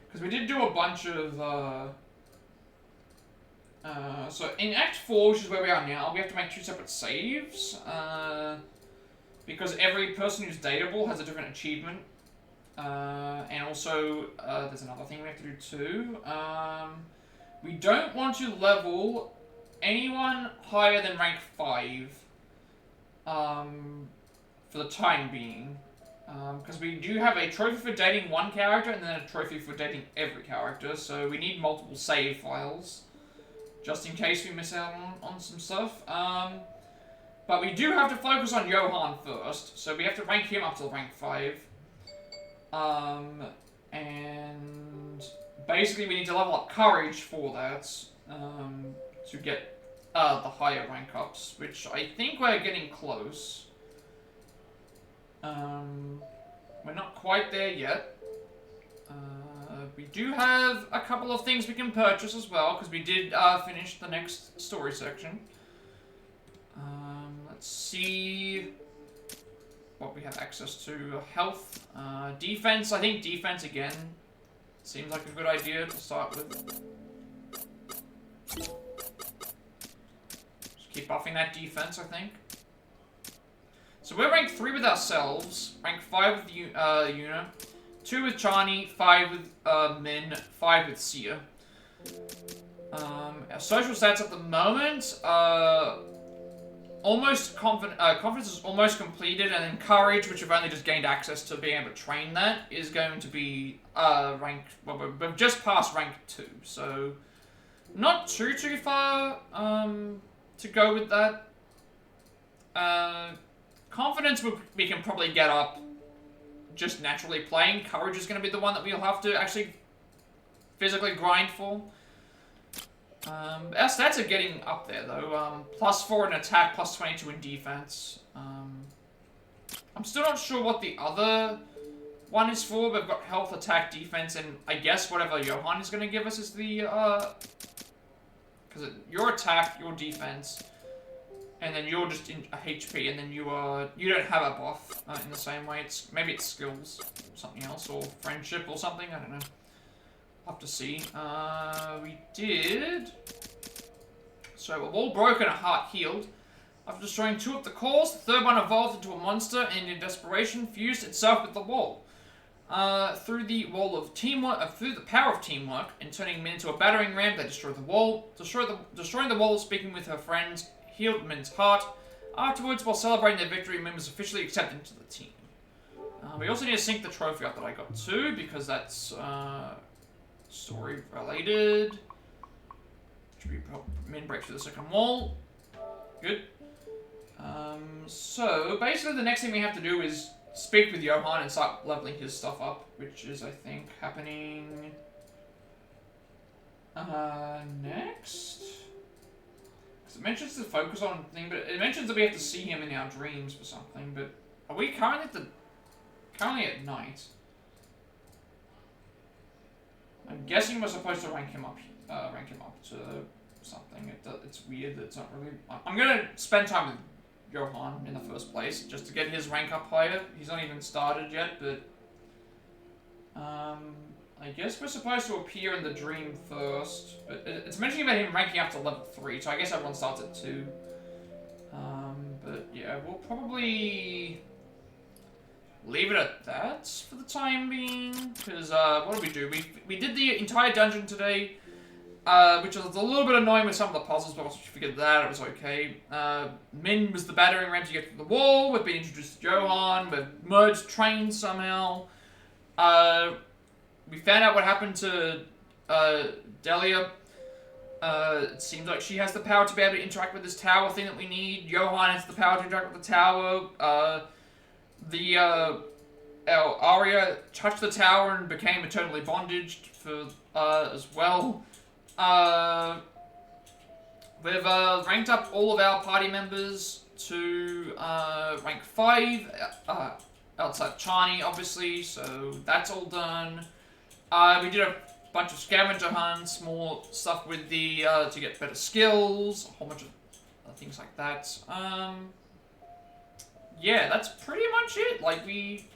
Because we did do a bunch of, so in Act 4, which is where we are now, we have to make 2 separate saves. Because every person who's dateable has a different achievement. And also, there's another thing we have to do too. We don't want to level anyone higher than rank 5. For the time being. Because we do have a trophy for dating one character and then a trophy for dating every character. So we need multiple save files. Just in case we miss out on some stuff. But we do have to focus on Johann first. So we have to rank him up to rank 5. And basically we need to level up courage for that, to get, the higher rank ups, which I think we're getting close. We're not quite there yet. We do have a couple of things we can purchase as well, because we did, finish the next story section. Let's see what we have access to. Health, defense. I think defense again seems like a good idea to start with. Just keep buffing that defense, I think. So we're ranked 3 with ourselves, rank 5 with Yuna, 2 with Chani, 5 with Min, 5 with Sia. Our social stats at the moment, almost confidence is almost completed, and then courage, which we've only just gained access to being able to train that, is going to be ranked. Well, we've just passed rank 2, so not too far to go with that. Confidence we can probably get up just naturally playing. Courage is going to be the one that we'll have to actually physically grind for. Our stats are getting up there, though. +4 in attack, +22 in defense. I'm still not sure what the other one is for. We've got health, attack, defense, and I guess whatever Johann is going to give us is the, because your attack, your defense, and then you're just in a HP, and then you don't have a buff in the same way. Maybe it's skills, or something else, or friendship, or something. I don't know. I'll have to see. We did. So a wall broken, a heart healed. After destroying 2 of the cores, the third one evolved into a monster, and in desperation, fused itself with the wall. Through the power of teamwork, and turning Min into a battering ram, they destroyed the wall. Destroying the wall, speaking with her friends, healed Min's heart. Afterwards, while celebrating their victory, Min was officially accepted into the team. We also need to sync the trophy up that I got too, because that's story related. Should be Min breaks through the second wall. Good. So basically the next thing we have to do is speak with Johann and start leveling his stuff up, which is, I think, happening next. Because it mentions to focus on thing, but it mentions that we have to see him in our dreams for something. But are we currently at night? I'm guessing we're supposed to rank him up to something. It's weird that it's not really. I'm gonna spend time with Johann in the first place just to get his rank up higher. He's not even started yet, but I guess we're supposed to appear in the dream first. But it's mentioning about him ranking up to level 3, so I guess everyone starts at 2. But yeah, we'll probably leave it at that for the time being, because what did we do? We did the entire dungeon today. which was a little bit annoying with some of the puzzles, but once we figured that, it was okay. Min was the battering ram to get through the wall. We've been introduced to Johan. We've merged trains somehow. We found out what happened to Delia. It seems like she has the power to be able to interact with this tower thing that we need. Johan has the power to interact with the tower. Our Arya touched the tower and became eternally bondaged for as well. We've ranked up all of our party members to rank 5, outside Chani, obviously, so that's all done. We did a bunch of scavenger hunts, more stuff with the, to get better skills, a whole bunch of things like that. Yeah, that's pretty much it. Like, we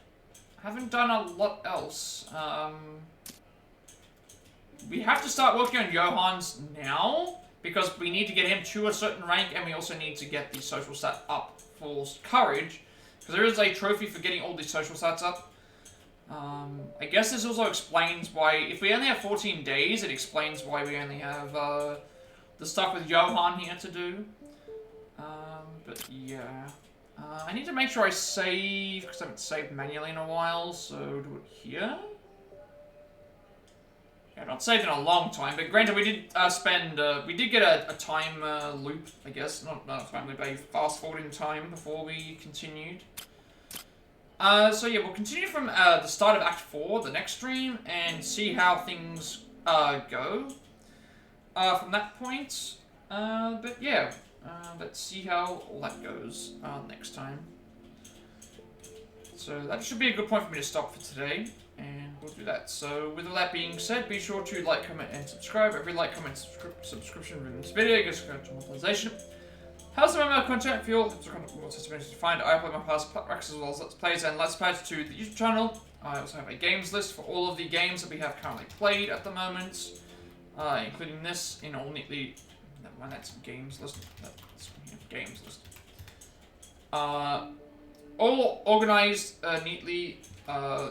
haven't done a lot else. We have to start working on Johan's now, because we need to get him to a certain rank, and we also need to get the social stat up for courage, because there is a trophy for getting all these social stats up. I guess this also explains why, if we only have 14 days, it explains why we only have the stuff with Johan here to do. But yeah. I need to make sure I save, because I haven't saved manually in a while, so do it here. Yeah, not saved in a long time, but granted we did we did get a time loop, I guess. Not a time loop, a fast forwarding time before we continued. So yeah, we'll continue from the start of Act 4, the next stream, and see how things go from that point. But yeah, let's see how all that goes next time. So that should be a good point for me to stop for today, and we'll do that. So with all that being said, be sure to like, comment, and subscribe. Every like, comment, subscription in this video gets a monetization. How's the MMO content feel? It's more testimonies to find. I upload my past Plat Rex as well as Let's Plays and Let's Plays to the YouTube channel. I also have a games list for all of the games that we have currently played at the moment, including this in all neatly. Never mind, that's games list. That's games list. All organized neatly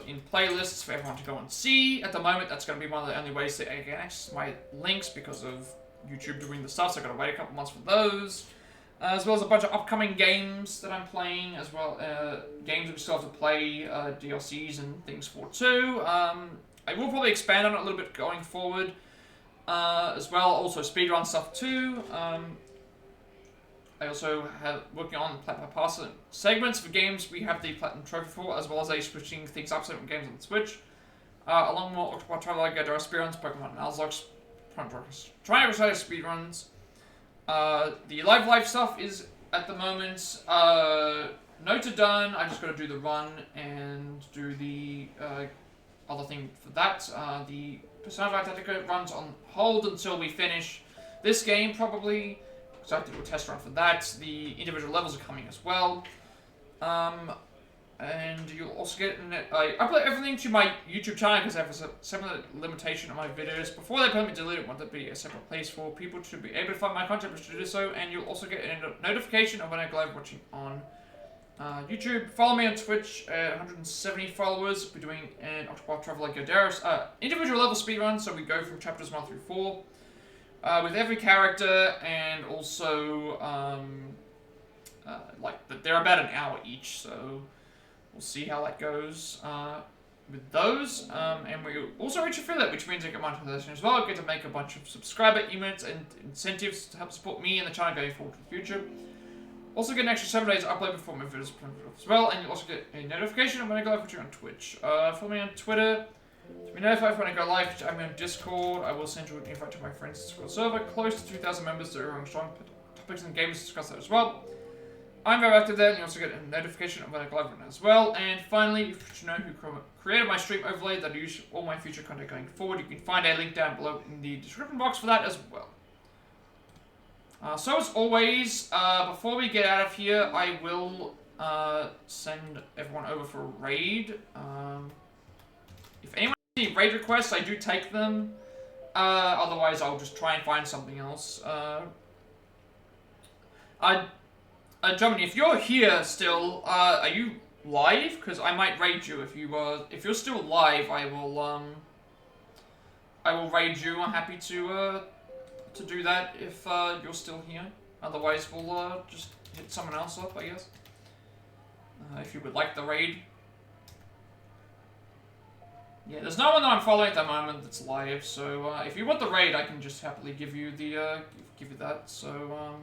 in playlists for everyone to go and see. At the moment, that's going to be one of the only ways that I can access my links because of YouTube doing the stuff, so I've got to wait a couple months for those. As well as a bunch of upcoming games that I'm playing, as well, games that we still have to play, DLCs and things for too. I will probably expand on it a little bit going forward, as well, also speedrun stuff too. I also have working on Platinum Pass segments for games we have the Platinum Trophy for, as well as switching things up certain games on the Switch. Along with more Octopath Traveler, Gadara speedruns, Pokemon Nuzlocke, trying to recite speedruns. The live stuff is at the moment no to done. I just got to do the run and do the other thing for that. The Persona Tactica runs on hold until we finish this game probably. So I have to do a test run for that. The individual levels are coming as well. And you'll also get... I upload everything to my YouTube channel because I have a similar limitation on my videos. Before they permanently delete it, I want there to be a separate place for people to be able to find my content, which to do so. And you'll also get a notification of when I go live watching on YouTube. Follow me on Twitch at 170 followers. We're doing an Octopath Traveler Gadara individual level speedrun, so we go from chapters 1 through 4. With every character, and also, they're about an hour each, so we'll see how that goes with those. And we also reach affiliate, which means I get monetization as well. I get to make a bunch of subscriber emotes and incentives to help support me and the channel going forward in the future. Also get an extra 7 days to upload before my videos as well, and you'll also get a notification when I go live on Twitch. Follow me on Twitter. To be notified when I go live, I'm on Discord. I will send you an invite to my friend's Discord server. Close to 2,000 members that are on strong topics and games to discuss that as well. I'm very active there, and you also get a notification when I go live as well. And finally, if you should know who created my stream overlay that I use all my future content going forward, you can find a link down below in the description box for that as well. So as always, before we get out of here, I will send everyone over for a raid. If anyone has any raid requests, I do take them. Otherwise, I'll just try and find something else. Germany, if you're here still, are you live? Because I might raid you if you're still live. I will raid you. I'm happy to to do that if you're still here. Otherwise, we'll just hit someone else up, I guess. If you would like the raid. Yeah, there's no one that I'm following at the moment that's live, so if you want the raid, I can just happily give you the give you that. So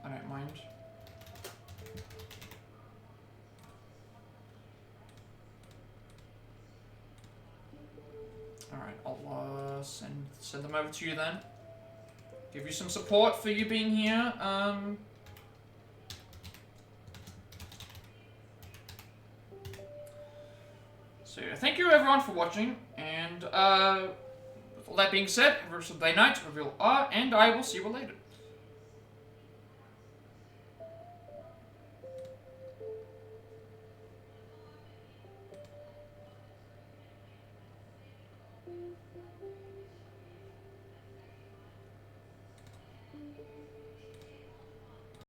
I don't mind. Alright, I'll send them over to you then. Give you some support for you being here. So thank you everyone for watching, and with all that being said, have a rest of the night, reveal and I will see you all later.